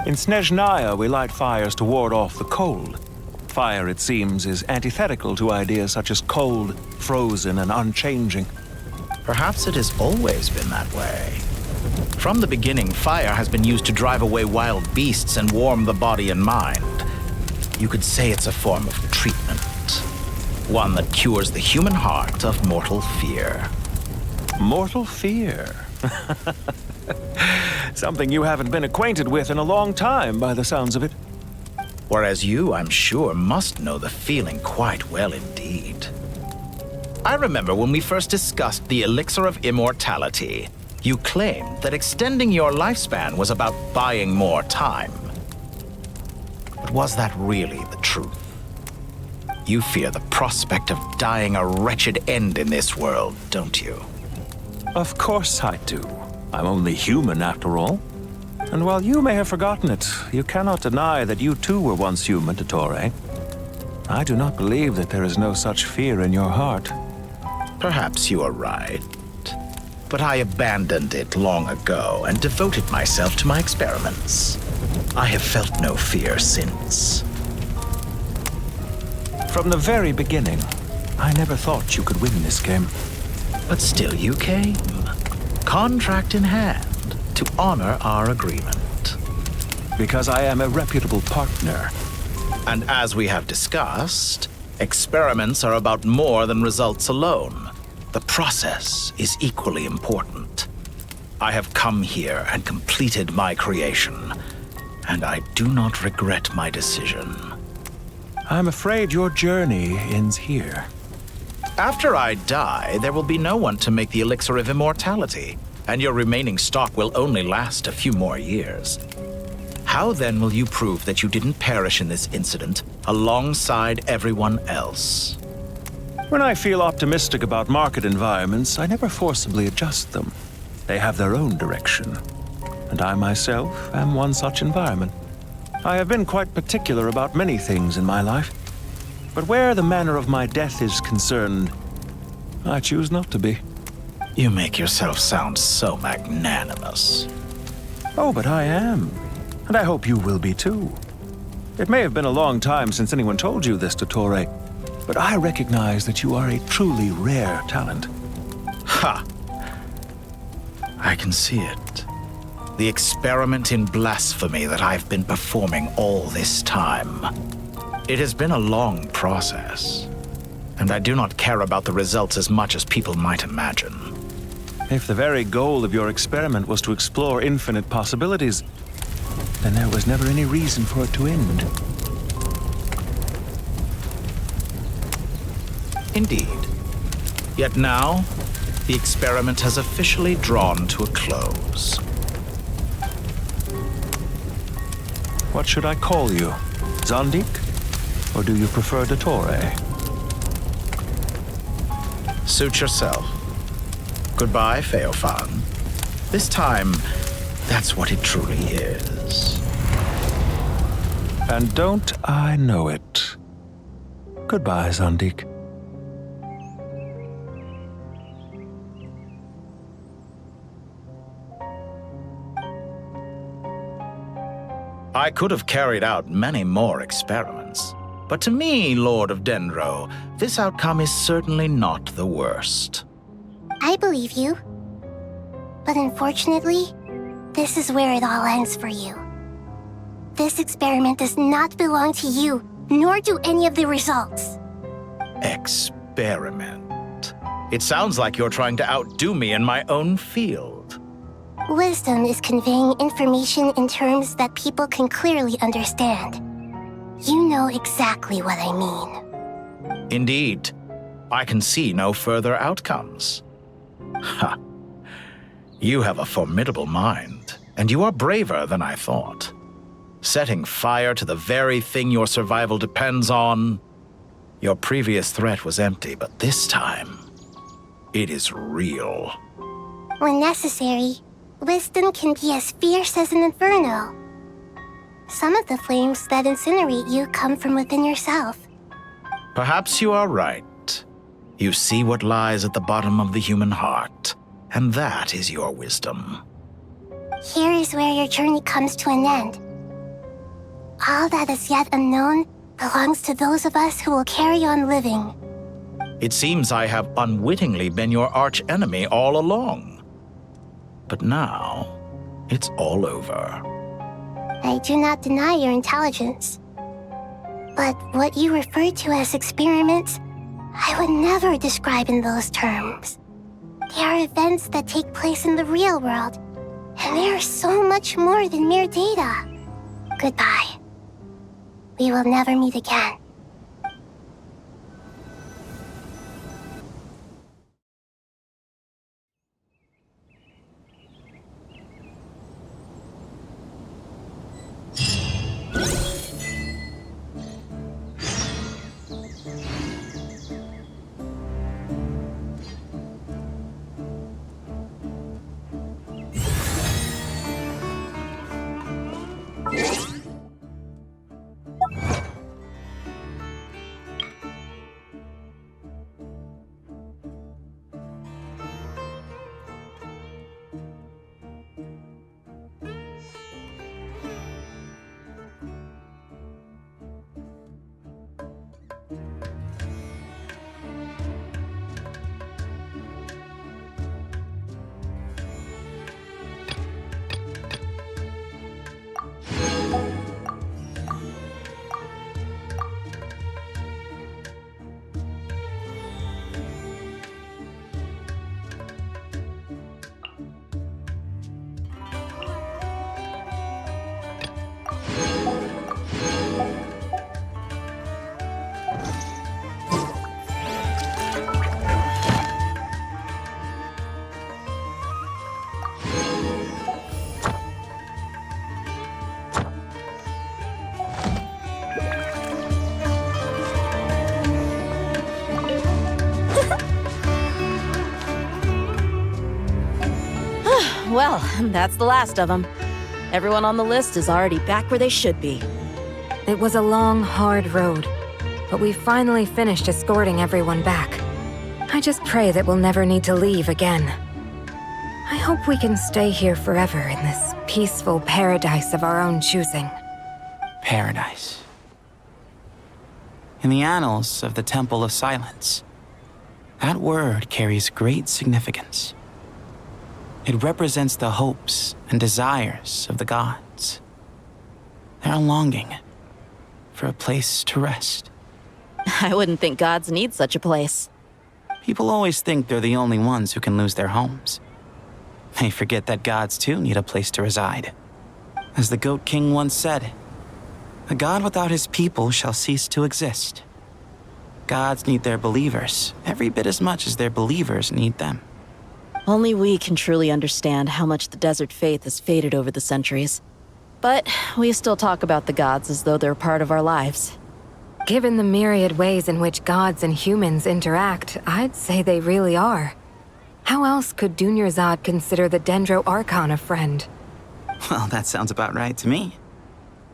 In Snezhnaya, we light fires to ward off the cold. Fire, it seems, is antithetical to ideas such as cold, frozen, and unchanging. Perhaps it has always been that way. From the beginning, fire has been used to drive away wild beasts and warm the body and mind. You could say it's a form of treatment. One that cures the human heart of mortal fear. Mortal fear? Something you haven't been acquainted with in a long time, by the sounds of it. Whereas you, I'm sure, must know the feeling quite well indeed. I remember when we first discussed the elixir of immortality, you claimed that extending your lifespan was about buying more time. But was that really the truth? You fear the prospect of dying a wretched end in this world, don't you? Of course I do. I'm only human, after all. And while you may have forgotten it, you cannot deny that you too were once human, Dottore. I do not believe that there is no such fear in your heart. Perhaps you are right. But I abandoned it long ago and devoted myself to my experiments. I have felt no fear since. From the very beginning, I never thought you could win this game. But still you came, contract in hand, to honor our agreement. Because I am a reputable partner. And as we have discussed, experiments are about more than results alone. The process is equally important. I have come here and completed my creation, and I do not regret my decision. I'm afraid your journey ends here. After I die, there will be no one to make the elixir of immortality, and your remaining stock will only last a few more years. How then will you prove that you didn't perish in this incident alongside everyone else? When I feel optimistic about market environments, I never forcibly adjust them. They have their own direction. And I myself am one such environment. I have been quite particular about many things in my life. But where the manner of my death is concerned, I choose not to be. You make yourself sound so magnanimous. Oh, but I am. And I hope you will be too. It may have been a long time since anyone told you this, Dottore, but I recognize that you are a truly rare talent. Ha! I can see it. The experiment in blasphemy that I've been performing all this time. It has been a long process, and I do not care about the results as much as people might imagine. If the very goal of your experiment was to explore infinite possibilities, then there was never any reason for it to end. Indeed. Yet now, the experiment has officially drawn to a close. What should I call you? Zandik? Or do you prefer Dottore? Suit yourself. Goodbye, Feofan. This time, that's what it truly is. And don't I know it? Goodbye, Zandik. I could have carried out many more experiments, but to me, Lord of Dendro, this outcome is certainly not the worst. I believe you. But unfortunately, this is where it all ends for you. This experiment does not belong to you, nor do any of the results. Experiment? It sounds like you're trying to outdo me in my own field. Wisdom is conveying information in terms that people can clearly understand. You know exactly what I mean. Indeed. I can see no further outcomes. Ha! You have a formidable mind, and you are braver than I thought. Setting fire to the very thing your survival depends on. Your previous threat was empty, but this time, it is real. When necessary, wisdom can be as fierce as an inferno. Some of the flames that incinerate you come from within yourself. Perhaps you are right. You see what lies at the bottom of the human heart, and that is your wisdom. Here is where your journey comes to an end. All that is yet unknown belongs to those of us who will carry on living. It seems I have unwittingly been your arch-enemy all along. But now, it's all over. I do not deny your intelligence. But what you refer to as experiments, I would never describe in those terms. They are events that take place in the real world, and they are so much more than mere data. Goodbye. We will never meet again. Well, that's the last of them. Everyone on the list is already back where they should be. It was a long, hard road, but we finally finished escorting everyone back. I just pray that we'll never need to leave again. I hope we can stay here forever in this peaceful paradise of our own choosing. Paradise. In the annals of the Temple of Silence, that word carries great significance. It represents the hopes and desires of the gods. Their longing for a place to rest. I wouldn't think gods need such a place. People always think they're the only ones who can lose their homes. They forget that gods too need a place to reside. As the Goat King once said, "A god without his people shall cease to exist." Gods need their believers every bit as much as their believers need them. Only we can truly understand how much the desert faith has faded over the centuries. But we still talk about the gods as though they're part of our lives. Given the myriad ways in which gods and humans interact, I'd say they really are. How else could Dunyarzad consider the Dendro Archon a friend? Well, that sounds about right to me.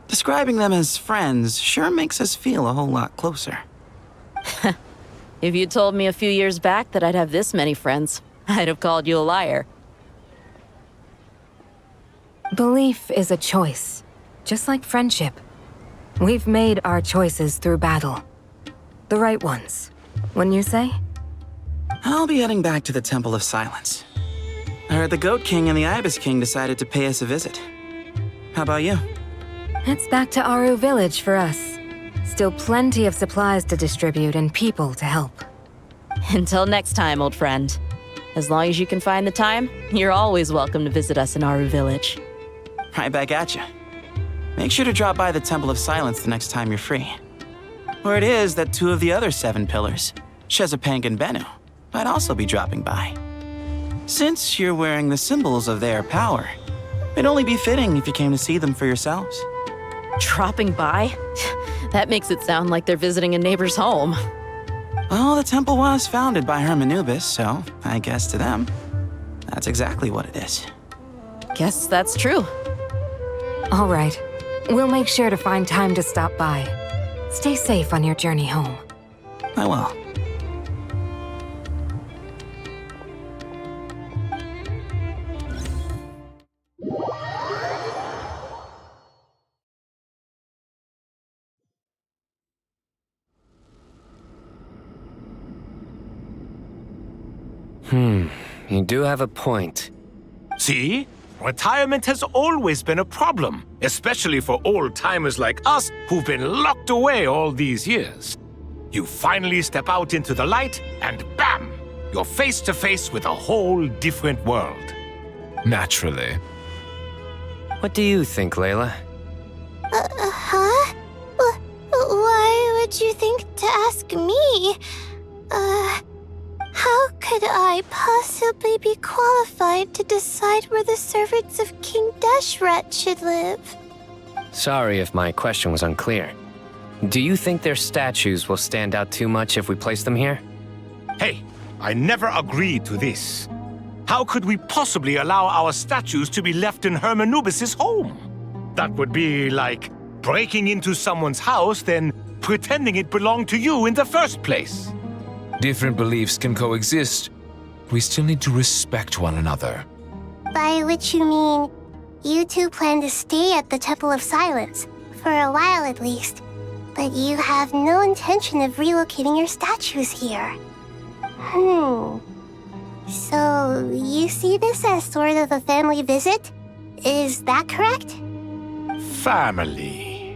Describing them as friends sure makes us feel a whole lot closer. If you told me a few years back that I'd have this many friends, I'd have called you a liar. Belief is a choice, just like friendship. We've made our choices through battle. The right ones, wouldn't you say? I'll be heading back to the Temple of Silence. I heard the Goat King and the Ibis King decided to pay us a visit. How about you? It's back to Aru Village for us. Still plenty of supplies to distribute and people to help. Until next time, old friend. As long as you can find the time, you're always welcome to visit us in Aru Village. Right back at you. Make sure to drop by the Temple of Silence the next time you're free. Or it is that two of the other 7 pillars, Shezapang and Bennu, might also be dropping by. Since you're wearing the symbols of their power, it'd only be fitting if you came to see them for yourselves. Dropping by? That makes it sound like they're visiting a neighbor's home. Well, the temple was founded by Hermanubis, so I guess to them, that's exactly what it is. Guess that's true. All right. We'll make sure to find time to stop by. Stay safe on your journey home. I will. You do have a point. See? Retirement has always been a problem, especially for old-timers like us who've been locked away all these years. You finally step out into the light, and bam! You're face to face with a whole different world. Naturally. What do you think, Layla? Huh? Why would you think to ask me? How could I possibly be qualified to decide where the servants of King Deshret should live? Sorry if my question was unclear. Do you think their statues will stand out too much if we place them here? Hey, I never agreed to this. How could we possibly allow our statues to be left in Hermanubis' home? That would be like breaking into someone's house, then pretending it belonged to you in the first place. Different beliefs can coexist. We still need to respect one another. By which you mean, you two plan to stay at the Temple of Silence, for a while at least, but you have no intention of relocating your statues here. So, you see this as sort of a family visit? Is that correct? Family.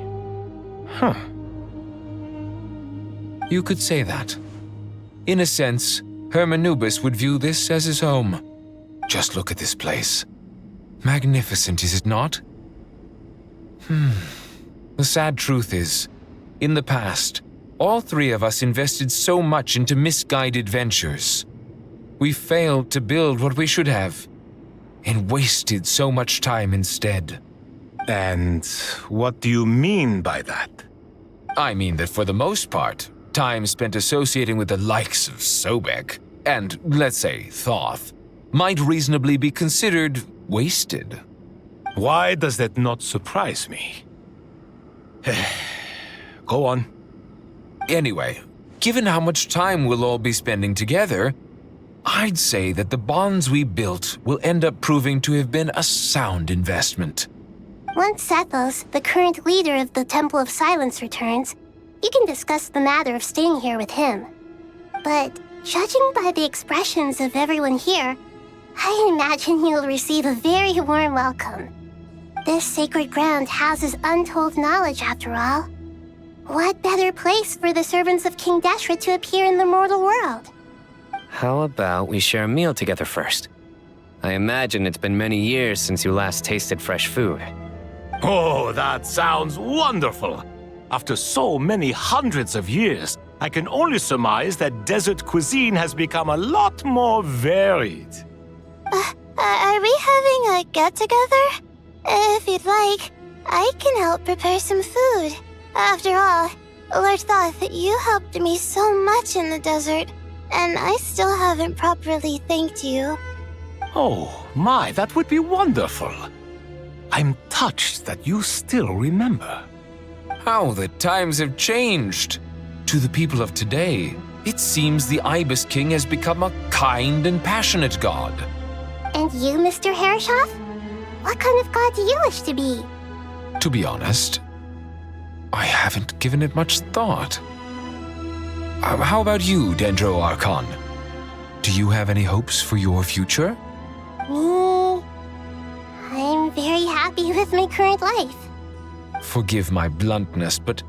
Huh. You could say that. In a sense, Hermanubis would view this as his home. Just look at this place. Magnificent, is it not? The sad truth is, in the past, all 3 of us invested so much into misguided ventures. We failed to build what we should have, and wasted so much time instead. And what do you mean by that? I mean that for the most part, time spent associating with the likes of Sobek, and, let's say, Thoth, might reasonably be considered wasted. Why does that not surprise me? Go on. Anyway, given how much time we'll all be spending together, I'd say that the bonds we built will end up proving to have been a sound investment. Once Sethos, the current leader of the Temple of Silence, returns, you can discuss the matter of staying here with him. But judging by the expressions of everyone here, I imagine you'll receive a very warm welcome. This sacred ground houses untold knowledge, after all. What better place for the servants of King Deshret to appear in the mortal world? How about we share a meal together first? I imagine it's been many years since you last tasted fresh food. Oh, that sounds wonderful! After so many hundreds of years, I can only surmise that desert cuisine has become a lot more varied. Are we having a get-together? If you'd like, I can help prepare some food. After all, Lord Thoth, you helped me so much in the desert, and I still haven't properly thanked you. Oh, my, that would be wonderful. I'm touched that you still remember. How the times have changed. To the people of today, it seems the Ibis King has become a kind and passionate god. And you, Mr. Herreshoff? What kind of god do you wish to be? To be honest, I haven't given it much thought. How about you, Dendro Archon? Do you have any hopes for your future? Me? I'm very happy with my current life. Forgive my bluntness, but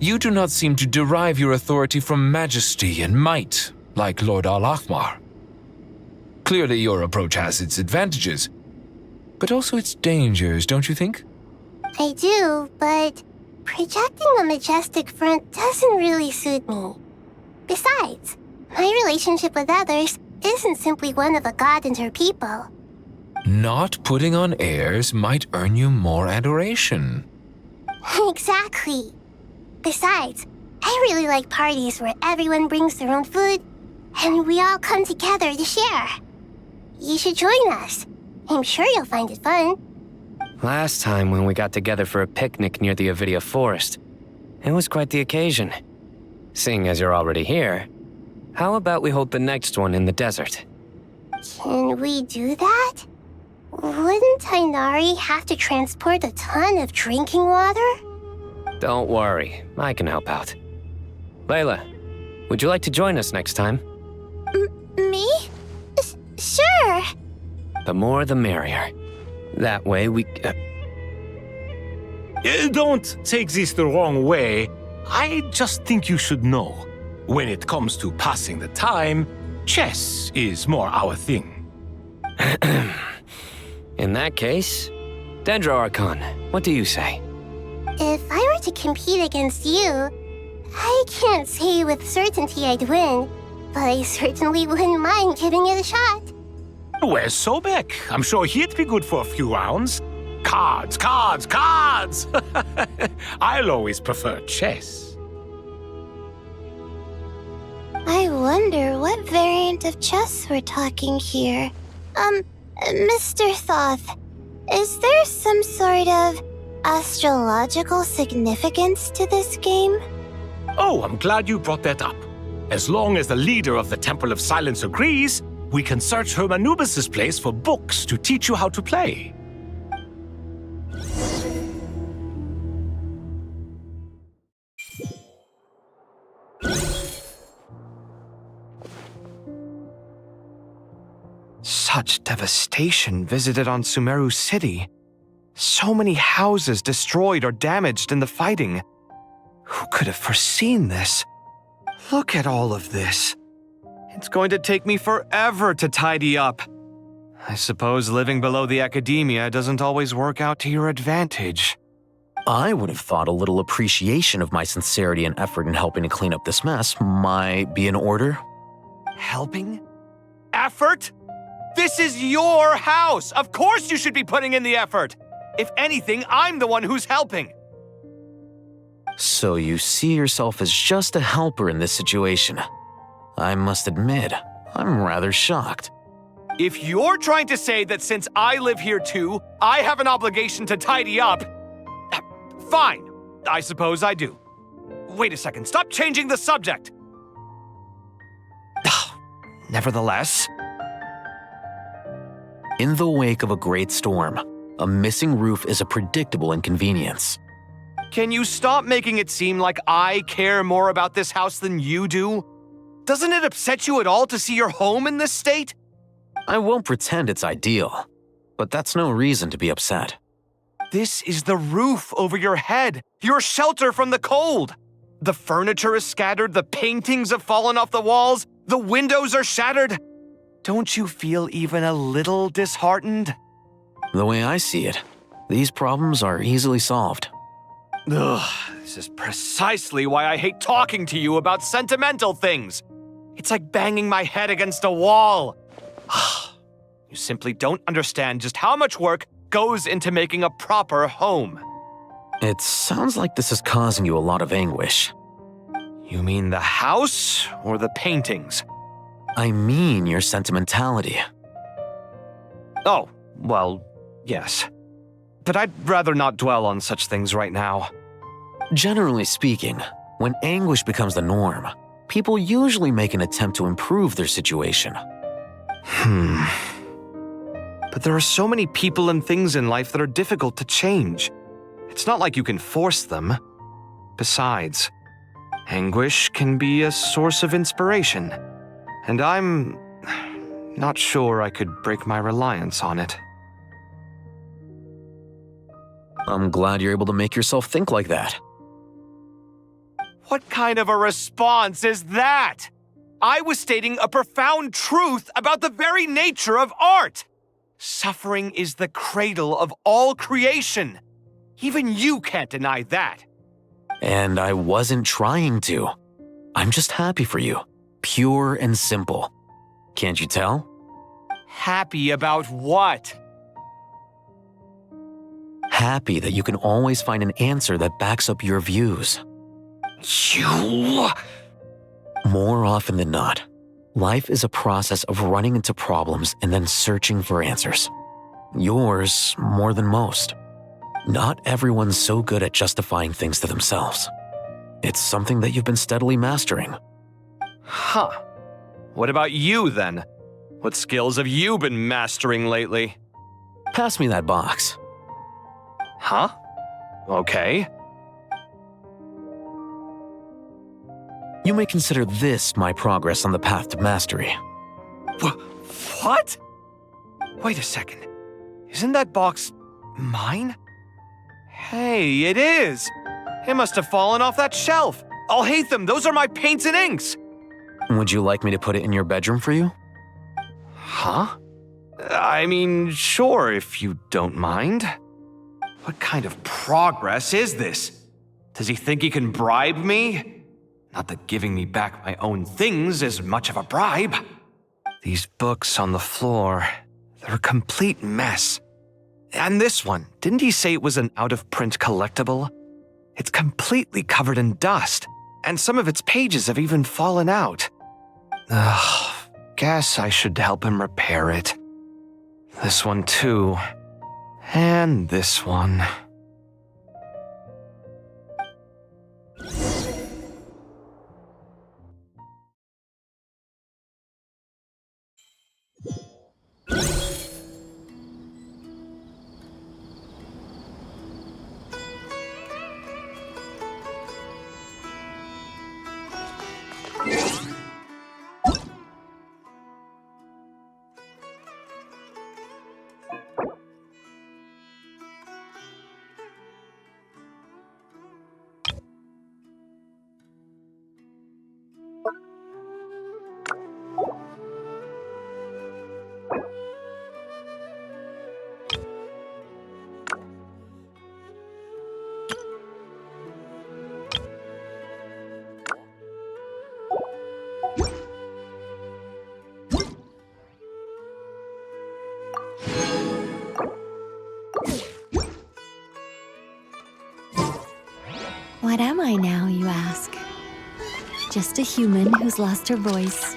you do not seem to derive your authority from majesty and might, like Lord Al-Ahmar. Clearly your approach has its advantages, but also its dangers, don't you think? I do, but projecting a majestic front doesn't really suit me. Besides, my relationship with others isn't simply one of a god and her people. Not putting on airs might earn you more adoration. Exactly. Besides, I really like parties where everyone brings their own food and we all come together to share. You should join us. I'm sure you'll find it fun. Last time when we got together for a picnic near the Avidia Forest, it was quite the occasion. Seeing as you're already here, how about we hold the next one in the desert? Can we do that? Wouldn't Tainari have to transport a ton of drinking water? Don't worry, I can help out. Layla, would you like to join us next time? Me? Sure. The more the merrier. That way we... Don't take this the wrong way. I just think you should know. When it comes to passing the time, chess is more our thing. In that case, Dendro Archon, what do you say? If I were to compete against you, I can't say with certainty I'd win, but I certainly wouldn't mind giving it a shot. Where's Sobek? I'm sure he'd be good for a few rounds. Cards, cards, cards! I'll always prefer chess. I wonder what variant of chess we're talking here. Mr. Thoth, is there some sort of astrological significance to this game? Oh, I'm glad you brought that up. As long as the leader of the Temple of Silence agrees, we can search Hermanubis' place for books to teach you how to play. Such devastation visited on Sumeru City. So many houses destroyed or damaged in the fighting. Who could have foreseen this? Look at all of this. It's going to take me forever to tidy up. I suppose living below the academia doesn't always work out to your advantage. I would have thought a little appreciation of my sincerity and effort in helping to clean up this mess might be in order. Helping? Effort? This is your house! Of course you should be putting in the effort! If anything, I'm the one who's helping. So you see yourself as just a helper in this situation. I must admit, I'm rather shocked. If you're trying to say that since I live here too, I have an obligation to tidy up, fine, I suppose I do. Wait a second, stop changing the subject! Nevertheless... In the wake of a great storm, a missing roof is a predictable inconvenience. Can you stop making it seem like I care more about this house than you do? Doesn't it upset you at all to see your home in this state? I won't pretend it's ideal, but that's no reason to be upset. This is the roof over your head, your shelter from the cold. The furniture is scattered, the paintings have fallen off the walls, the windows are shattered. Don't you feel even a little disheartened? The way I see it, these problems are easily solved. Ugh, this is precisely why I hate talking to you about sentimental things. It's like banging my head against a wall. You simply don't understand just how much work goes into making a proper home. It sounds like this is causing you a lot of anguish. You mean the house or the paintings? I mean your sentimentality. Oh, well, yes. But I'd rather not dwell on such things right now. Generally speaking, when anguish becomes the norm, people usually make an attempt to improve their situation. But there are so many people and things in life that are difficult to change. It's not like you can force them. Besides, anguish can be a source of inspiration, and I'm not sure I could break my reliance on it. I'm glad you're able to make yourself think like that. What kind of a response is that? I was stating a profound truth about the very nature of art. Suffering is the cradle of all creation. Even you can't deny that. And I wasn't trying to. I'm just happy for you. Pure and simple. Can't you tell? Happy about what? Happy that you can always find an answer that backs up your views. You... More often than not, life is a process of running into problems and then searching for answers. Yours more than most. Not everyone's so good at justifying things to themselves. It's something that you've been steadily mastering. Huh. What about you, then? What skills have you been mastering lately? Pass me that box. Huh? Okay. You may consider this my progress on the path to mastery. What? Wait a second. Isn't that box mine? Hey, it is! It must have fallen off that shelf. I'll hate them. Those are my paints and inks. Would you like me to put it in your bedroom for you? Huh? I mean, sure, if you don't mind. What kind of progress is this? Does he think he can bribe me? Not that giving me back my own things is much of a bribe. These books on the floor, they're a complete mess. And this one, didn't he say it was an out-of-print collectible? It's completely covered in dust, and some of its pages have even fallen out. Ugh, guess I should help him repair it. This one too. And this one. What am I now, you ask? Just a human who's lost her voice.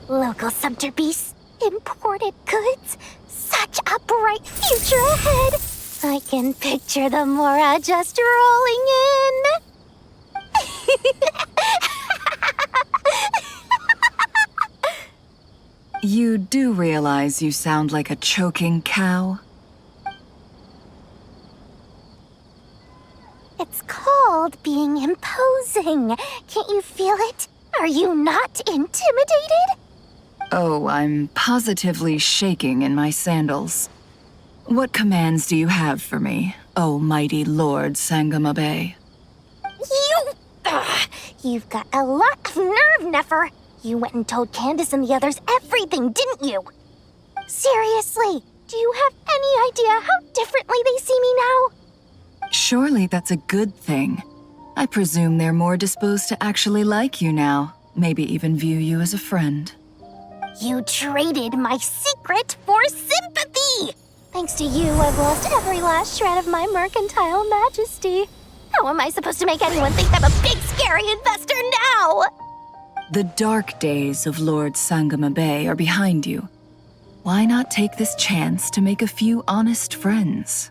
Local sumpter beasts, imported goods, such a bright future ahead. I can picture the Mora just rolling in. You do realize you sound like a choking cow? It's called being imposing. Can't you feel it? Are you not intimidated? Oh, I'm positively shaking in my sandals. What commands do you have for me, oh mighty Lord Sangamabe? You've got a lot of nerve, Nefer. You went and told Candace and the others everything, didn't you? Seriously, do you have any idea how differently they see me now? Surely that's a good thing. I presume they're more disposed to actually like you now, maybe even view you as a friend. You traded my secret for sympathy! Thanks to you, I've lost every last shred of my mercantile majesty. How am I supposed to make anyone think I'm a big, scary investor now? The dark days of Lord Sangama Bay are behind you. Why not take this chance to make a few honest friends?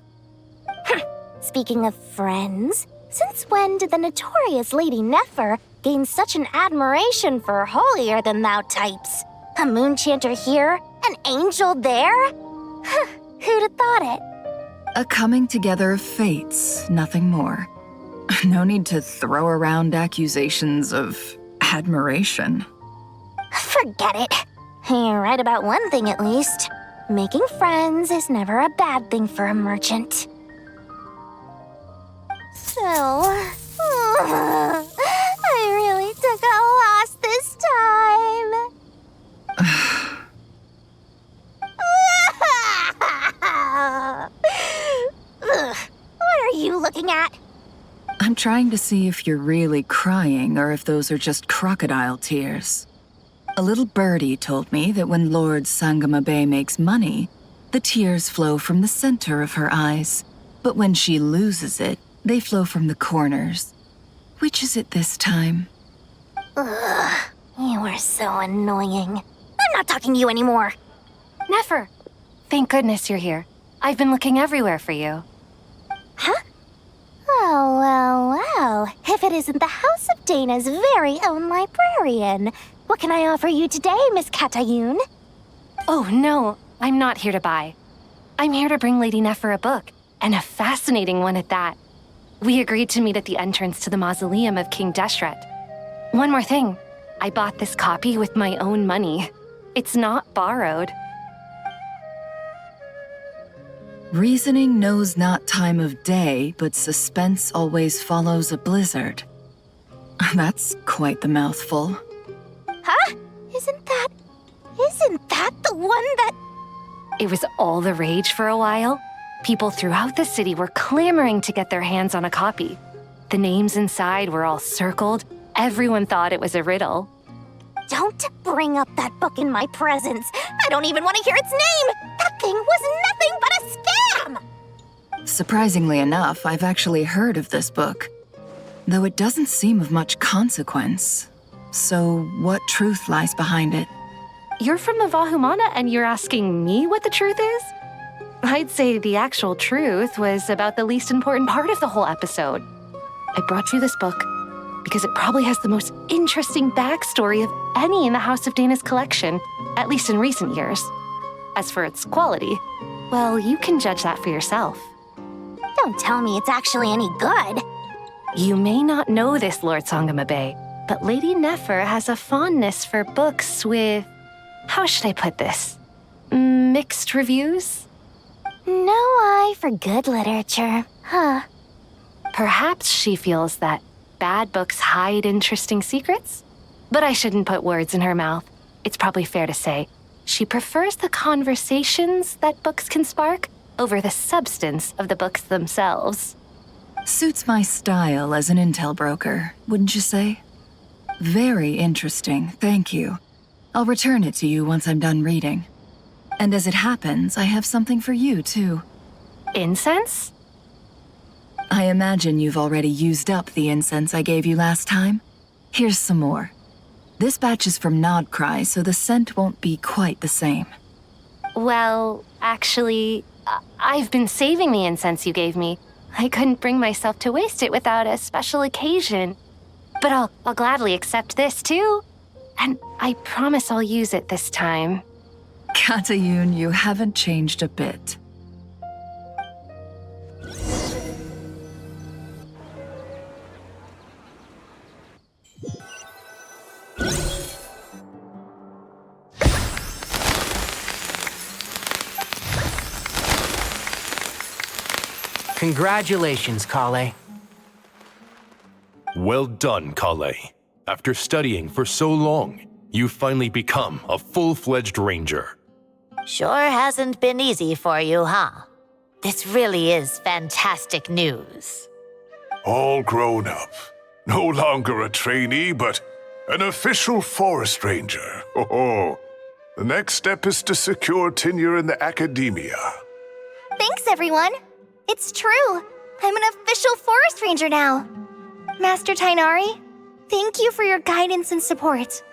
Speaking of friends, since when did the notorious Lady Nefer gain such an admiration for holier-than-thou types? A moon chanter here, an angel there? Who'd have thought it? A coming together of fates, nothing more. No need to throw around accusations of admiration. Forget it. You're right about one thing at least. Making friends is never a bad thing for a merchant. So, I really took a loss this time. What are you looking at? I'm trying to see if you're really crying or if those are just crocodile tears. A little birdie told me that when Lord Sangama Bay makes money, the tears flow from the center of her eyes. But when she loses it, they flow from the corners. Which is it this time? Ugh, you are so annoying. I'm not talking to you anymore. Nefer, thank goodness you're here. I've been looking everywhere for you. Huh? Well. If it isn't the House of Dana's very own librarian. What can I offer you today, Miss Katayun? Oh, no, I'm not here to buy. I'm here to bring Lady Nefer a book, and a fascinating one at that. We agreed to meet at the entrance to the mausoleum of King Deshret. One more thing, I bought this copy with my own money. It's not borrowed. Reasoning knows not time of day, but suspense always follows a blizzard. That's quite the mouthful. Huh? Isn't that the one that... It was all the rage for a while. People throughout the city were clamoring to get their hands on a copy. The names inside were all circled. Everyone thought it was a riddle. Don't bring up that book in my presence. I don't even want to hear its name. That thing was nothing but a scam. Surprisingly enough, I've actually heard of this book, though it doesn't seem of much consequence. So what truth lies behind it? You're from the Vahumana and you're asking me what the truth is? I'd say the actual truth was about the least important part of the whole episode. I brought you this book because it probably has the most interesting backstory of any in the House of Dana's collection, at least in recent years. As for its quality, well, you can judge that for yourself. Don't tell me it's actually any good. You may not know this, Lord Sangama Bay, but Lady Nefer has a fondness for books with... how should I put this? Mixed reviews? No eye for good literature, huh? Perhaps she feels that bad books hide interesting secrets? But I shouldn't put words in her mouth. It's probably fair to say she prefers the conversations that books can spark over the substance of the books themselves. Suits my style as an intel broker, wouldn't you say? Very interesting, thank you. I'll return it to you once I'm done reading. And as it happens, I have something for you, too. Incense? I imagine you've already used up the incense I gave you last time. Here's some more. This batch is from Nodcry, so the scent won't be quite the same. Well, actually, I've been saving the incense you gave me. I couldn't bring myself to waste it without a special occasion. But I'll gladly accept this, too. And I promise I'll use it this time. Katayun, you haven't changed a bit. Congratulations, Kale. Well done, Kale. After studying for so long, You've finally become a full-fledged ranger. Sure hasn't been easy for you, huh? This really is fantastic news. All grown up. No longer a trainee, but an official forest ranger. Oh, the next step is to secure tenure in the academia. Thanks, everyone. It's true. I'm an official forest ranger now. Master Tainari, thank you for your guidance and support.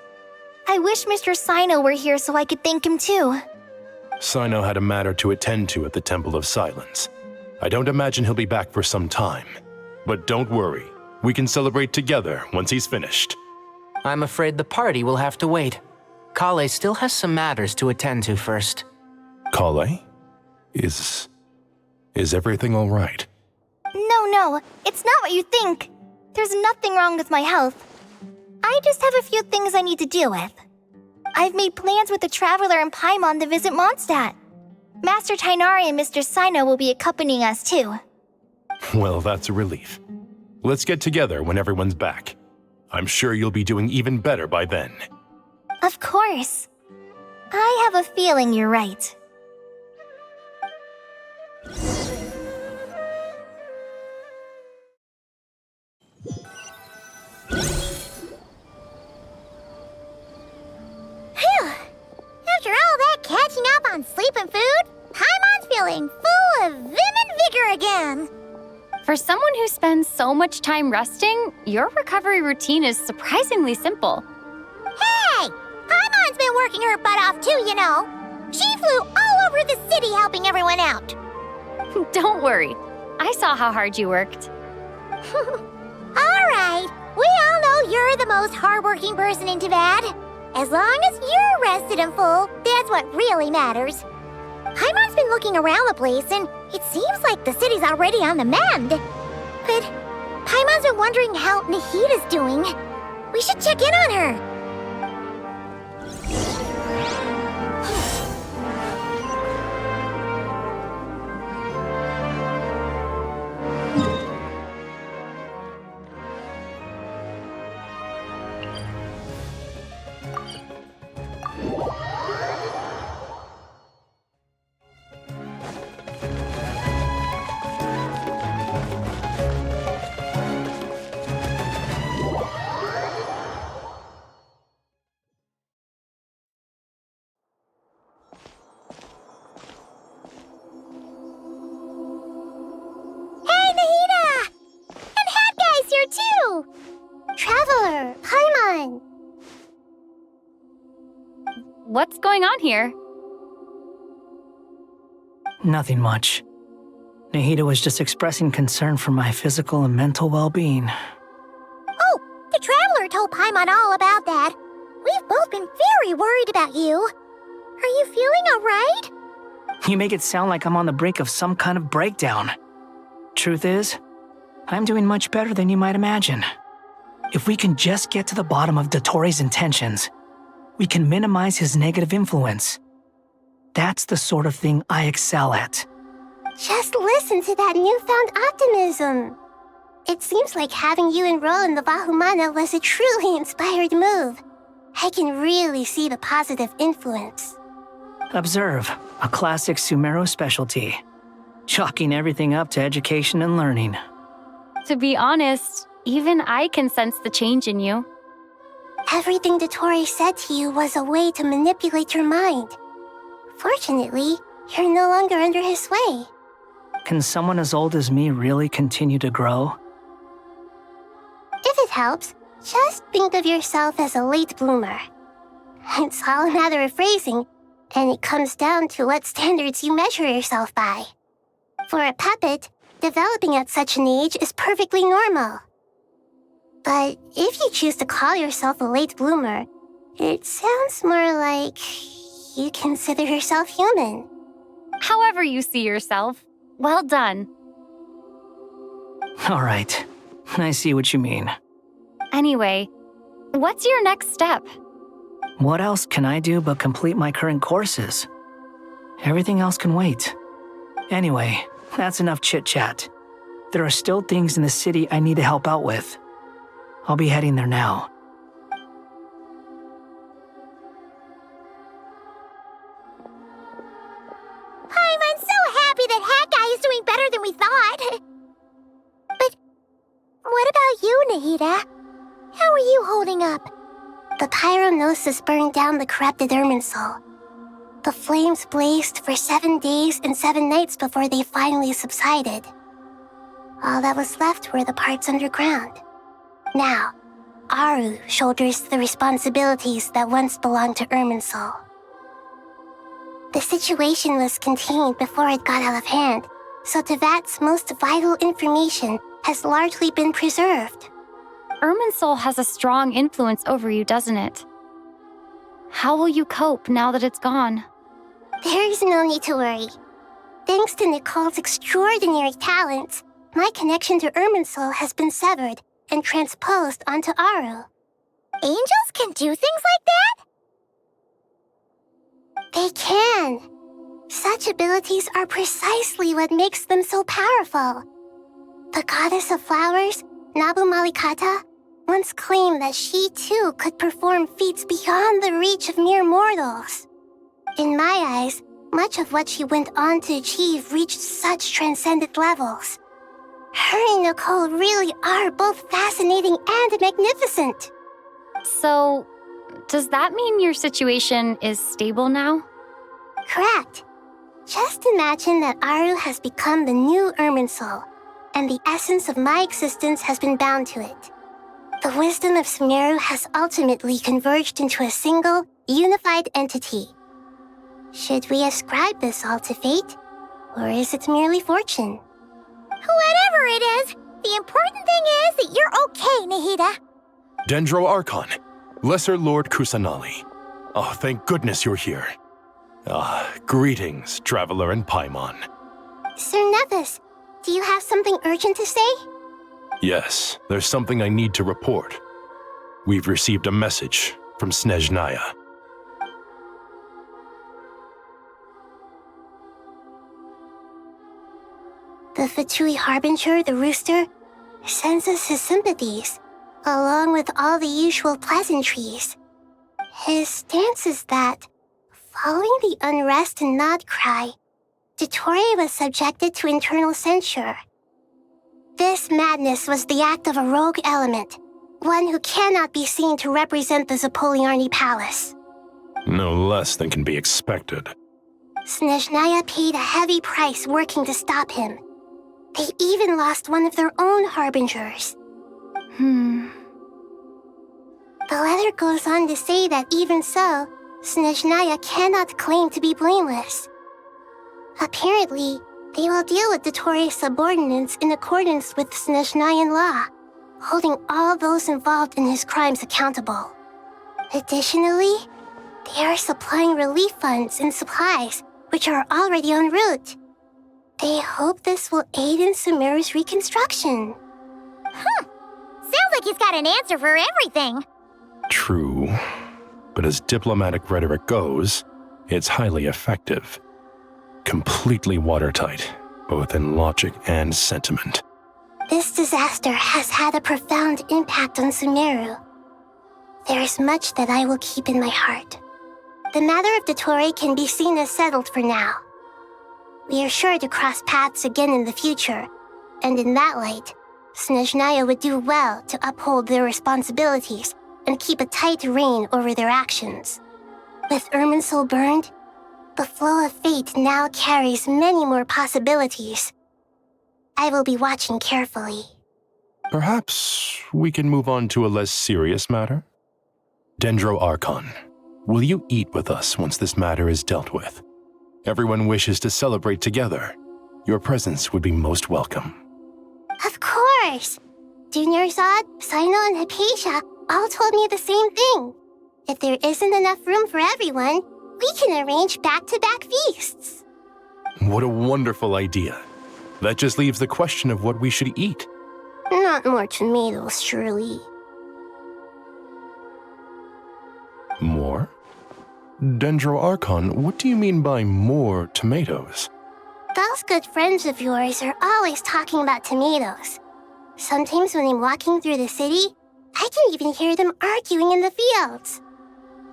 I wish Mr. Sino were here so I could thank him too. Sino had a matter to attend to at the Temple of Silence. I don't imagine he'll be back for some time. But don't worry, we can celebrate together once he's finished. I'm afraid the party will have to wait. Kale still has some matters to attend to first. Kale? Is everything all right? No, it's not what you think. There's nothing wrong with my health. I just have a few things I need to deal with. I've made plans with the Traveler and Paimon to visit Mondstadt. Master Tainari and Mr. Sino will be accompanying us too. Well, that's a relief. Let's get together when everyone's back. I'm sure you'll be doing even better by then. Of course. I have a feeling you're right. After all that catching up on sleep and food, Paimon's feeling full of vim and vigor again. For someone who spends so much time resting, your recovery routine is surprisingly simple. Hey! Paimon's been working her butt off too, you know. She flew all over the city helping everyone out. Don't worry. I saw how hard you worked. All right. We all know you're the most hardworking person in Tavad. As long as you're rested and full, that's what really matters. Paimon's been looking around the place, and it seems like the city's already on the mend. But Paimon's been wondering how Nahida's doing. We should check in on her. Too! Traveler, Paimon! What's going on here? Nothing much. Nahida was just expressing concern for my physical and mental well-being. Oh, the Traveler told Paimon all about that. We've both been very worried about you. Are you feeling alright? You make it sound like I'm on the brink of some kind of breakdown. Truth is, I'm doing much better than you might imagine. If we can just get to the bottom of Dottoro's intentions, we can minimize his negative influence. That's the sort of thing I excel at. Just listen to that newfound optimism. It seems like having you enroll in the Vahumana was a truly inspired move. I can really see the positive influence. Observe, a classic Sumeru specialty. Chalking everything up to education and learning. To be honest, even I can sense the change in you. Everything Dottori said to you was a way to manipulate your mind. Fortunately, you're no longer under his sway. Can someone as old as me really continue to grow? If it helps, just think of yourself as a late bloomer. It's all a matter of phrasing, and it comes down to what standards you measure yourself by. For a puppet, developing at such an age is perfectly normal. But if you choose to call yourself a late bloomer, it sounds more like you consider yourself human. However you see yourself, well done. All right, I see what you mean. Anyway, what's your next step? What else can I do but complete my current courses? Everything else can wait. Anyway, that's enough chit-chat. There are still things in the city I need to help out with. I'll be heading there now. we thought. But what about you, Nahida? How are you holding up? The pyronosis burned down the corrupted Irminsul. The flames blazed for 7 days and 7 nights before they finally subsided. All that was left were the parts underground. Now, Aru shoulders the responsibilities that once belonged to Irminsul. The situation was contained before it got out of hand, so Tevat's most vital information has largely been preserved. Irminsul has a strong influence over you, doesn't it? How will you cope now that it's gone? There is no need to worry. Thanks to Nicole's extraordinary talents, my connection to Irminsul has been severed and transposed onto Aru. Angels can do things like that? They can. Such abilities are precisely what makes them so powerful. The goddess of flowers, Nabu Malikata, once claimed that she too could perform feats beyond the reach of mere mortals. In my eyes, much of what she went on to achieve reached such transcendent levels. Her and Nicole really are both fascinating and magnificent. So, does that mean your situation is stable now? Correct. Just imagine that Aru has become the new Irminsul, and the essence of my existence has been bound to it. The wisdom of Sumeru has ultimately converged into a single, unified entity. Should we ascribe this all to fate, or is it merely fortune? Whatever it is, the important thing is that you're okay, Nahida. Dendro Archon, Lesser Lord Kusanali. Oh, thank goodness you're here. Greetings, Traveler and Paimon. Sir Nevis, do you have something urgent to say? Yes, there's something I need to report. We've received a message from Snezhnaya. The Fatui Harbinger, the Rooster, sends us his sympathies, along with all the usual pleasantries. His stance is that, following the unrest and Nod Cry, Dottore was subjected to internal censure. This madness was the act of a rogue element, one who cannot be seen to represent the Zapoliarni Palace. No less than can be expected. Snezhnaya paid a heavy price working to stop him. They even lost one of their own harbingers. The letter goes on to say that even so, Snezhnaya cannot claim to be blameless. Apparently, they will deal with Dottore's subordinates in accordance with Snezhnayan law, holding all those involved in his crimes accountable. Additionally, they are supplying relief funds and supplies, which are already en route. They hope this will aid in Sumeru's reconstruction. Sounds like he's got an answer for everything. True, but as diplomatic rhetoric goes, it's highly effective. Completely watertight, both in logic and sentiment. This disaster has had a profound impact on Sumeru. There is much that I will keep in my heart. The matter of Dottore can be seen as settled for now. We are sure to cross paths again in the future, and in that light, Snezhnaya would do well to uphold their responsibilities and keep a tight rein over their actions. With Irminsul burned, the flow of fate now carries many more possibilities. I will be watching carefully. Perhaps we can move on to a less serious matter? Dendro Archon, will you eat with us once this matter is dealt with? Everyone wishes to celebrate together. Your presence would be most welcome. Of course! Junior Zod, Sino, and Hypatia all told me the same thing. If there isn't enough room for everyone, we can arrange back-to-back feasts. What a wonderful idea. That just leaves the question of what we should eat. Not more tomatoes, surely. More? Dendro Archon, what do you mean by more tomatoes? Those good friends of yours are always talking about tomatoes. Sometimes when I'm walking through the city, I can even hear them arguing in the fields.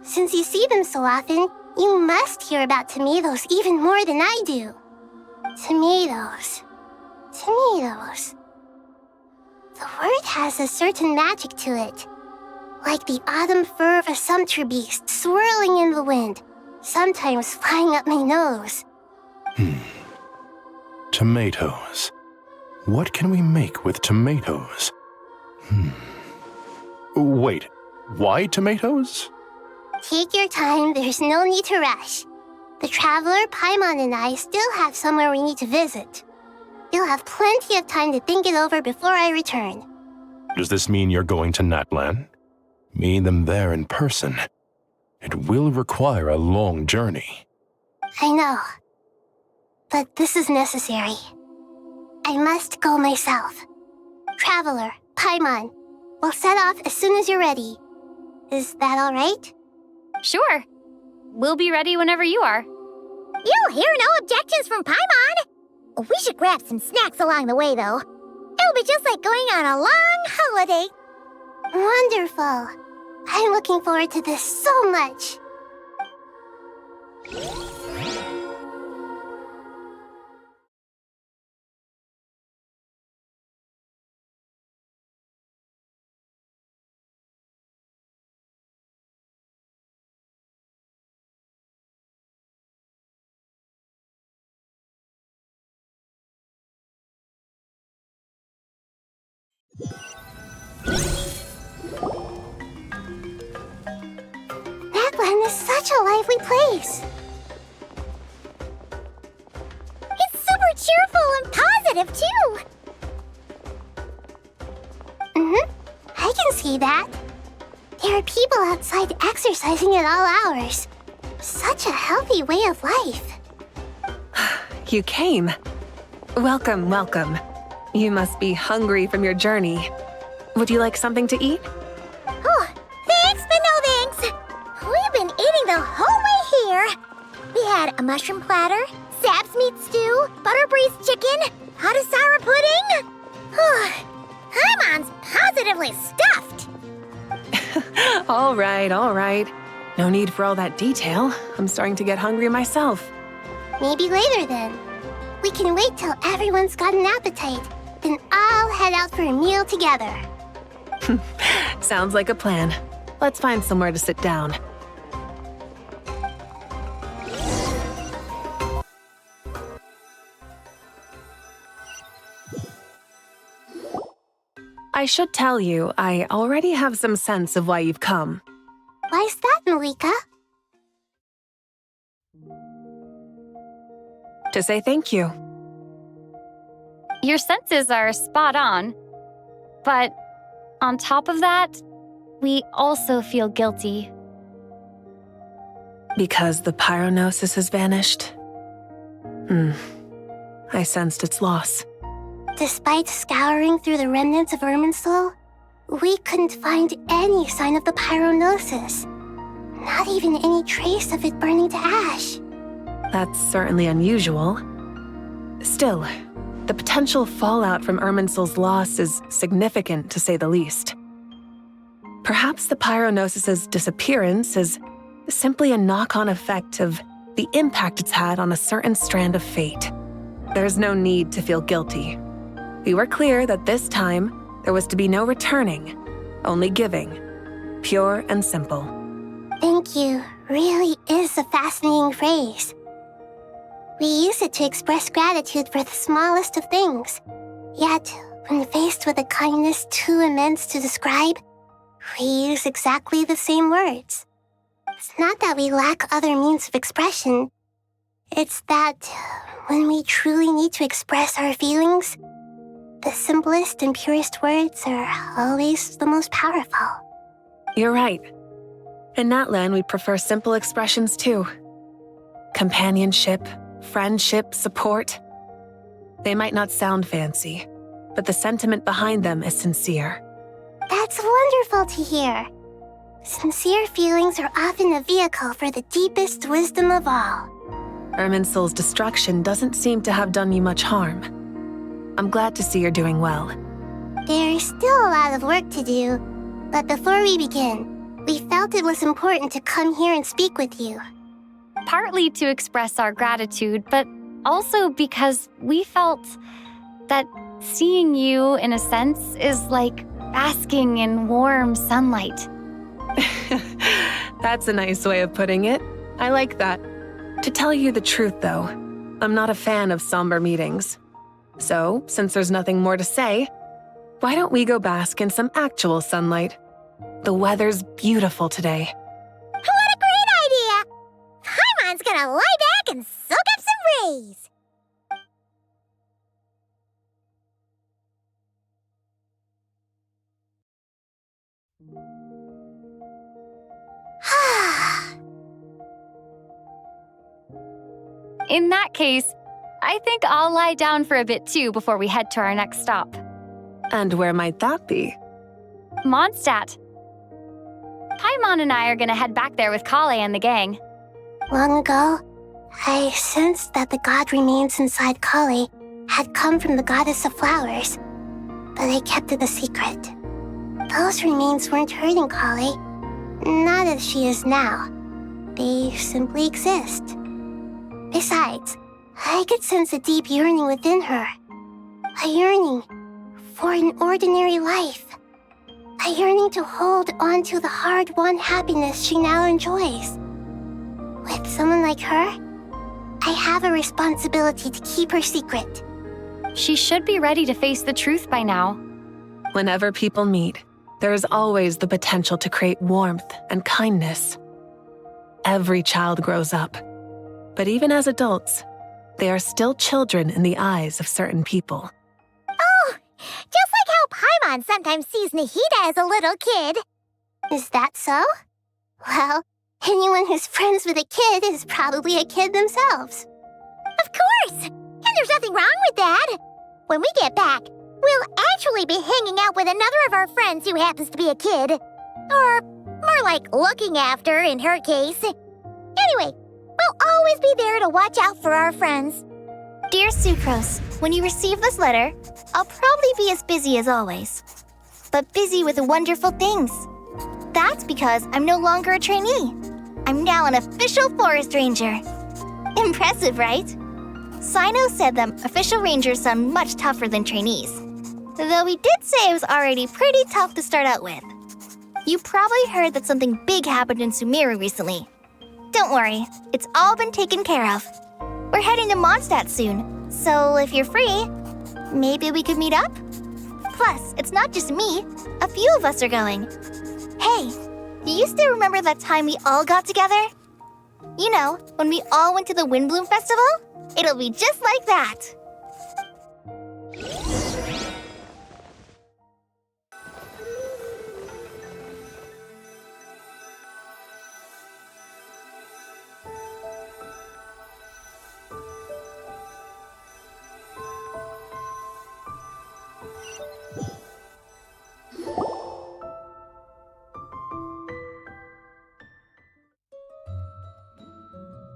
Since you see them so often, you must hear about tomatoes even more than I do. Tomatoes. Tomatoes. The word has a certain magic to it. Like the autumn fur of a sumpter beast swirling in the wind, sometimes flying up my nose. Tomatoes. What can we make with tomatoes? Wait, why tomatoes? Take your time, there's no need to rush. The traveler, Paimon, and I still have somewhere we need to visit. You'll have plenty of time to think it over before I return. Does this mean you're going to Natlan? Meeting them there in person. It will require a long journey. I know. But this is necessary. I must go myself. Traveler, Paimon, we'll set off as soon as you're ready. Is that all right? Sure. We'll be ready whenever you are. You'll hear no objections from Paimon. We should grab some snacks along the way, though. It'll be just like going on a long holiday. Wonderful. I'm looking forward to this so much. Natlan is such a lively place. It's super cheerful and positive, too. I can see that. There are people outside exercising at all hours. Such a healthy way of life. You came. Welcome, welcome. You must be hungry from your journey. Would you like something to eat? Oh, thanks, but no thanks. We've been eating the whole way here. We had a mushroom platter, Sab's meat stew, butter braised chicken, Hadasara pudding. Paimon's positively stuffed. All right, all right. No need for all that detail. I'm starting to get hungry myself. Maybe later then. We can wait till everyone's got an appetite. Then I'll head out for a meal together. Sounds like a plan. Let's find somewhere to sit down. I should tell you, I already have some sense of why you've come. Why's that, Malika? To say thank you. Your senses are spot on. But on top of that, we also feel guilty. Because the pyronosis has vanished? I sensed its loss. Despite scouring through the remnants of Irminsul, we couldn't find any sign of the pyronosis. Not even any trace of it burning to ash. That's certainly unusual. Still, the potential fallout from Irminsul's loss is significant, to say the least. Perhaps the pyronosis's disappearance is simply a knock-on effect of the impact it's had on a certain strand of fate. There's no need to feel guilty. We were clear that this time, there was to be no returning, only giving. Pure and simple. Thank you really is a fascinating phrase. We use it to express gratitude for the smallest of things. Yet, when faced with a kindness too immense to describe, we use exactly the same words. It's not that we lack other means of expression. It's that when we truly need to express our feelings, the simplest and purest words are always the most powerful. You're right. In Natlan, we prefer simple expressions too. Companionship, friendship, support. They might not sound fancy, but the sentiment behind them is sincere. That's wonderful to hear. Sincere feelings are often a vehicle for the deepest wisdom of all. Irminsul's destruction doesn't seem to have done you much harm. I'm glad to see you're doing well. There's still a lot of work to do, but before we begin, we felt it was important to come here and speak with you. Partly to express our gratitude, but also because we felt that seeing you, in a sense, is like basking in warm sunlight. That's a nice way of putting it. I like that. To tell you the truth, though, I'm not a fan of somber meetings. So, since there's nothing more to say, why don't we go bask in some actual sunlight? The weather's beautiful today. What a great idea! Paimon's gonna lie back and soak up some rays. In that case, I think I'll lie down for a bit too before we head to our next stop. And where might that be? Mondstadt. Paimon and I are gonna head back there with Kale and the gang. Long ago, I sensed that the god remains inside Kali had come from the goddess of flowers, but I kept it a secret. Those remains weren't hurting Kali, not as she is now. They simply exist. Besides, I could sense a deep yearning within her. A yearning for an ordinary life. A yearning to hold on to the hard-won happiness she now enjoys. With someone like her, I have a responsibility to keep her secret. She should be ready to face the truth by now. Whenever people meet, there is always the potential to create warmth and kindness. Every child grows up, but even as adults, they are still children in the eyes of certain people. Oh, just like how Paimon sometimes sees Nahida as a little kid. Is that so? Well, anyone who's friends with a kid is probably a kid themselves. Of course! And there's nothing wrong with that. When we get back, we'll actually be hanging out with another of our friends who happens to be a kid. Or more like looking after, in her case. Anyway, we'll always be there to watch out for our friends. Dear Sucrose, when you receive this letter, I'll probably be as busy as always. But busy with wonderful things. That's because I'm no longer a trainee. I'm now an official forest ranger. Impressive, right? Sino said that official rangers sound much tougher than trainees. Though he did say it was already pretty tough to start out with. You probably heard that something big happened in Sumeru recently. Don't worry, it's all been taken care of. We're heading to Mondstadt soon, so if you're free, maybe we could meet up? Plus, it's not just me. A few of us are going. Hey, do you still remember that time we all got together? You know, when we all went to the Windbloom Festival? It'll be just like that.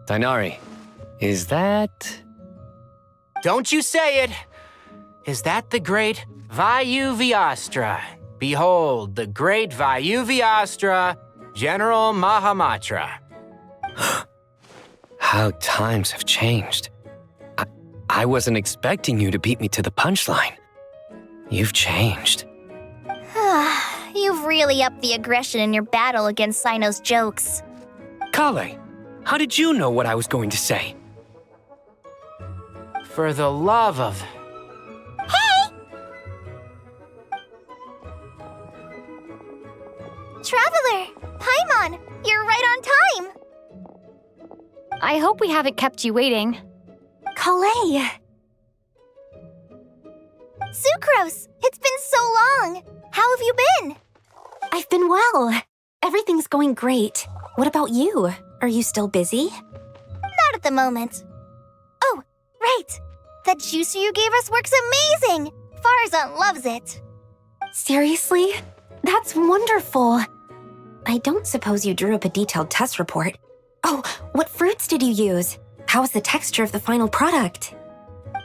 Dainari, is that... Don't you say it! Is that the great Vayu-Vyastra? Behold, the great Vayu-Vyastra, General Mahamatra. How times have changed. I wasn't expecting you to beat me to the punchline. You've changed. You've really upped the aggression in your battle against Sino's jokes. Kale, how did you know what I was going to say? For the love of... Hey! Traveler! Paimon! You're right on time! I hope we haven't kept you waiting. Kale! Sucrose! It's been so long! How have you been? I've been well. Everything's going great. What about you? Are you still busy? Not at the moment. Oh, right! That juicer you gave us works amazing! Farzan loves it. Seriously? That's wonderful. I don't suppose you drew up a detailed test report. Oh, what fruits did you use? How was the texture of the final product?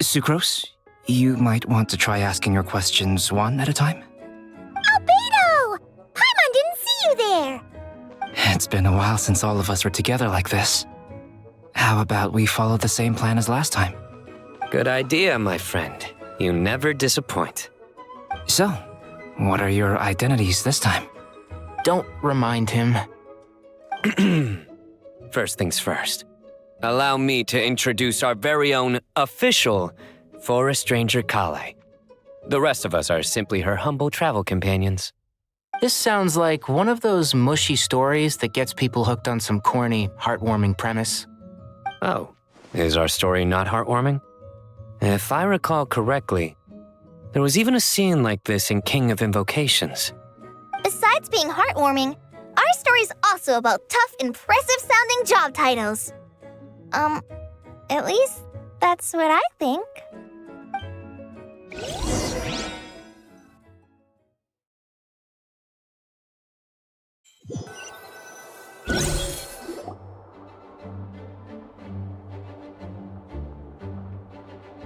Sucrose, you might want to try asking your questions one at a time. Albedo! Paimon didn't see you there! It's been a while since all of us were together like this. How about we follow the same plan as last time? Good idea, my friend. You never disappoint. So, what are your identities this time? Don't remind him. First things first. Allow me to introduce our very own official forest ranger Kale. The rest of us are simply her humble travel companions. This sounds like one of those mushy stories that gets people hooked on some corny, heartwarming premise. Oh, is our story not heartwarming? If I recall correctly, there was even a scene like this in King of Invocations. Besides being heartwarming, our story's also about tough, impressive-sounding job titles. At least that's what I think.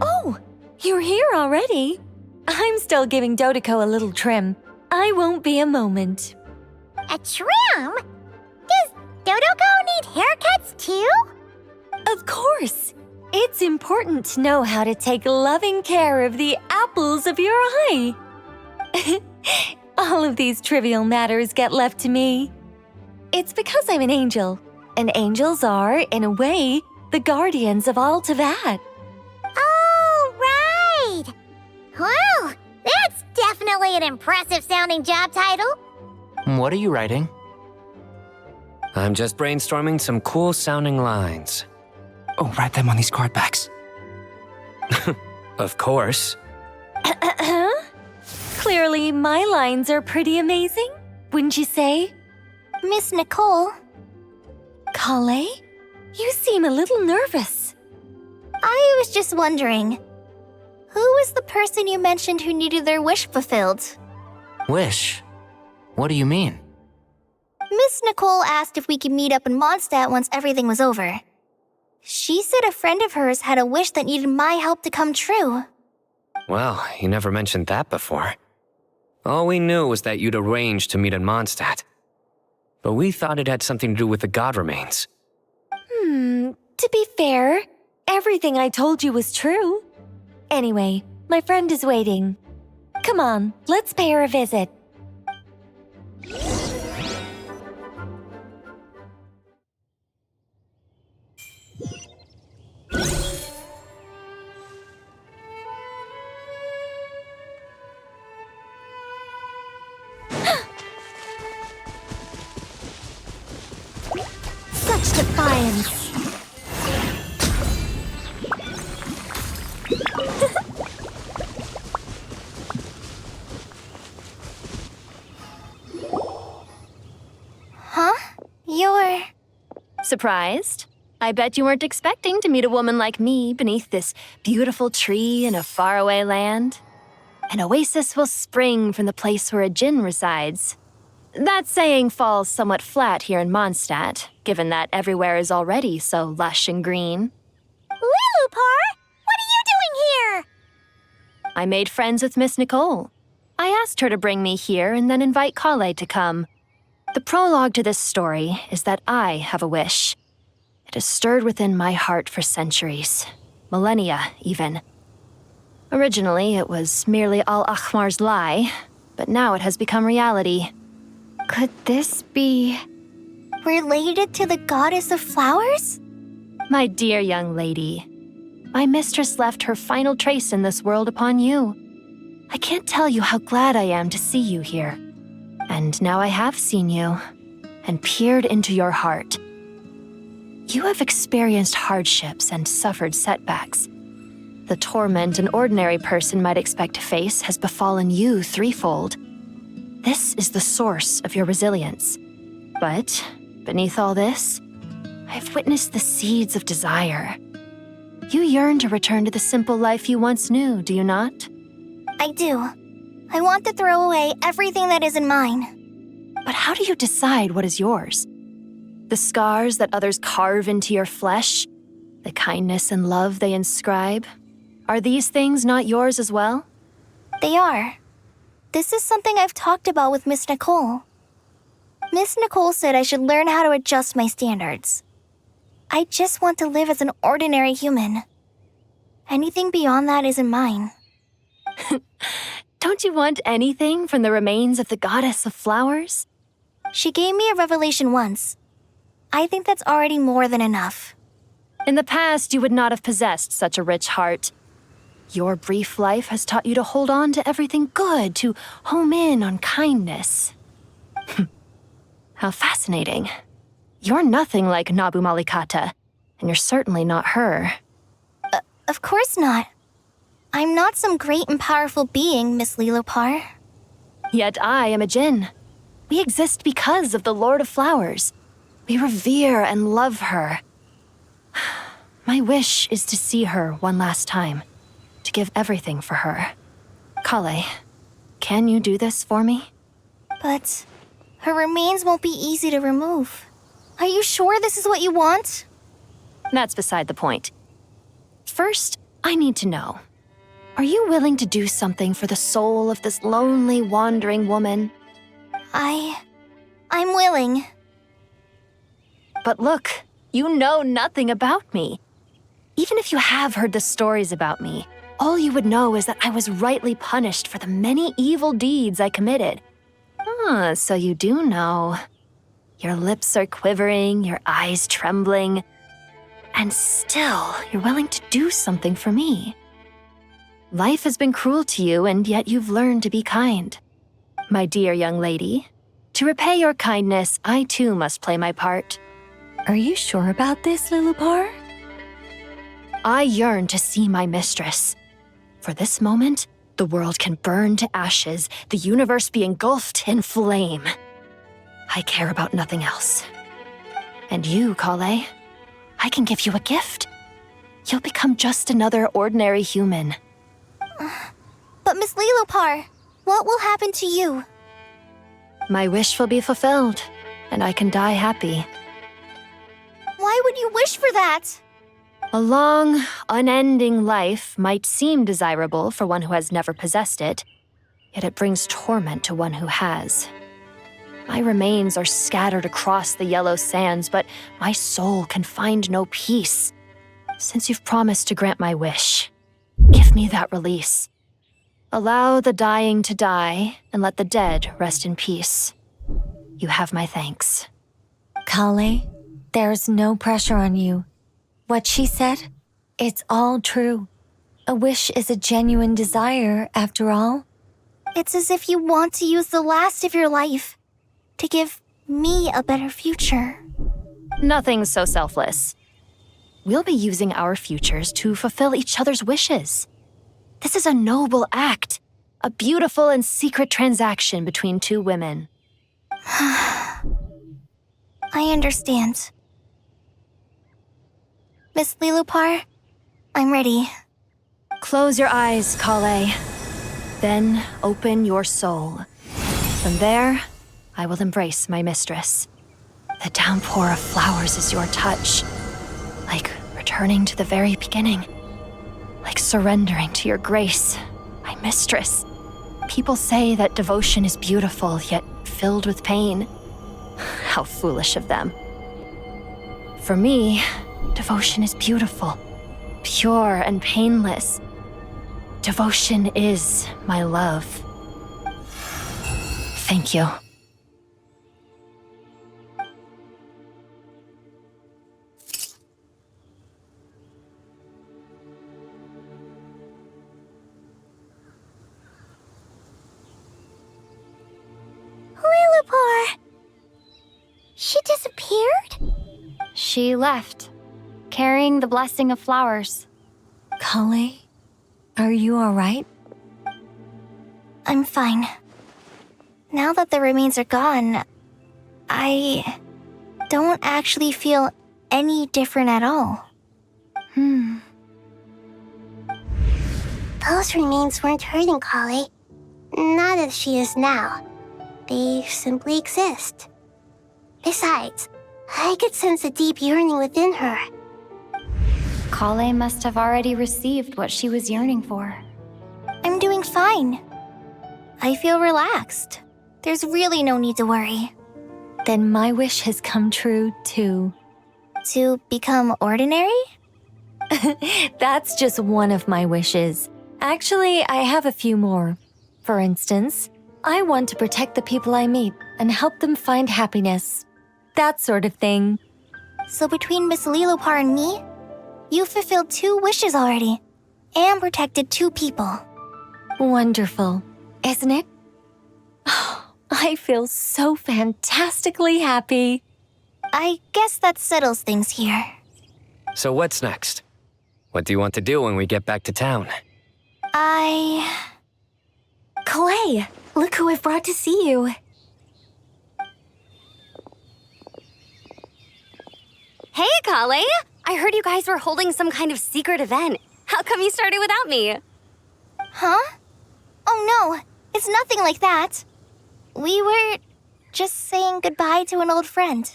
Oh, you're here already? I'm still giving Dodeko a little trim. I won't be a moment. A trim? Does Dodeko need haircuts too? Of course. It's important to know how to take loving care of the apples of your eye. All of these trivial matters get left to me. It's because I'm an angel, and angels are, in a way, the guardians of all Tavad. Oh, right! Wow, that's definitely an impressive-sounding job title. What are you writing? I'm just brainstorming some cool-sounding lines. Oh, write them on these card backs. Of course. Clearly, my lines are pretty amazing, wouldn't you say? Miss Nicole. Kale? You seem a little nervous. I was just wondering, who was the person you mentioned who needed their wish fulfilled? Wish? What do you mean? Miss Nicole asked if we could meet up in Mondstadt once everything was over. She said a friend of hers had a wish that needed my help to come true. Well, you never mentioned that before. All we knew was that you'd arranged to meet in Mondstadt. But we thought it had something to do with the god remains. To be fair, everything I told you was true. Anyway, my friend is waiting. Come on, let's pay her a visit. Such defiance. Huh? You're... Surprised? I bet you weren't expecting to meet a woman like me beneath this beautiful tree in a faraway land. An oasis will spring from the place where a djinn resides. That saying falls somewhat flat here in Mondstadt, given that everywhere is already so lush and green. Lilupar! What are you doing here? I made friends with Miss Nicole. I asked her to bring me here and then invite Kale to come. The prologue to this story is that I have a wish. It has stirred within my heart for centuries, millennia even. Originally, it was merely Al-Akhmar's lie, but now it has become reality. Could this be... Related to the goddess of flowers? My dear young lady, my mistress left her final trace in this world upon you. I can't tell you how glad I am to see you here. And now I have seen you, and peered into your heart. You have experienced hardships and suffered setbacks. The torment an ordinary person might expect to face has befallen you threefold. This is the source of your resilience. But beneath all this, I've witnessed the seeds of desire. You yearn to return to the simple life you once knew, do you not? I do. I want to throw away everything that isn't mine. But how do you decide what is yours? The scars that others carve into your flesh? The kindness and love they inscribe? Are these things not yours as well? They are. This is something I've talked about with Miss Nicole. Miss Nicole said I should learn how to adjust my standards. I just want to live as an ordinary human. Anything beyond that isn't mine. Don't you want anything from the remains of the goddess of flowers? She gave me a revelation once. I think that's already more than enough. In the past, you would not have possessed such a rich heart. Your brief life has taught you to hold on to everything good, to home in on kindness. How fascinating. You're nothing like Nabu Malikata, and you're certainly not her. Of course not. I'm not some great and powerful being, Miss Lilopar. Yet I am a Jinn. We exist because of the Lord of Flowers. We revere and love her. My wish is to see her one last time, to give everything for her. Kale, can you do this for me? But her remains won't be easy to remove. Are you sure this is what you want? That's beside the point. First, I need to know. Are you willing to do something for the soul of this lonely, wandering woman? I'm willing. But look, you know nothing about me. Even if you have heard the stories about me, all you would know is that I was rightly punished for the many evil deeds I committed. So you do know. Your lips are quivering, your eyes trembling, and still you're willing to do something for me. Life has been cruel to you, and yet you've learned to be kind. My dear young lady, to repay your kindness, I too must play my part. Are you sure about this, Lilopar? I yearn to see my mistress. For this moment, the world can burn to ashes, the universe be engulfed in flame. I care about nothing else. And you, Kale, I can give you a gift. You'll become just another ordinary human. But Miss Lilopar, what will happen to you? My wish will be fulfilled, and I can die happy. Why would you wish for that? A long, unending life might seem desirable for one who has never possessed it, yet it brings torment to one who has. My remains are scattered across the yellow sands, but my soul can find no peace. Since you've promised to grant my wish, give me that release. Allow the dying to die, and let the dead rest in peace. You have my thanks. Kale, there's no pressure on you. What she said, it's all true. A wish is a genuine desire, after all. It's as if you want to use the last of your life to give me a better future. Nothing so selfless. We'll be using our futures to fulfill each other's wishes. This is a noble act, a beautiful and secret transaction between two women. I understand. Miss Lilopar, I'm ready. Close your eyes, Kale. Then open your soul. From there, I will embrace my mistress. The downpour of flowers is your touch, like returning to the very beginning, like surrendering to your grace, my mistress. People say that devotion is beautiful, yet filled with pain. How foolish of them. For me, devotion is beautiful, pure and painless. Devotion is my love. Thank you. Lilopar! She disappeared? She left, carrying the blessing of flowers. Kale, are you all right? I'm fine. Now that the remains are gone, I don't actually feel any different at all. Those remains weren't hurting Kale. Not as she is now. They simply exist. Besides, I could sense a deep yearning within her. Kale must have already received what she was yearning for. I'm doing fine. I feel relaxed. There's really no need to worry. Then my wish has come true, too. To become ordinary? That's just one of my wishes. Actually, I have a few more. For instance, I want to protect the people I meet and help them find happiness. That sort of thing. So between Miss Lilopar and me, you fulfilled 2 wishes already, and protected 2 people. Wonderful, isn't it? I feel so fantastically happy. I guess that settles things here. So what's next? What do you want to do when we get back to town? Clay, look who I've brought to see you. Hey, Kale! I heard you guys were holding some kind of secret event. How come you started without me? Huh? Oh no, it's nothing like that. We were just saying goodbye to an old friend.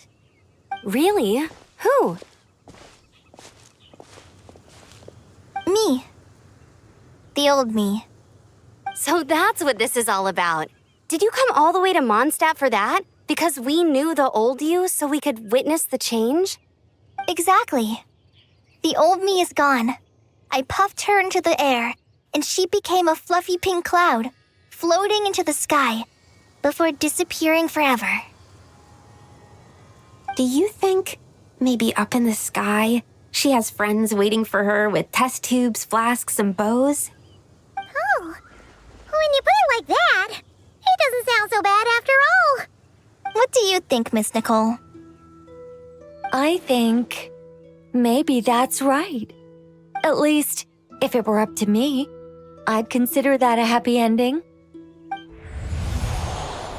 Really? Who? Me. The old me. So that's what this is all about. Did you come all the way to Mondstadt for that? Because we knew the old you so we could witness the change? Exactly. The old me is gone. I puffed her into the air, and she became a fluffy pink cloud, floating into the sky, before disappearing forever. Do you think, maybe up in the sky, she has friends waiting for her with test tubes, flasks, and bows? Oh, when you put it like that, it doesn't sound so bad after all. What do you think, Miss Nicole? I think maybe that's right. At least, if it were up to me, I'd consider that a happy ending.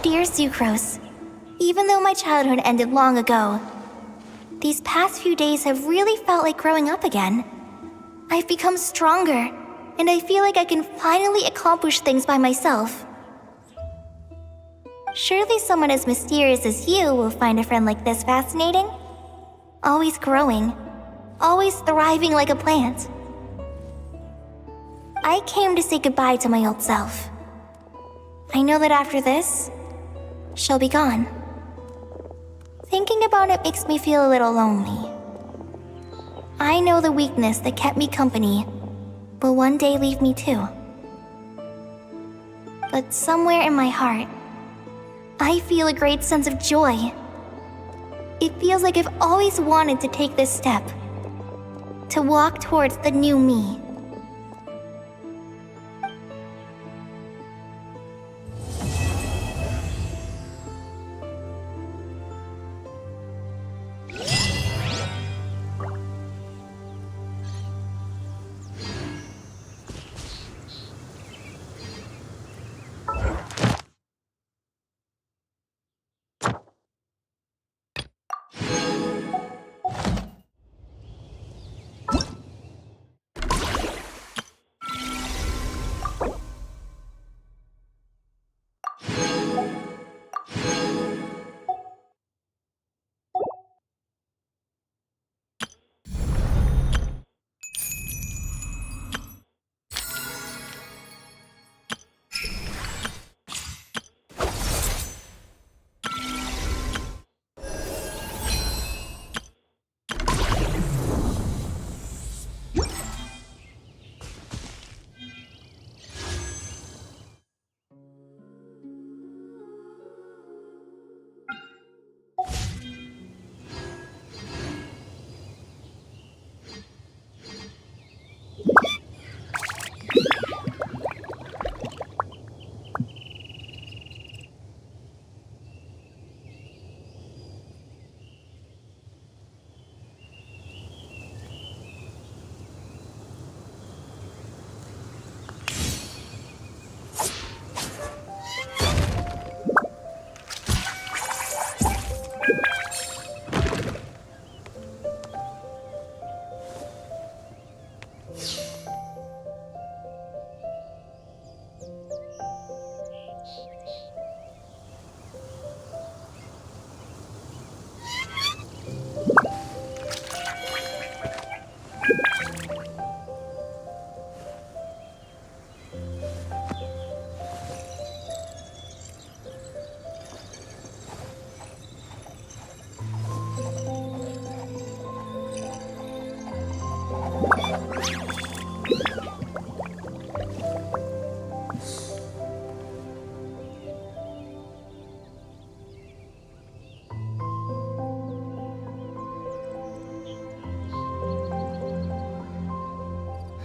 Dear Sucrose, even though my childhood ended long ago, these past few days have really felt like growing up again. I've become stronger, and I feel like I can finally accomplish things by myself. Surely someone as mysterious as you will find a friend like this fascinating. Always growing, always thriving like a plant. I came to say goodbye to my old self. I know that after this, she'll be gone. Thinking about it makes me feel a little lonely. I know the weakness that kept me company will one day leave me too. But somewhere in my heart, I feel a great sense of joy. It feels like I've always wanted to take this step, to walk towards the new me.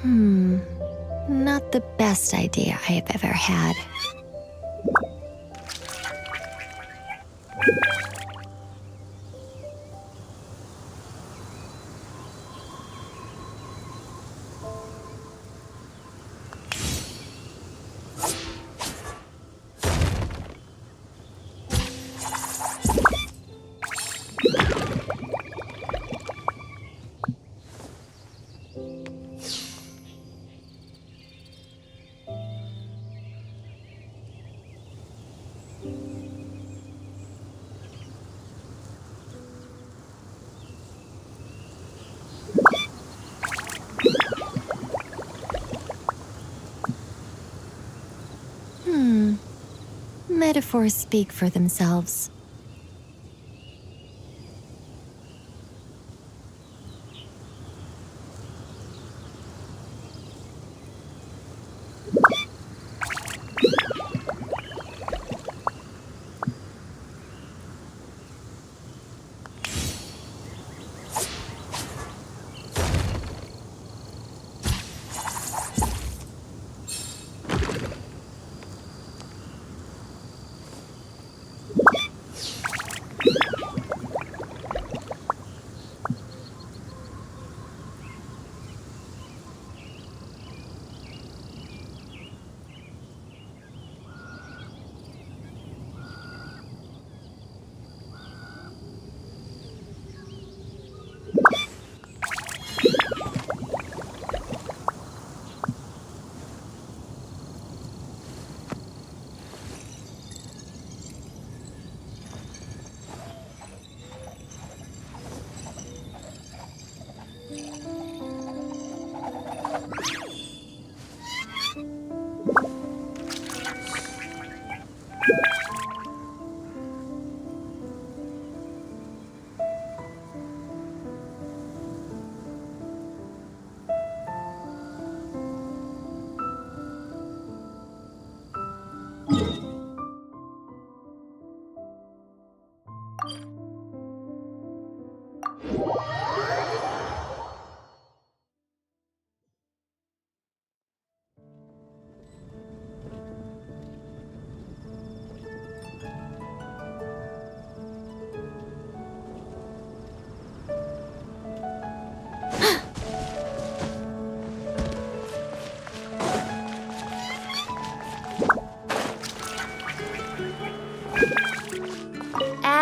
Not the best idea I have ever had. Metaphors speak for themselves.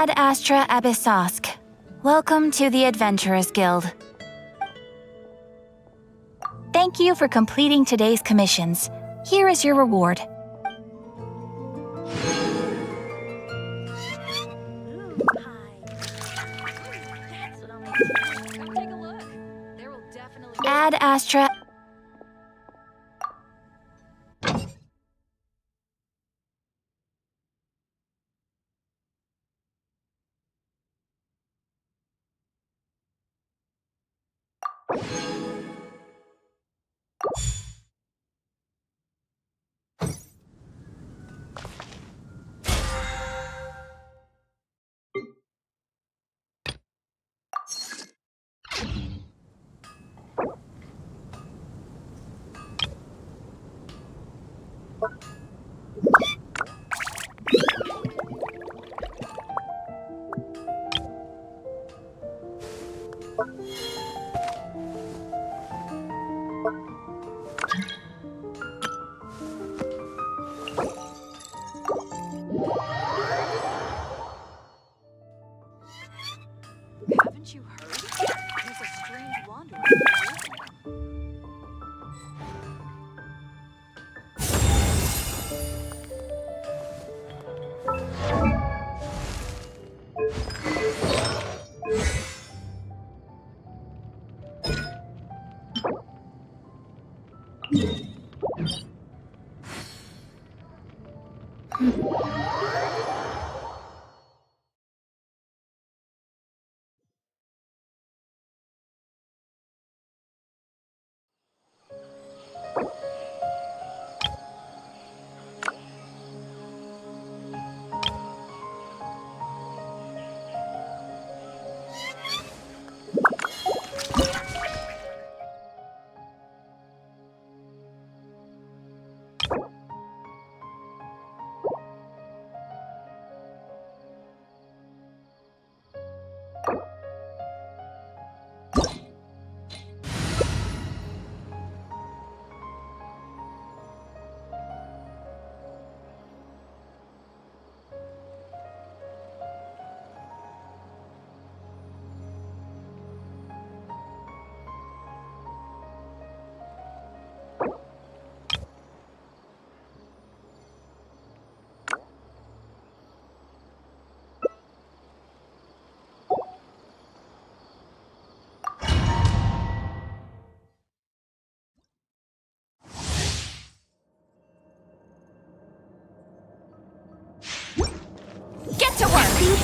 Ad Astra Abyssosk. Welcome to the Adventurers Guild. Thank you for completing today's commissions. Here is your reward. Ad Astra.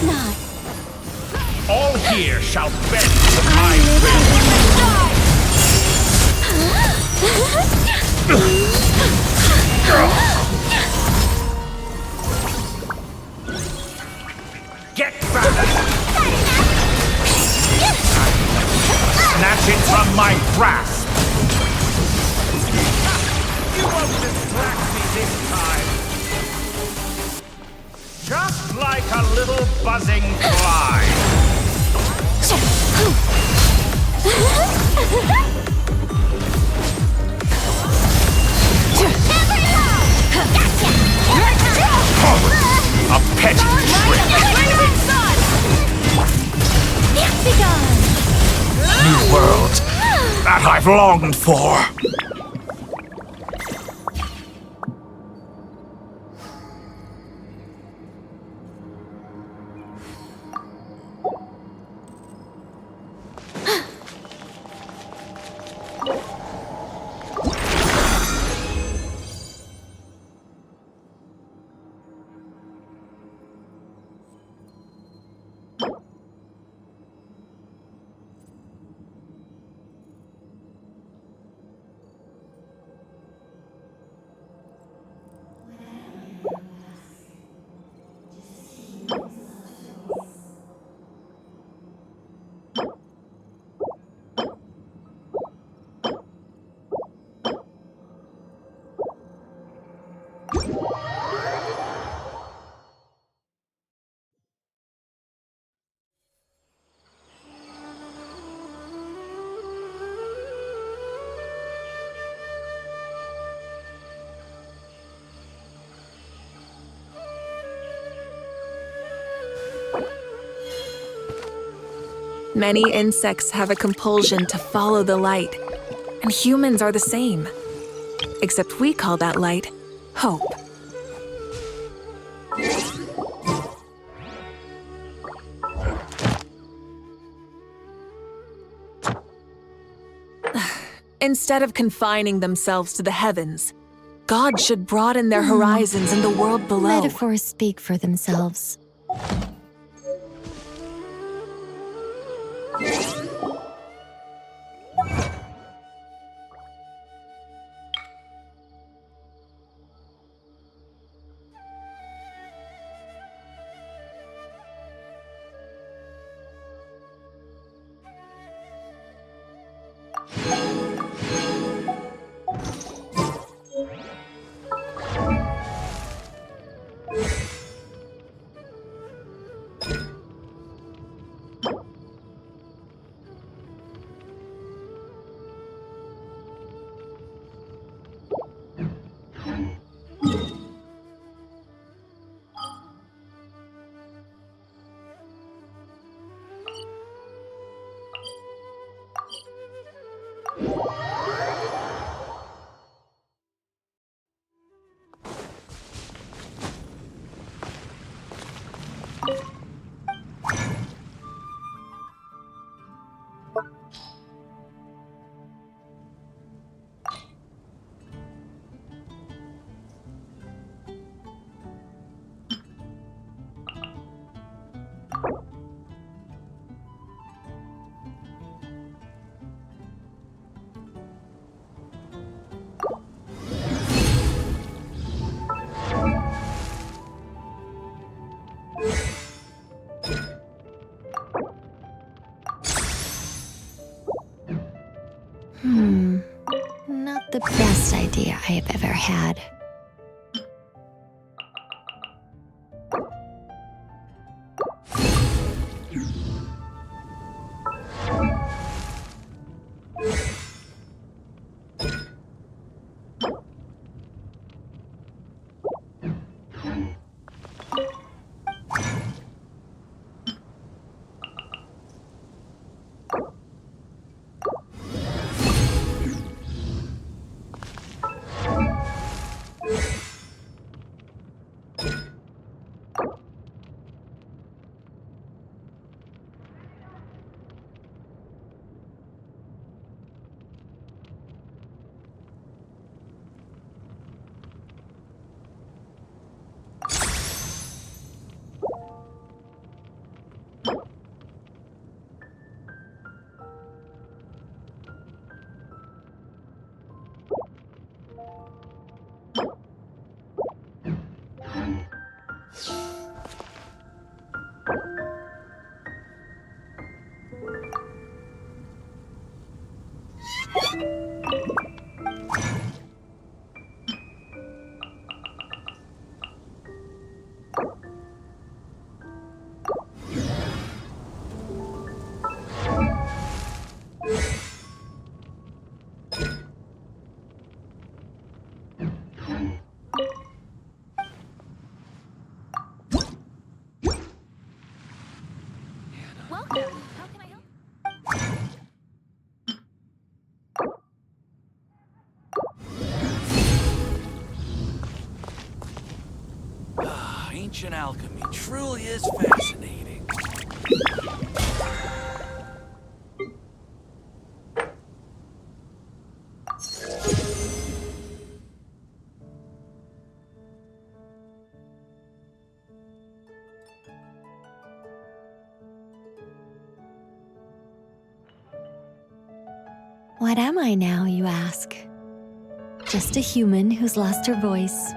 not. All here shall bend to my will. Get back! Snatch it from my grasp! You won't distract me this time! Just like a little buzzing fly! A petty trick! New world that I've longed for! Many insects have a compulsion to follow the light, and humans are the same. Except we call that light hope. Instead of confining themselves to the heavens, God should broaden their horizons in the world below. Metaphors speak for themselves. Not the best idea I have ever had. Ancient alchemy truly is fascinating. What am I now, you ask? Just a human who's lost her voice.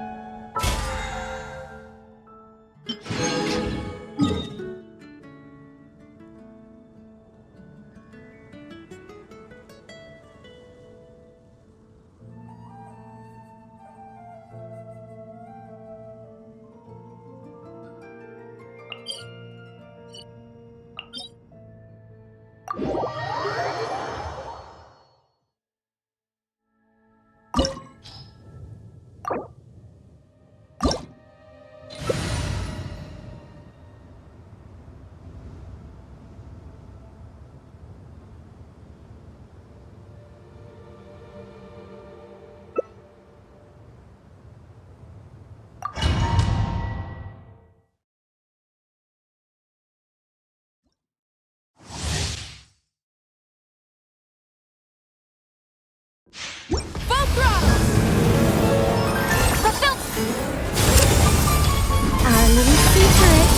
Our little secret.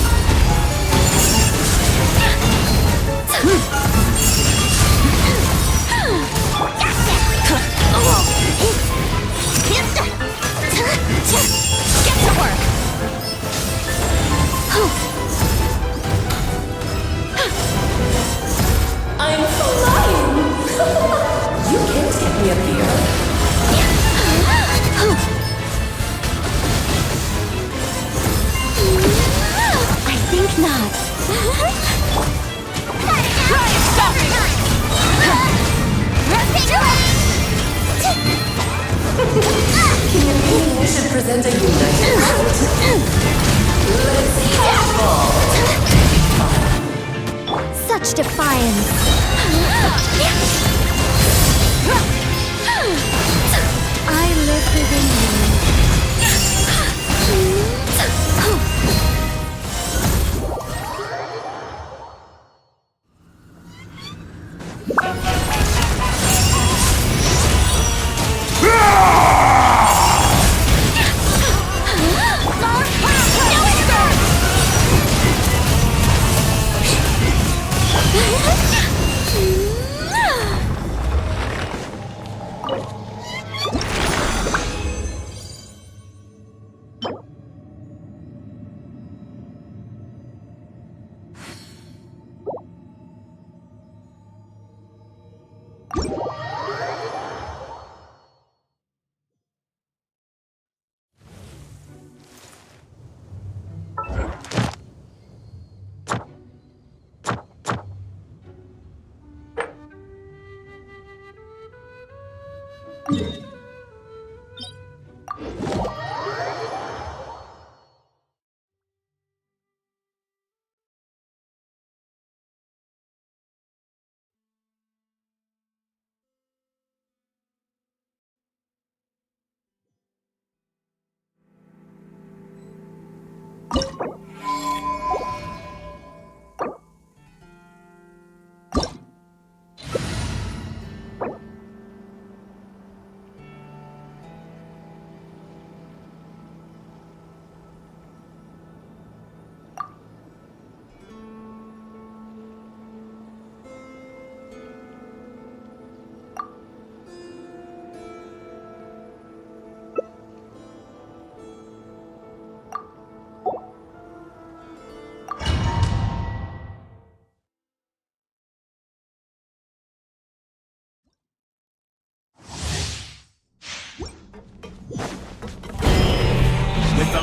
Get to work! I'm flying! You can't get me up here. I think not. Try and stop me! We should present a united front. Let's have fun. Such defiance. I live within you.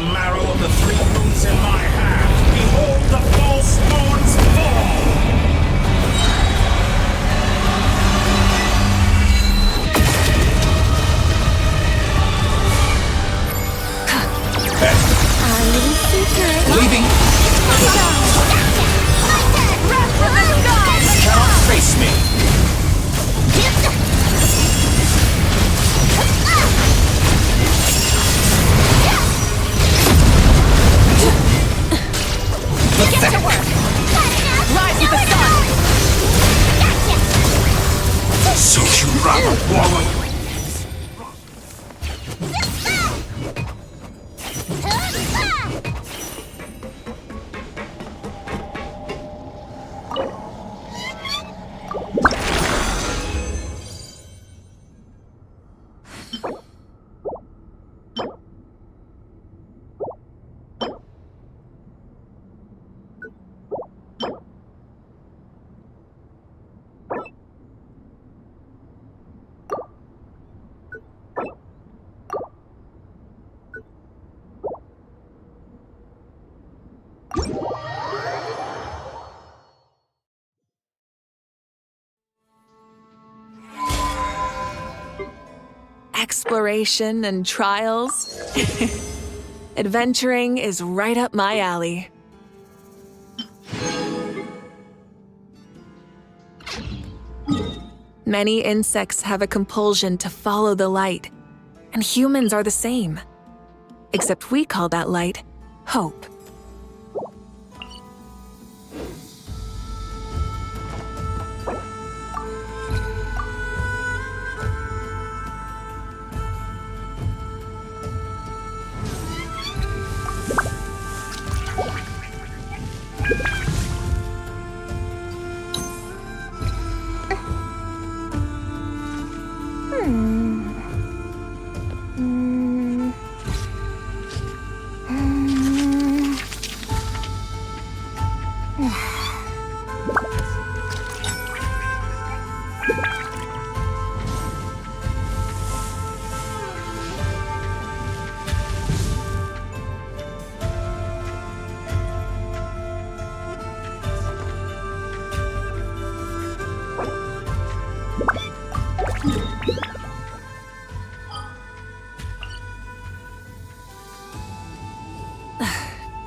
marrow of the three moons in my hand, behold the false moons fall! Leaving! Cannot face me! Get to work! Rise with the sun! So you rather wallow? Exploration and trials. Adventuring is right up my alley. Many insects have a compulsion to follow the light, and humans are the same. Except we call that light hope.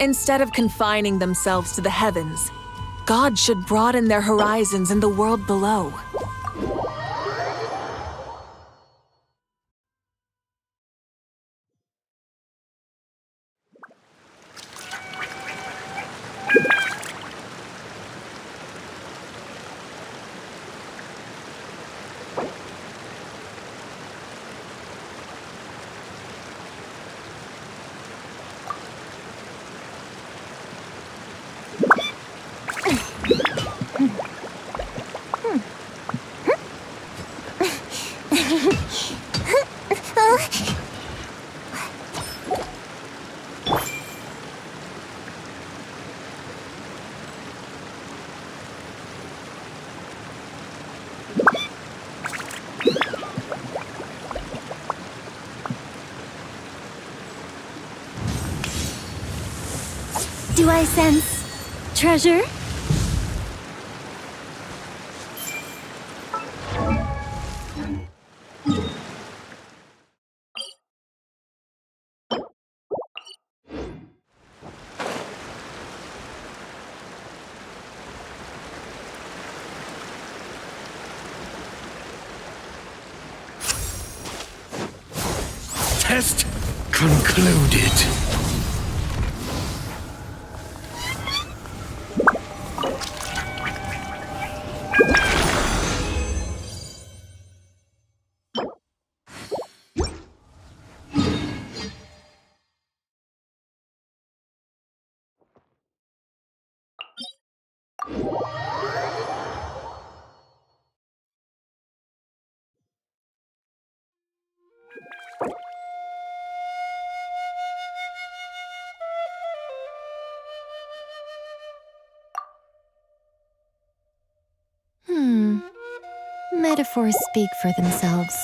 Instead of confining themselves to the heavens, God should broaden their horizons in the world below. Do I sense treasure? Test concluded. Metaphors speak for themselves.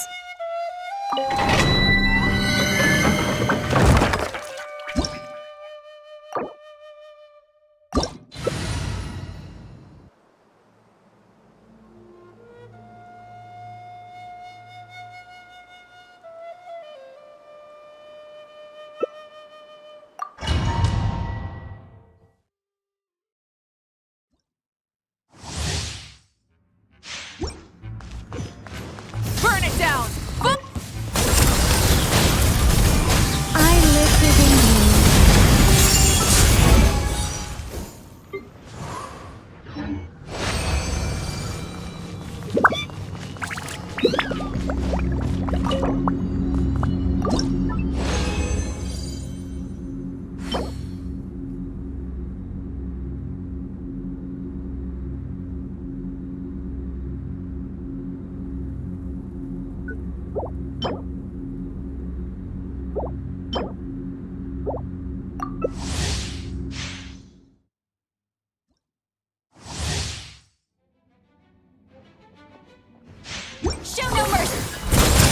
Show no mercy!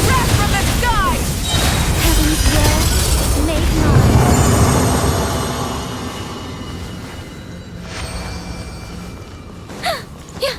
Wrath from the sky! Heaven's will, make mine. Yeah.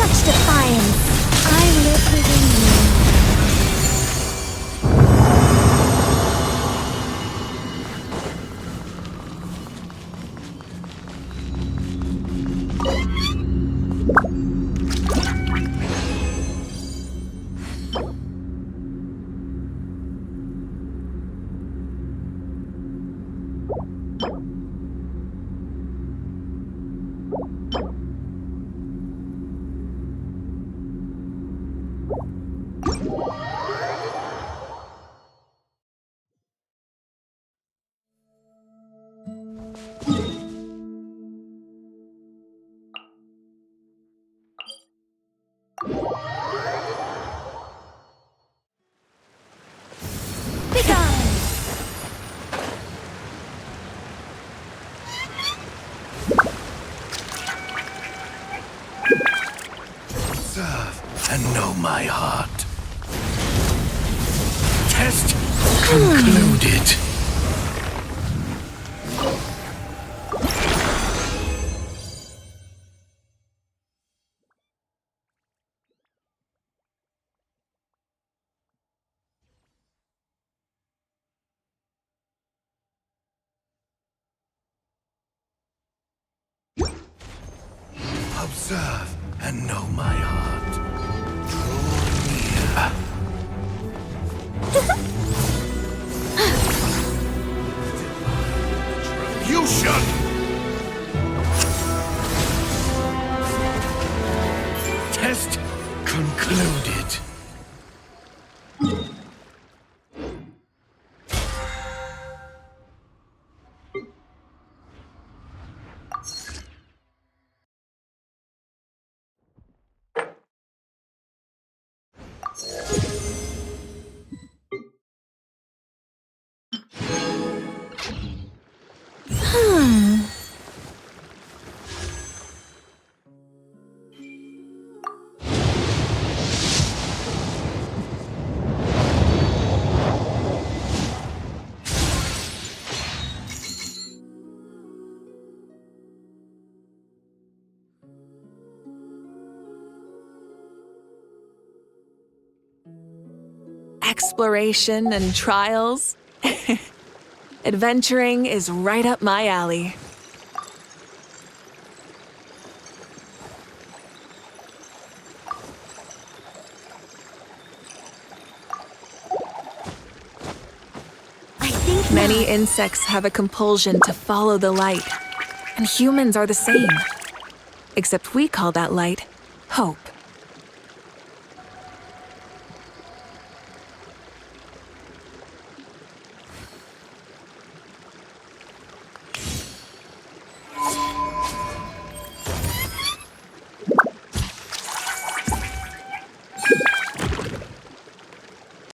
Such defiance! I live within you. Observe and know my heart. Test concluded. Observe and know my heart. Draw near. You should! Test concluded. Exploration and trials. Adventuring is right up my alley. Many insects have a compulsion to follow the light, And humans are the same. Except we call that light hope.